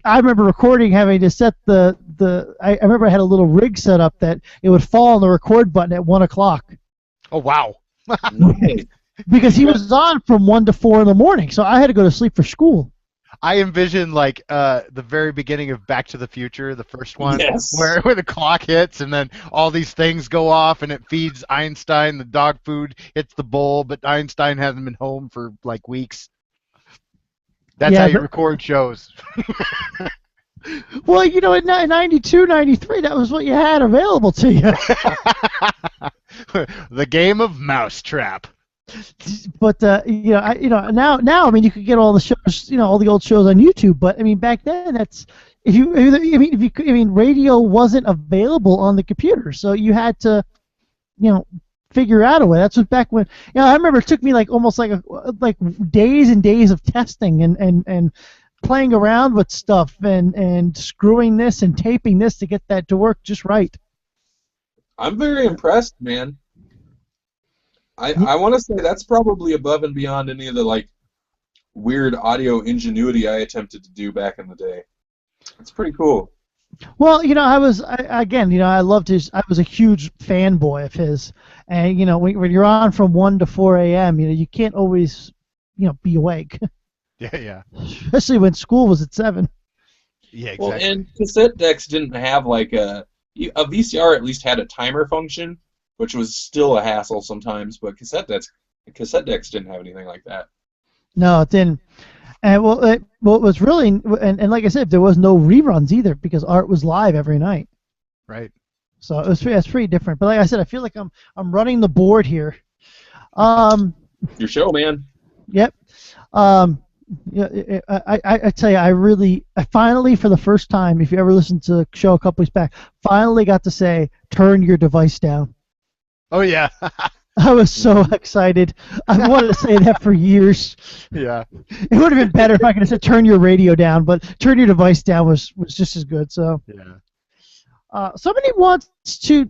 I remember recording, having to set I remember I had a little rig set up that it would fall on the record button at 1 o'clock. Oh, wow. Because he was on from 1 to 4 in the morning, so I had to go to sleep for school. I envision the very beginning of Back to the Future, the first one, yes. where the clock hits and then all these things go off and it feeds Einstein, the dog food hits the bowl, but Einstein hasn't been home for weeks. That's how you record shows. Well, in 92, 93, that was what you had available to you. The game of Mousetrap. But now I mean, you could get all the shows, all the old shows on YouTube. But I mean, back then, radio wasn't available on the computer, so you had to, figure out a way. That's what back when, I remember it took me almost days and days of testing and playing around with stuff and screwing this and taping this to get that to work just right. I'm very impressed, man. I want to say that's probably above and beyond any of the weird audio ingenuity I attempted to do back in the day. It's pretty cool. Well, I loved his. I was a huge fanboy of his, and when you're on from 1 to 4 a.m., you can't always, be awake. Yeah. Especially when school was at 7. Yeah, exactly. Well, and cassette decks didn't have a VCR at least had a timer function, which was still a hassle sometimes, but cassette decks didn't have anything like that. No, it didn't. And well, it was really, and like I said, there was no reruns either because Art was live every night. Right. So it's pretty different. But like I said, I feel like I'm running the board here. Your show, man. Yep. Yeah, I tell you, I finally, for the first time, if you ever listened to the show a couple weeks back, finally got to say, turn your device down. Oh yeah. I was so excited. I wanted to say that for years. Yeah. It would have been better if I could have said, turn your radio down, but turn your device down was just as good. So, somebody wants to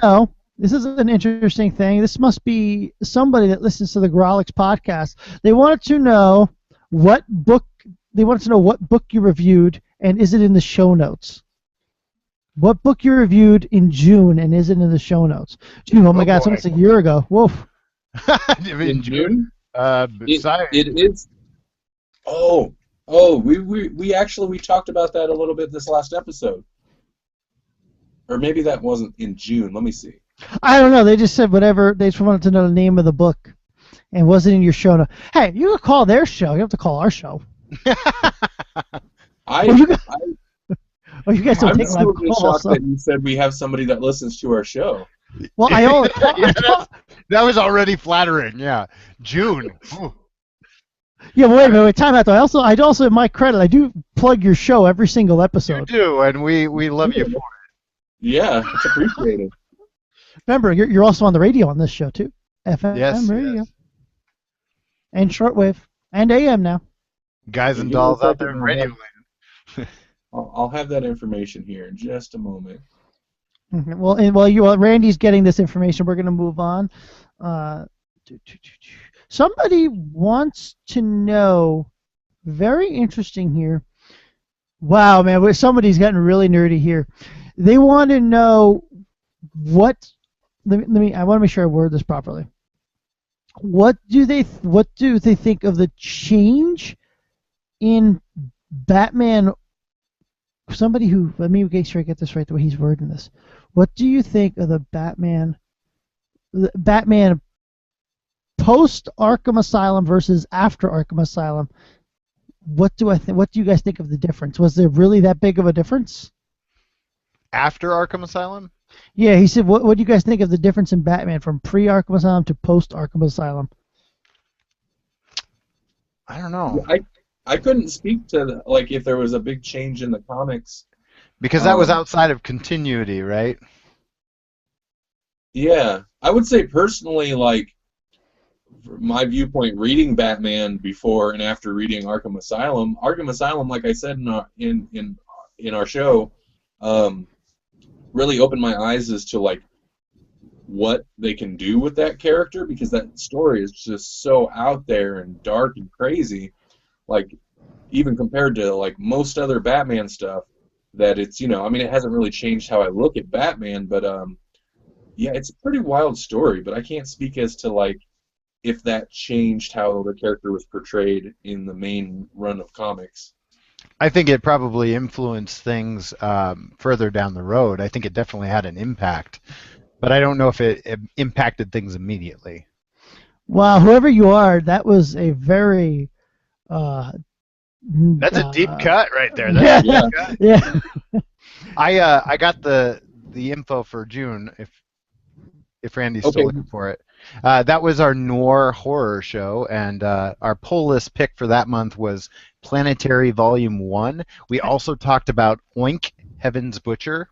know. This is an interesting thing. This must be somebody that listens to the Grolix podcast. They wanted to know what book you reviewed, and is it in the show notes? What book you reviewed in June, and is it in the show notes? June, oh my God, so it's a year ago. Woof. In June? Sorry. It is. Oh, we actually talked about that a little bit this last episode. Or maybe that wasn't in June. Let me see. I don't know. They just said whatever. They just wanted to know the name of the book, and was it in your show notes? Hey, you can call their show. You have to call our show. You guys don't I'm take still live just calls. shocked that you said we have somebody that listens to our show. Well, that was already flattering. Yeah, June. Ooh. Yeah, but wait a minute. Time out though. I also, in my credit, I do plug your show every single episode. You do, and we love you for it. Yeah, it's appreciated. Remember, you're also on the radio on this show too. FM radio. Yes. And shortwave. And AM now. Guys and dolls out there in radio land. I'll have that information here in just a moment. Mm-hmm. Well, Randy's getting this information, we're going to move on. Somebody wants to know, very interesting here. Wow, man, somebody's getting really nerdy here. They want to know what. I want to make sure I word this properly. What do they think of the change in Batman? Somebody who, let me make sure I get this right the way he's wording this. What do you think of the Batman post Arkham Asylum versus after Arkham Asylum? What do you guys think of the difference? Was there really that big of a difference? After Arkham Asylum? Yeah, he said, what do you guys think of the difference in Batman from pre-Arkham Asylum to post-Arkham Asylum? I don't know. I couldn't speak to if there was a big change in the comics. Because that was outside of continuity, right? Yeah. I would say personally, my viewpoint reading Batman before and after reading Arkham Asylum, like I said in our show, really opened my eyes as to what they can do with that character, because that story is just so out there and dark and crazy, even compared to most other Batman stuff, that it's it hasn't really changed how I look at Batman, but yeah, it's a pretty wild story, but I can't speak as to if that changed how the character was portrayed in the main run of comics. I think it probably influenced things further down the road. I think it definitely had an impact, but I don't know if it impacted things immediately. Wow, whoever you are, that was a very... That's a deep cut right there. Yeah, That's a deep cut. yeah. I got the info for June if Randy's still looking for it. That was our noir horror show, and our poll list pick for that month was Planetary Volume 1. We also talked about Oink, Heaven's Butcher,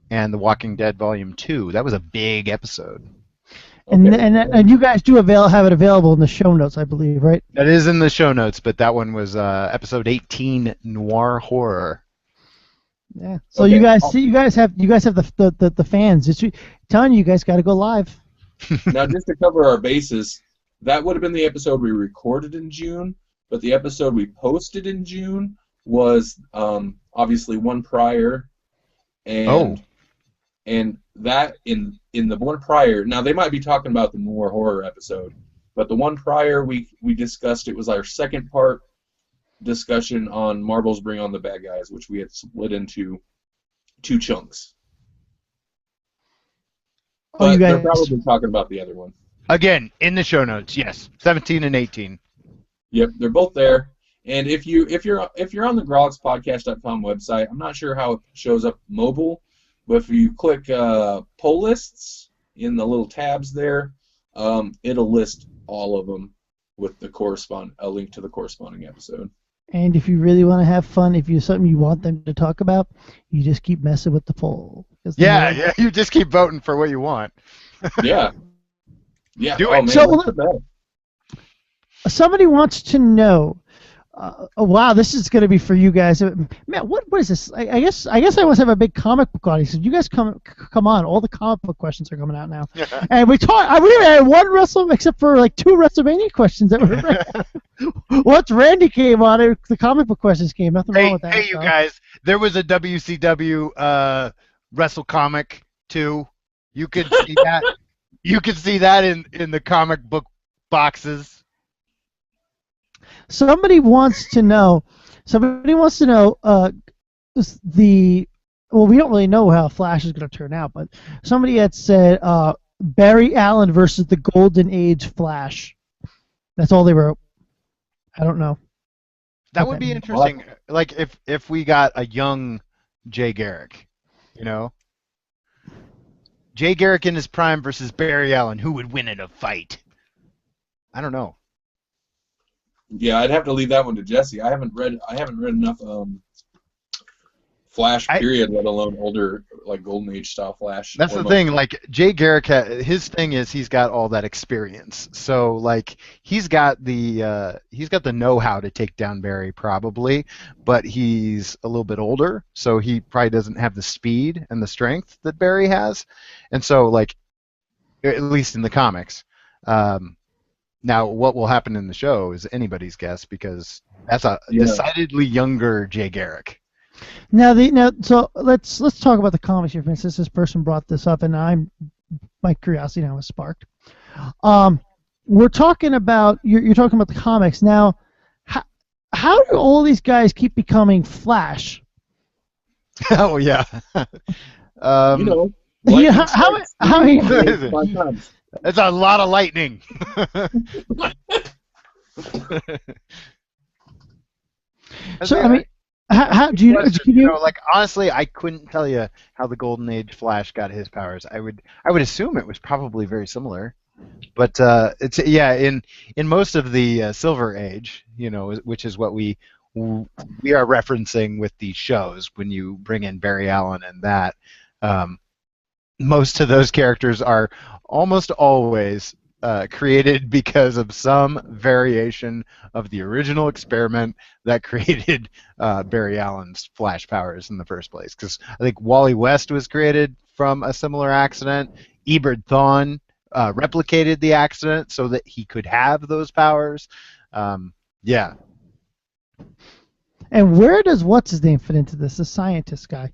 and The Walking Dead Volume 2. That was a big episode. And you guys do have it available in the show notes, I believe, right? That is in the show notes, but that one was episode 18, Noir Horror. Yeah. So okay. you guys have the fans. It's telling you guys got to go live. Now, just to cover our bases, that would have been the episode we recorded in June, but the episode we posted in June was obviously one prior, and that in the one prior. Now they might be talking about the more horror episode, but the one prior we discussed, it was our second part discussion on Marvel's Bring on the Bad Guys, which we had split into 2 chunks. But they're probably talking about the other one. Again, in the show notes, yes. 17 and 18. Yep, they're both there. And if you're on the grogspodcast.com website, I'm not sure how it shows up mobile, but if you click poll lists in the little tabs there, it'll list all of them with a link to the corresponding episode. And if you really want to have fun, if you something you want them to talk about, you just keep messing with the poll. Yeah, you just keep voting for what you want. Yeah. Yeah. Do oh, it. Man, So, that's the best. somebody wants to know. Oh, wow, this is going to be for you guys. Man, what is this? I guess I must have a big comic book audience. You guys come on. All the comic book questions are coming out now. And we had one except for like 2 WrestleMania questions that were. Once Randy came on, the comic book questions came. Nothing wrong with that. Hey, you guys. There was a WCW Wrestle Comic 2. You could see that. You could see that in the comic book boxes. Somebody wants to know. Well, we don't really know how Flash is going to turn out, but somebody had said Barry Allen versus the Golden Age Flash. That's all they wrote. I don't know. That would be interesting. Like if we got a young Jay Garrick, you know, Jay Garrick in his prime versus Barry Allen, who would win in a fight? I don't know. Yeah, I'd have to leave that one to Jesse. I haven't read enough Flash period, let alone older like Golden Age style Flash. That's the thing. Like Jay Garrick, his thing is he's got all that experience. So like he's got the know-how to take down Barry probably, but he's a little bit older, so he probably doesn't have the speed and the strength that Barry has, and so like at least in the comics. Now, what will happen in the show is anybody's guess because that's a decidedly younger Jay Garrick. So let's talk about the comics here. For instance, this person brought this up, and my curiosity now is sparked. We're talking about you're talking about the comics now. How do all these guys keep becoming Flash? Oh yeah. How It's a lot of lightning. So I mean, how do you know? Like honestly, I couldn't tell you how the Golden Age Flash got his powers. I would assume it was probably very similar, but it's in most of the Silver Age, you know, which is what we are referencing with these shows when you bring in Barry Allen and that. Most of those characters are almost always created because of some variation of the original experiment that created Barry Allen's Flash powers in the first place. Because I think Wally West was created from a similar accident. Ebert Thawne replicated the accident so that he could have those powers. Yeah. And where does what's his name fit into this? The scientist guy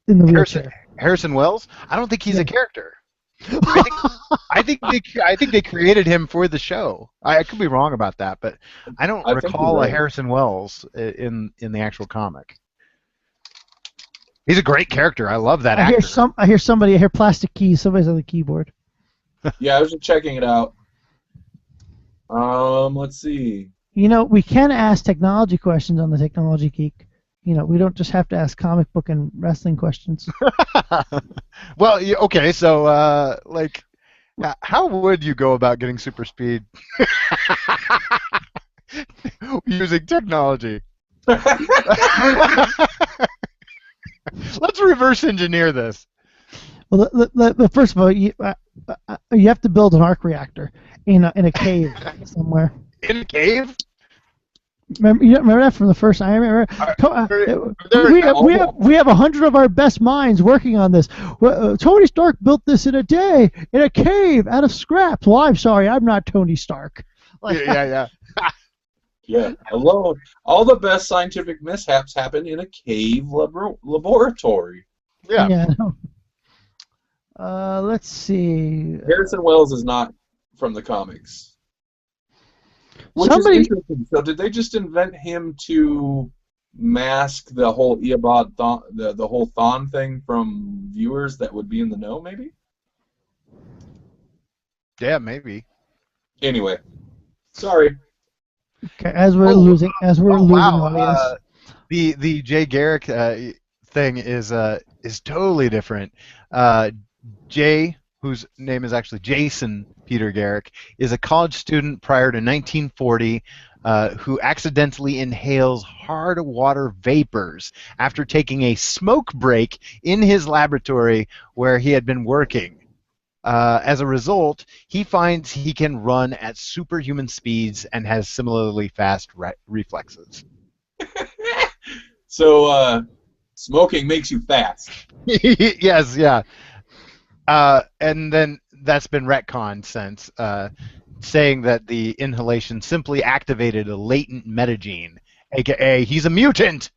in the wheelchair. Harrison Wells? I don't think he's a character. I think they created him for the show. I could be wrong about that, but I don't recall a Harrison Wells in the actual comic. He's a great character. I love that actor. I hear Plastic Keys. Somebody's on the keyboard. Yeah, I was just checking it out. Let's see. You know, we can ask technology questions on the Technology Geek. You know, we don't just have to ask comic book and wrestling questions. Well, okay, so like, how would you go about getting super speed using technology? Let's reverse engineer this. Well, first of all, you have to build an arc reactor in a cave somewhere. In a cave? Remember that from the first time? We have 100 of our best minds working on this. Tony Stark built this in a day in a cave out of scraps. Well, I'm sorry, I'm not Tony Stark. Yeah. Yeah, alone. All the best scientific mishaps happen in a cave laboratory. Yeah. Let's see. Harrison Wells is not from the comics. Which is interesting. So did they just invent him to mask the whole Eobod the whole Thawne thing from viewers that would be in the know, maybe? Yeah, maybe. Anyway, sorry. Okay, as we're losing Wow. audience. The Jay Garrick thing is totally different. Jay, whose name is actually Jason Peter Garrick, is a college student prior to 1940 who accidentally inhales hard water vapors after taking a smoke break in his laboratory where he had been working. As a result, he finds he can run at superhuman speeds and has similarly fast reflexes. So, smoking makes you fast. Yes, yeah. And then that's been retconned since, saying that the inhalation simply activated a latent metagene, aka he's a mutant.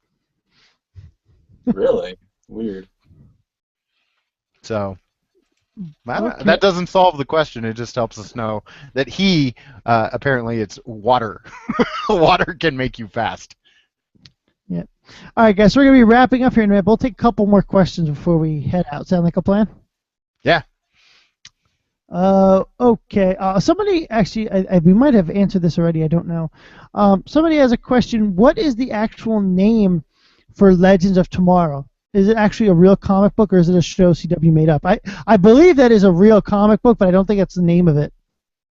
Really? Weird. So Okay. that doesn't solve the question. It just helps us know that he apparently it's water. Water can make you fast. Yeah. All right, guys. So we're gonna be wrapping up here in a minute. We'll take a couple more questions before we head out. Sound like a plan? Yeah. Okay. Somebody actually, we might have answered this already. I don't know. Somebody has a question. What is the actual name for Legends of Tomorrow? Is it actually a real comic book, or is it a show CW made up? I believe that is a real comic book, but I don't think that's the name of it.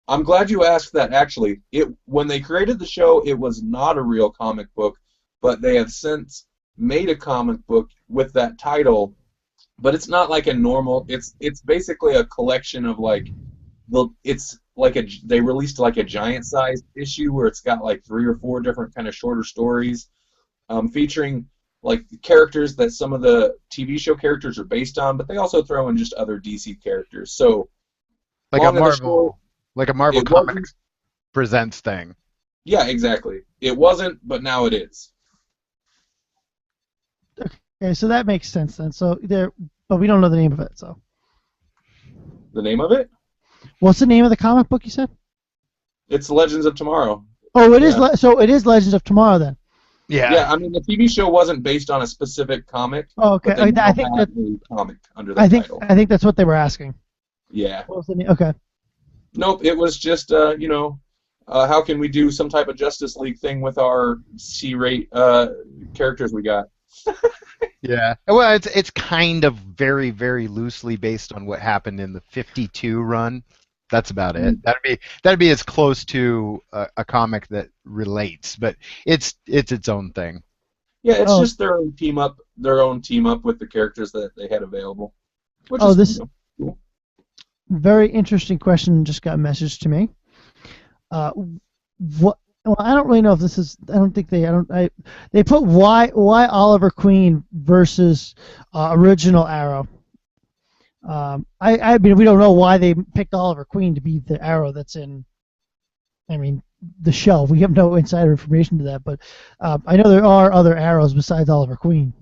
I'm glad you asked that, actually. When they created the show, it was not a real comic book, but they have since made a comic book with that title, but it's not like a normal, it's basically a collection of they released like a giant-sized issue where it's got like 3 or 4 different kind of shorter stories featuring like characters that some of the TV show characters are based on, but they also throw in just other DC characters. So Like long and the short, like a Marvel it wasn't- Comics presents thing. yeah, exactly. It wasn't, but now it is. Okay, so that makes sense then. So but we don't know the name of it. So The name of it? what's the name of the comic book you said? It's Legends of Tomorrow. Oh, it is. Yeah. So it is Legends of Tomorrow then. Yeah, I mean the TV show wasn't based on a specific comic. Oh, okay. But they now I think have that a comic under that title. I think that's what they were asking. Yeah. What was the name? Okay. Nope. It was just how can we do some type of Justice League thing with our C-rate characters we got? Yeah. Well, it's kind of very, very loosely based on what happened in the 52 run. That's about it. That'd be as close to a comic that relates, but it's its own thing. Yeah, it's just their own team up with the characters that they had available. Which this cool. Very interesting question just got messaged to me. What? Well, I don't really know if this is. I don't think they put why Oliver Queen versus original Arrow. I mean, we don't know why they picked Oliver Queen to be the Arrow that's in. I mean, the show. We have no insider information to that, but I know there are other Arrows besides Oliver Queen.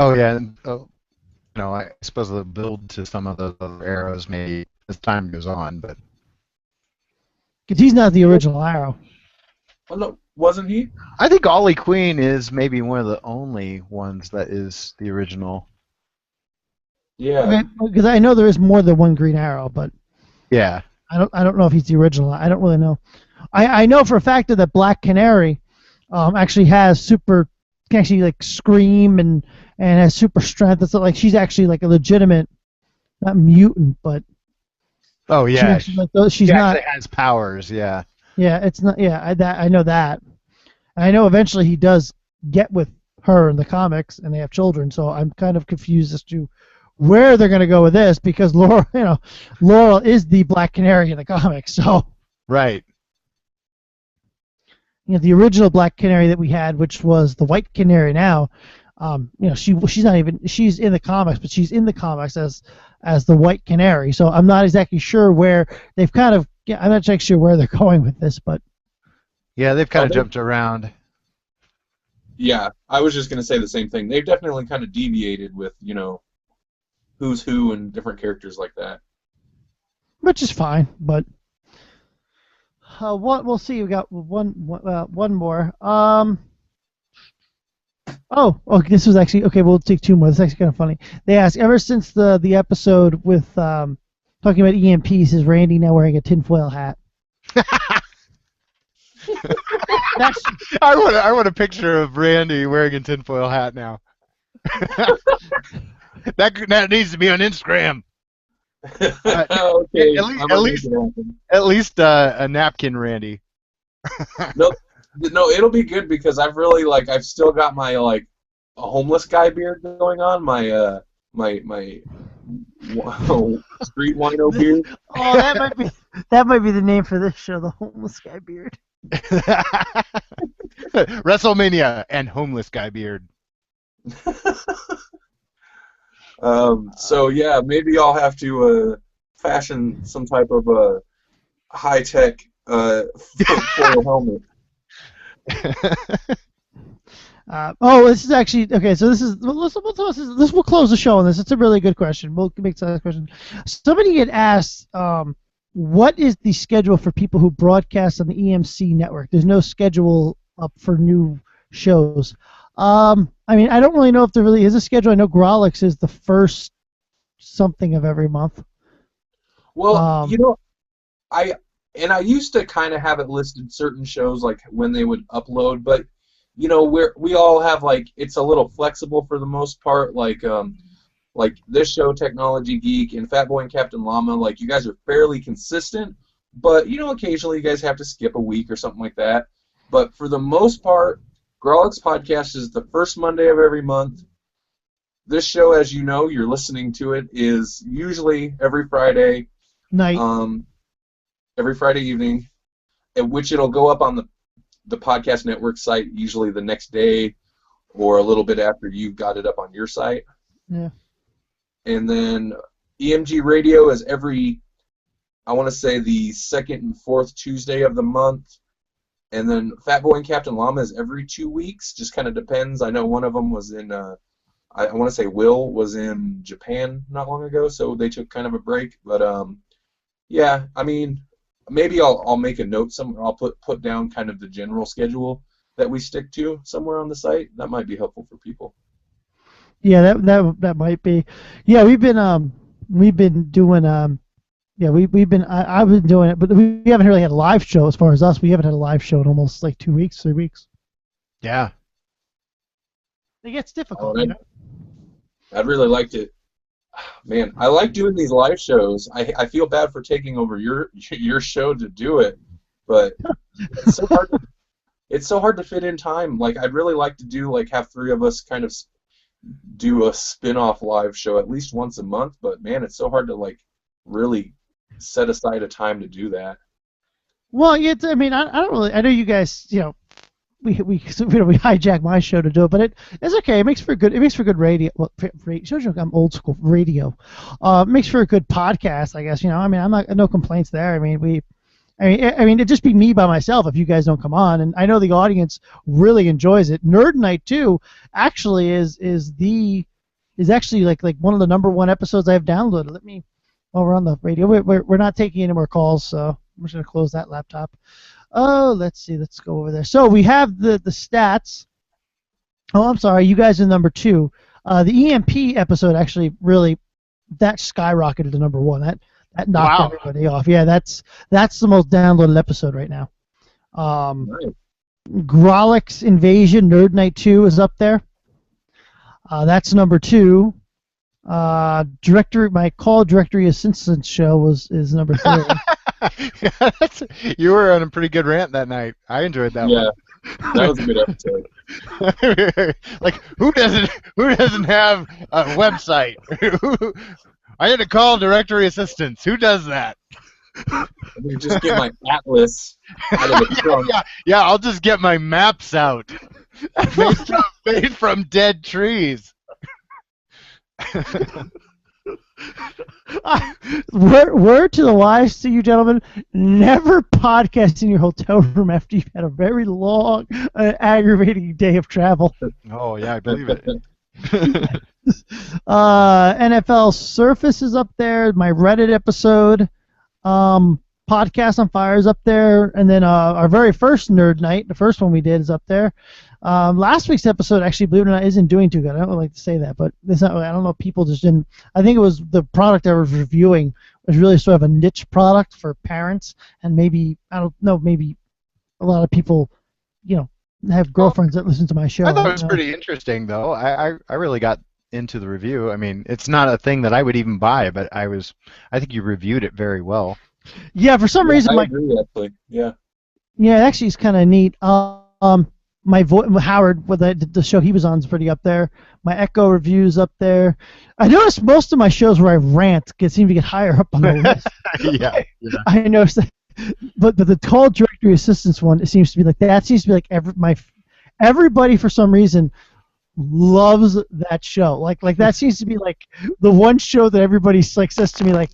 Oh yeah, and I suppose they'll build to some of those other Arrows maybe as time goes on, but Because he's not the original Arrow. Well, no, wasn't he? I think Ollie Queen is maybe one of the only ones that is the original. Yeah. Because I know there is more than one Green Arrow, but Yeah. I don't know if he's the original. I don't really know. I know for a fact that Black Canary actually has can actually like scream and has super strength. It's like she's actually like a legitimate, not mutant, but Oh yeah. she's not. Actually has powers. Yeah. Yeah, it's not. Yeah, I know that. And I know eventually he does get with her in the comics, and they have children. So I'm kind of confused as to where they're going to go with this, because Laurel is the Black Canary in the comics. So Right. the original Black Canary that we had, which was the White Canary now, she's not even, she's in the comics, but she's in the comics as the White Canary. So I'm not exactly sure where they've kind of, I'm not exactly sure where they're going with this, but Yeah, they've kind of jumped around. Yeah, I was just gonna say the same thing. They've definitely kind of deviated with who's who and different characters like that. which is fine. But we'll see. We got one more. This was actually okay. We'll take 2 more. This is actually kind of funny. They ask, ever since the episode with talking about EMPs, is Randy now wearing a tinfoil hat? That's I want a picture of Randy wearing a tinfoil hat now. that needs to be on Instagram. Okay, At I least might make it happen. at least a napkin, Randy. No, no, it'll be good because I've still got my like a homeless guy beard going on, my street wino beard. oh, that might be the name for this show, the homeless guy beard. WrestleMania and homeless guy beard. So yeah, maybe I'll have to fashion some type of high tech foil helmet. This is actually okay. So this is we'll close the show on this. It's a really good question. We'll make the next question. Somebody had asked, what is the schedule for people who broadcast on the EMC network? There's no schedule up for new shows. I mean, I don't really know if there really is a schedule. I know Grolix is the first something of every month. Well, I used to kind of have it listed certain shows like when they would upload, but we all have like it's a little flexible for the most part. Like this show, Technology Geek and Fat Boy and Captain Llama, like you guys are fairly consistent, but occasionally you guys have to skip a week or something like that. But for the most part, Grolix Podcast is the first Monday of every month. This show, as you know, you're listening to it, is usually every Friday night. Every Friday evening, at which it'll go up on the podcast network site usually the next day or a little bit after you've got it up on your site. Yeah. And then EMG Radio is I want to say the second and fourth Tuesday of the month. And then Fat Boy and Captain Llama is every 2 weeks, just kind of depends. I know one of them was in, I want to say Will was in Japan not long ago, so they took kind of a break. But yeah, I mean, maybe I'll make a note somewhere. I'll put down kind of the general schedule that we stick to somewhere on the site. That might be helpful for people. Yeah, that might be. Yeah, we've been doing I've been doing it, but we haven't really had a live show as far as us. We haven't had a live show in almost like 2 weeks, 3 weeks. Yeah. It gets difficult. I'd really like to. Man, I like doing these live shows. I feel bad for taking over your show to do it, but it's so hard. It's so hard to fit in time. Like I'd really like to do have three of us kind of do a spin-off live show at least once a month. But man, it's so hard to really set aside a time to do that. Well, I don't really. I know you guys. We hijack my show to do it, but it's okay. It makes for good radio. Well, shows you I'm old school radio. It makes for a good podcast, I guess. I'm not no complaints there. I mean, it'd just be me by myself if you guys don't come on, and I know the audience really enjoys it. Nerd Night too, actually is actually like one of the #1 episodes I've downloaded. While we're on the radio, we're not taking any more calls, so I'm just gonna close that laptop. Oh, let's see. Let's go over there. So we have the stats. Oh, I'm sorry. You guys are #2. The EMP episode actually really that skyrocketed to #1. That knocked everybody off. Yeah, that's the most downloaded episode right now. Nice. Grolix Invasion Nerd Night 2 is up there. That's #2. My call directory assistance show is #3. You were on a pretty good rant that night. I enjoyed that one. Yeah, that was a good episode. Who doesn't have a website? I had to call directory assistance. Who does that? Let me just get my atlas out of the trunk. Yeah, I'll just get my maps out. Made from dead trees. Word to the wise to you gentlemen, never podcast in your hotel room after you've had a very long, aggravating day of travel. Oh yeah, I believe it. NFL Surface is up there. My Reddit episode, Podcast on Fire is up there, and then our very first Nerd Night, the first one we did, is up there. Last week's episode, actually, believe it or not, isn't doing too good. I don't like to say that, but it's not. I don't know. People just didn't. I think it was the product I was reviewing was really sort of a niche product for parents, and maybe I don't know. Maybe a lot of people have girlfriends that listen to my show. I thought it was pretty interesting, though. I really got into the review. I mean, it's not a thing that I would even buy, but I think you reviewed it very well. Yeah, for some reason, I agree, actually. Yeah. Yeah, actually, it's kind of neat. My Howard, with the show he was on, is pretty up there. My Echo reviews up there. I noticed most of my shows where I rant seem to get higher up on the list. Yeah. I noticed that. But the call directory assistance one, it seems to be like that. Seems to be like everybody for some reason loves that show. Like that seems to be like the one show that everybody like says to me like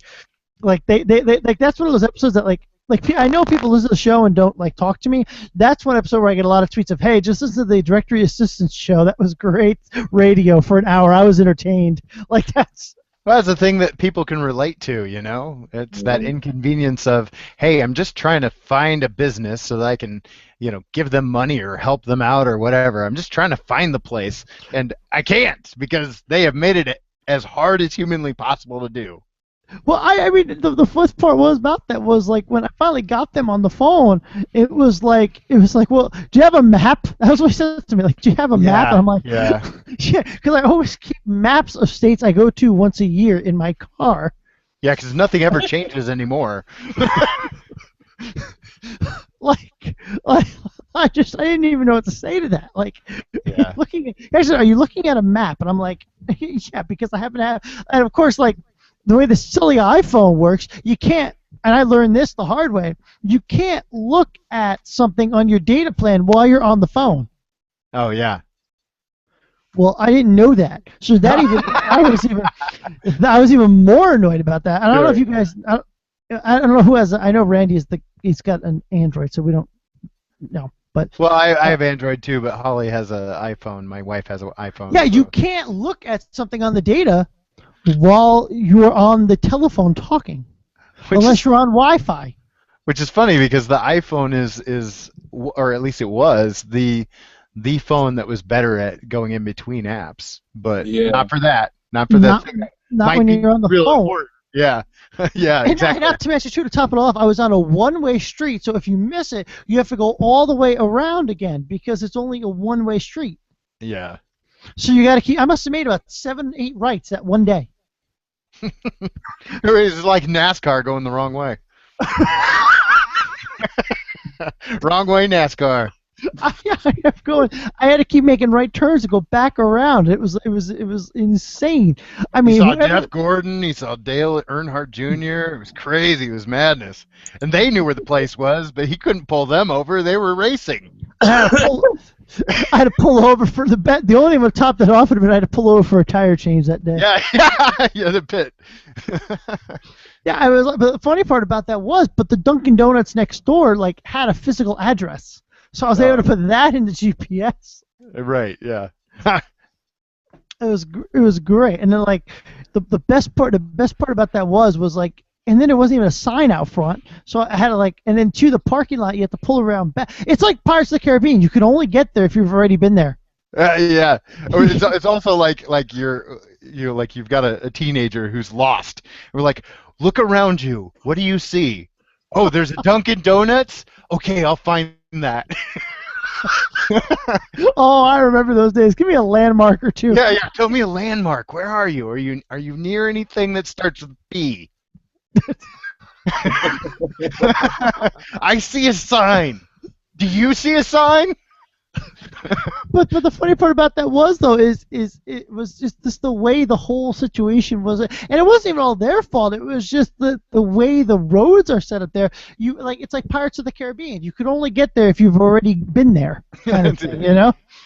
they like that's one of those episodes that like I know people listen to the show and don't like talk to me. That's one episode where I get a lot of tweets of, "Hey, just listen to the directory assistance show. That was great radio for an hour. I was entertained." Like that's. Well, that's the thing that people can relate to, It's that inconvenience of, hey, I'm just trying to find a business so that I can, give them money or help them out or whatever. I'm just trying to find the place, and I can't because they have made it as hard as humanly possible to do. Well, I mean, the first part was about that was like when I finally got them on the phone, it was like, well, do you have a map? That was what he said to me, like, do you have a map? And I'm like, yeah, yeah, because I always keep maps of states I go to once a year in my car. Yeah, because nothing ever changes anymore. I didn't even know what to say to that. Like, yeah. Are you looking at a map? And I'm like, yeah, because I happen to have, and of course, like, the way the silly iPhone works, you can't, and I learned this the hard way, you can't look at something on your data plan while you're on the phone. Oh, yeah. Well, I didn't know that. So that I was even more annoyed about that. And I don't know if you guys, I don't know who has, I know Randy he's got an Android, so we don't know. But, well, I have Android too, but Holly has an iPhone. My wife has an iPhone. Yeah, so. You can't look at something on the data while you're on the telephone talking, unless you're on Wi-Fi. Which is funny because the iPhone is, or at least it was, the phone that was better at going in between apps, but not for that. Not for that thing. Not when you're on the phone. Important. Yeah, yeah, exactly. And not to mention, too, to top it off, I was on a one-way street, so if you miss it, you have to go all the way around again because it's only a one-way street. Yeah. So you got to keep. I must have made about 7, 8 rights that one day. It's like NASCAR going the wrong way. Wrong way, NASCAR. I had to keep making right turns to go back around. It was insane. I mean, he saw Jeff Gordon. He saw Dale Earnhardt Jr. It was crazy. It was madness. And they knew where the place was, but he couldn't pull them over. They were racing. I had to pull over for the bet. The only thing that topped that off would have been I had to pull over for a tire change that day. Yeah, the pit. Yeah, I was. But the funny part about that was, but the Dunkin' Donuts next door like had a physical address, so I was able to put that in the GPS. Right. Yeah. It was great, and then like the best part about that was like. And then there wasn't even a sign out front, so I had to and then to the parking lot, you have to pull around back. It's like Pirates of the Caribbean. You can only get there if you've already been there. Yeah. It's also like you've got a teenager who's lost. We're like, look around you. What do you see? Oh, there's a Dunkin' Donuts? Okay, I'll find that. Oh, I remember those days. Give me a landmark or two. Yeah. Tell me a landmark. Where are you? Are you near anything that starts with B? I see a sign. Do you see a sign? But the funny part about that was though is it was just the way the whole situation was, and it wasn't even all their fault. It was just the way the roads are set up there. It's like Pirates of the Caribbean. You could only get there if you've already been there, kind of thing,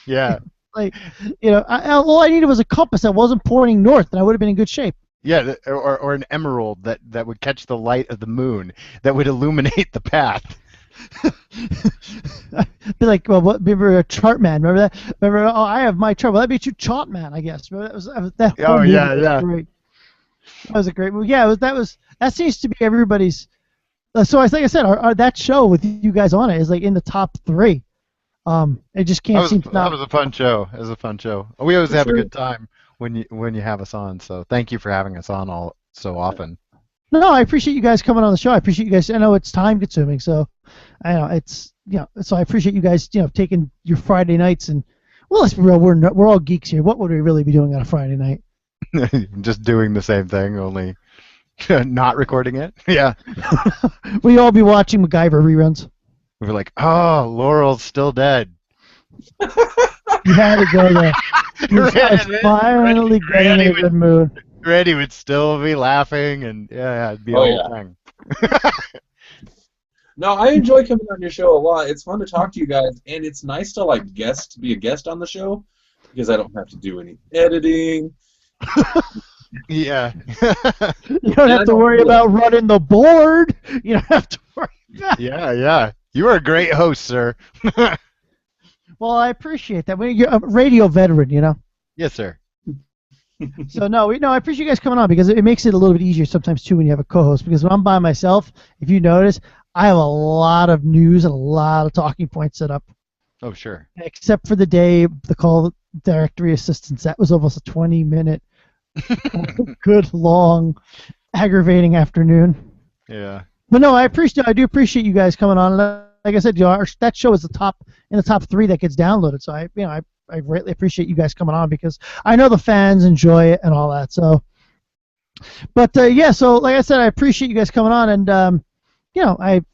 Yeah. All I needed was a compass that wasn't pointing north, and I would have been in good shape. Yeah, or an emerald that would catch the light of the moon that would illuminate the path. Be like, well, remember a chart man? Remember that? Remember? Oh, I have my chart. Well, that'd be you, chart man, I guess. Remember that? Oh yeah, yeah. Great. That was a great movie. Yeah, that seems to be everybody's. So like I said, that show with you guys on it is like in the top 3. It just can't seem to not. That was a fun show. It was a fun show. We always have a good time when you have us on. So thank you for having us on so often. No, I appreciate you guys coming on the show. I appreciate you guys. I know it's time consuming, so I know it's so I appreciate you guys, taking your Friday nights and, well, let's be real, we're all geeks here. What would we really be doing on a Friday night? Just doing the same thing, only not recording it. Yeah. We all be watching MacGyver reruns. We were like, oh, Laurel's still dead. You had to go there. You guys finally getting in a good mood. Randy would still be laughing, and it'd be a whole thing. No, I enjoy coming on your show a lot. It's fun to talk to you guys, and it's nice to be a guest on the show because I don't have to do any editing. Yeah. You don't have to worry about running the board. You don't have to worry about Yeah. You are a great host, sir. Well, I appreciate that. You're a radio veteran, Yes, sir. So I appreciate you guys coming on because it makes it a little bit easier sometimes too when you have a co-host. Because when I'm by myself, if you notice, I have a lot of news and a lot of talking points set up. Oh, sure. Except for the call directory assistance. That was almost a 20-minute, good long, aggravating afternoon. Yeah. But no, I do appreciate you guys coming on. Like I said, that show is in the top 3 that gets downloaded. So I greatly appreciate you guys coming on because I know the fans enjoy it and all that. So, but so like I said, I appreciate you guys coming on, and I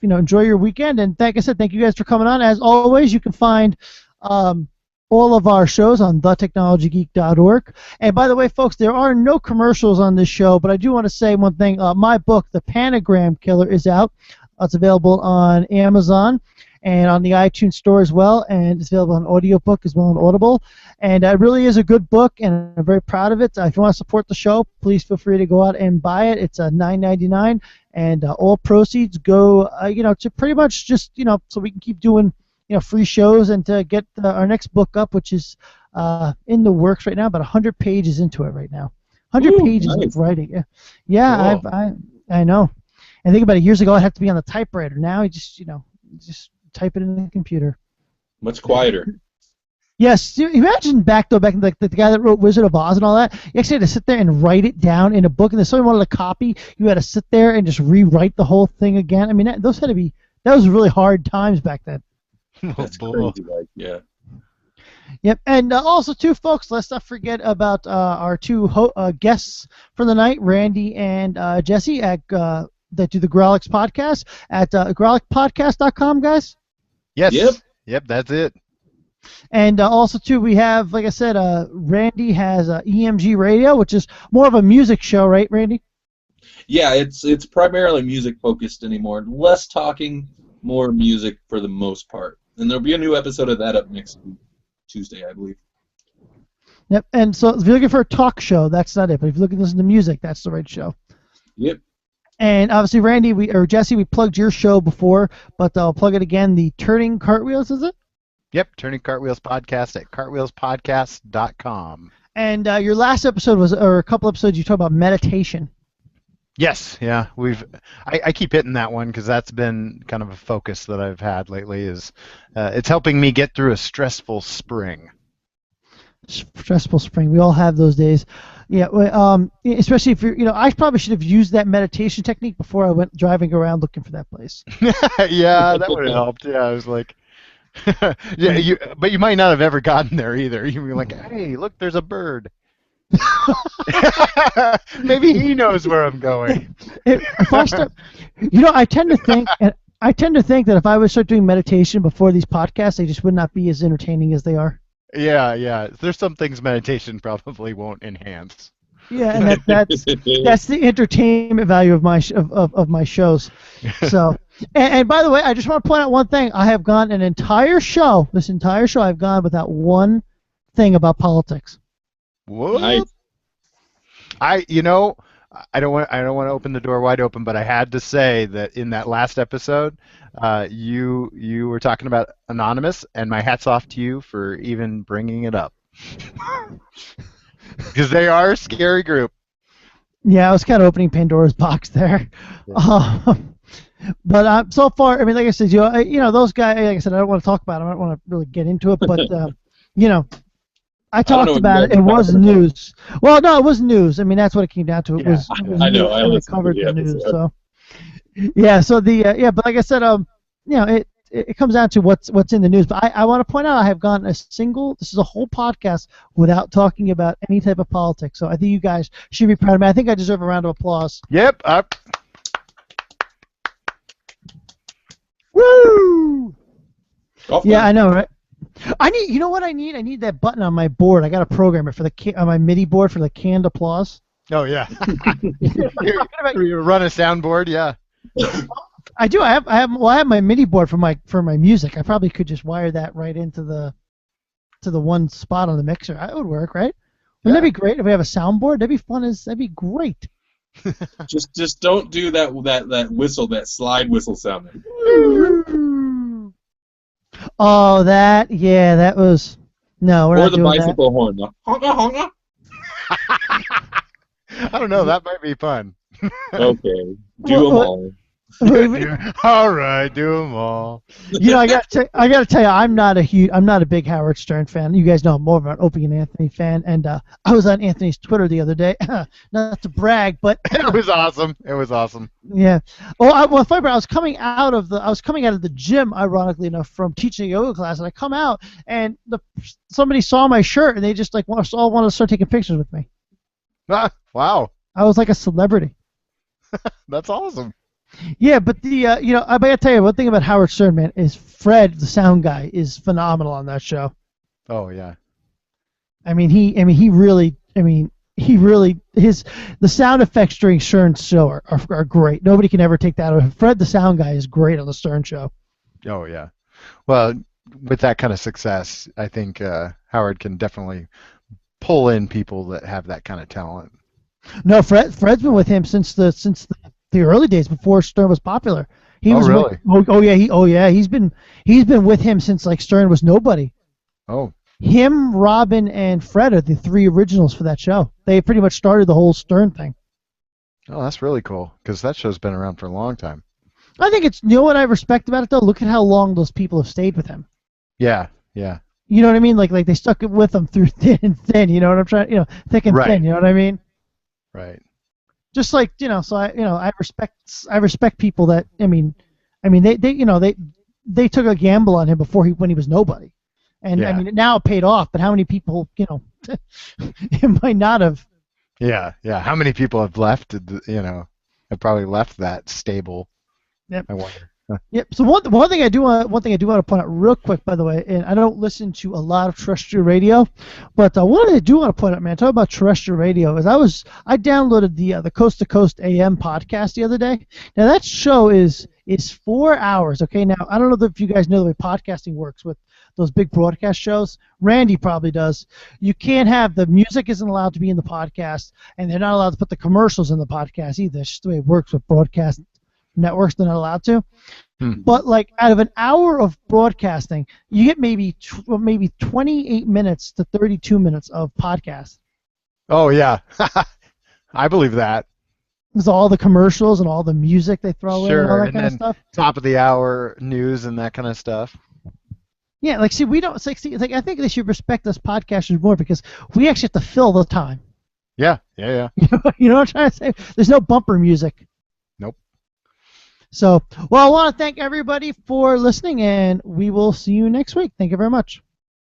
enjoy your weekend. And like I said, thank you guys for coming on. As always, you can find all of our shows on thetechnologygeek.org. And by the way, folks, there are no commercials on this show, but I do want to say one thing. My book, The Panagram Killer, is out. It's available on Amazon and on the iTunes store as well, and it's available on audiobook as well on Audible. And it really is a good book, and I'm very proud of it. If you want to support the show, please feel free to go out and buy it. It's $9.99, and all proceeds go, to pretty much just, so we can keep doing, free shows and to get our next book up, which is in the works right now. About 100 pages into it right now. 100 pages nice. of writing. Yeah, Cool. I know. And think about it. Years ago, I'd have to be on the typewriter. Now, I just type it in the computer. Much quieter. Yes. Imagine back in like the guy that wrote Wizard of Oz and all that. You actually had to sit there and write it down in a book, and if someone wanted a copy, you had to sit there and just rewrite the whole thing again. I mean, that was really hard times back then. That's crazy. Yeah. Yep, and also too, folks, let's not forget about our 2 guests for the night, Randy and Jesse that do the Growlix podcast at growlixpodcast.com, guys. Yes. Yep, that's it. And also too, we have, like I said, Randy has EMG Radio, which is more of a music show, right, Randy? Yeah, it's primarily music focused anymore. Less talking, more music for the most part. And there'll be a new episode of that up next Tuesday, I believe. Yep. And so if you're looking for a talk show, that's not it. But if you're looking to listen to music, that's the right show. Yep. And obviously, Randy, Jesse, we plugged your show before, but I'll plug it again. The Turning Cartwheels, is it? Yep, Turning Cartwheels Podcast at cartwheelspodcast.com. And your last episode or a couple episodes, you talked about meditation. Yes, yeah, I keep hitting that one because that's been kind of a focus that I've had lately. Is it's helping me get through a stressful spring. Stressful spring. We all have those days. Yeah, especially if you're, I probably should have used that meditation technique before I went driving around looking for that place. Yeah, that would have helped. Yeah, I was like, yeah, but you might not have ever gotten there either. You'd be like, hey, look, there's a bird. Maybe he knows where I'm going. If I start, I tend to think, that if I would start doing meditation before these podcasts, they just would not be as entertaining as they are. Yeah. There's some things meditation probably won't enhance. Yeah, and that's the entertainment value of my my shows. So, and by the way, I just want to point out one thing. I have gone this entire show, I've gone without one thing about politics. What? Nice. I don't want to open the door wide open, but I had to say that in that last episode, you were talking about Anonymous, and my hat's off to you for even bringing it up. Because they are a scary group. Yeah, I was kind of opening Pandora's box there. Yeah. But so far, I mean, like I said, those guys. Like I said, I don't want to talk about them. I don't want to really get into it. But I talked about it. It was news. Well, no, it was news. I mean, that's what it came down to. It was I know. I covered the news. So yeah. So but like I said, it comes down to what's in the news. But I want to point out I have gone this is a whole podcast without talking about any type of politics. So I think you guys should be proud of me. I think I deserve a round of applause. Yep. Woo! Yeah, I I know, right? You know what I need? I need that button on my board. I got to program it for on my MIDI board for the canned applause. Oh yeah. You run a soundboard, yeah. I do. I have my MIDI board for my music. I probably could just wire that right into the one spot on the mixer. That would work, right? Wouldn't that be great if we have a soundboard? That'd be fun. That'd be great. just don't do that whistle, that slide whistle sound. Oh, that was no. We're Or not the doing bicycle horn. The honka honka. I don't know. That might be fun. Okay, do them all. All right, do them all. I got to tell you, I'm not a big Howard Stern fan. You guys know I'm more of an Opie and Anthony fan, and I was on Anthony's Twitter the other day. Not to brag, but It was awesome. yeah. Well, I was coming out of the gym, ironically enough, from teaching a yoga class, and I come out, and somebody saw my shirt, and they just all wanted to start taking pictures with me. Wow. I was like a celebrity. That's awesome. Yeah, but I gotta tell you one thing about Howard Stern, man, is Fred, the sound guy, is phenomenal on that show. Oh yeah. The sound effects during Stern's show are great. Nobody can ever take that away. Fred, the sound guy, is great on the Stern show. Oh yeah. Well, with that kind of success, I think Howard can definitely pull in people that have that kind of talent. No, Fred's been with him since the early days before Stern was popular. Really? He's been with him since Stern was nobody. Oh. Him, Robin, and Fred are the three originals for that show. They pretty much started the whole Stern thing. Oh, that's really cool because that show's been around for a long time. I think you know what I respect about it though? Look at how long those people have stayed with him. Yeah. You know what I mean? Like they stuck it with him through thick and thin. You know what I'm trying? Thick and thin. You know what I mean? Right. Just so I respect people that they took a gamble on him when he was nobody, and now it paid off. But how many people it might not have? Yeah. How many people have left? Have probably left that stable. Yep. I wonder. Yep. So one thing I do want to point out real quick, by the way, and I don't listen to a lot of terrestrial radio, but one thing I do want to point out, man, talk about terrestrial radio, is I downloaded the Coast to Coast AM podcast the other day. Now that show is 4 hours. Okay. Now I don't know if you guys know the way podcasting works with those big broadcast shows. Randy probably does. You can't have the music isn't allowed to be in the podcast, and they're not allowed to put the commercials in the podcast either. It's just the way it works with broadcast networks. They're not allowed to. But out of an hour of broadcasting, you get maybe 28 minutes to 32 minutes of podcast. Oh yeah, I believe that. There's all the commercials and all the music they throw in and all that kind of stuff. Top of the hour news and that kind of stuff. Yeah, we don't. I think they should respect us podcasters more because we actually have to fill the time. Yeah. You know what I'm trying to say? There's no bumper music. Nope. So, I want to thank everybody for listening, and we will see you next week. Thank you very much.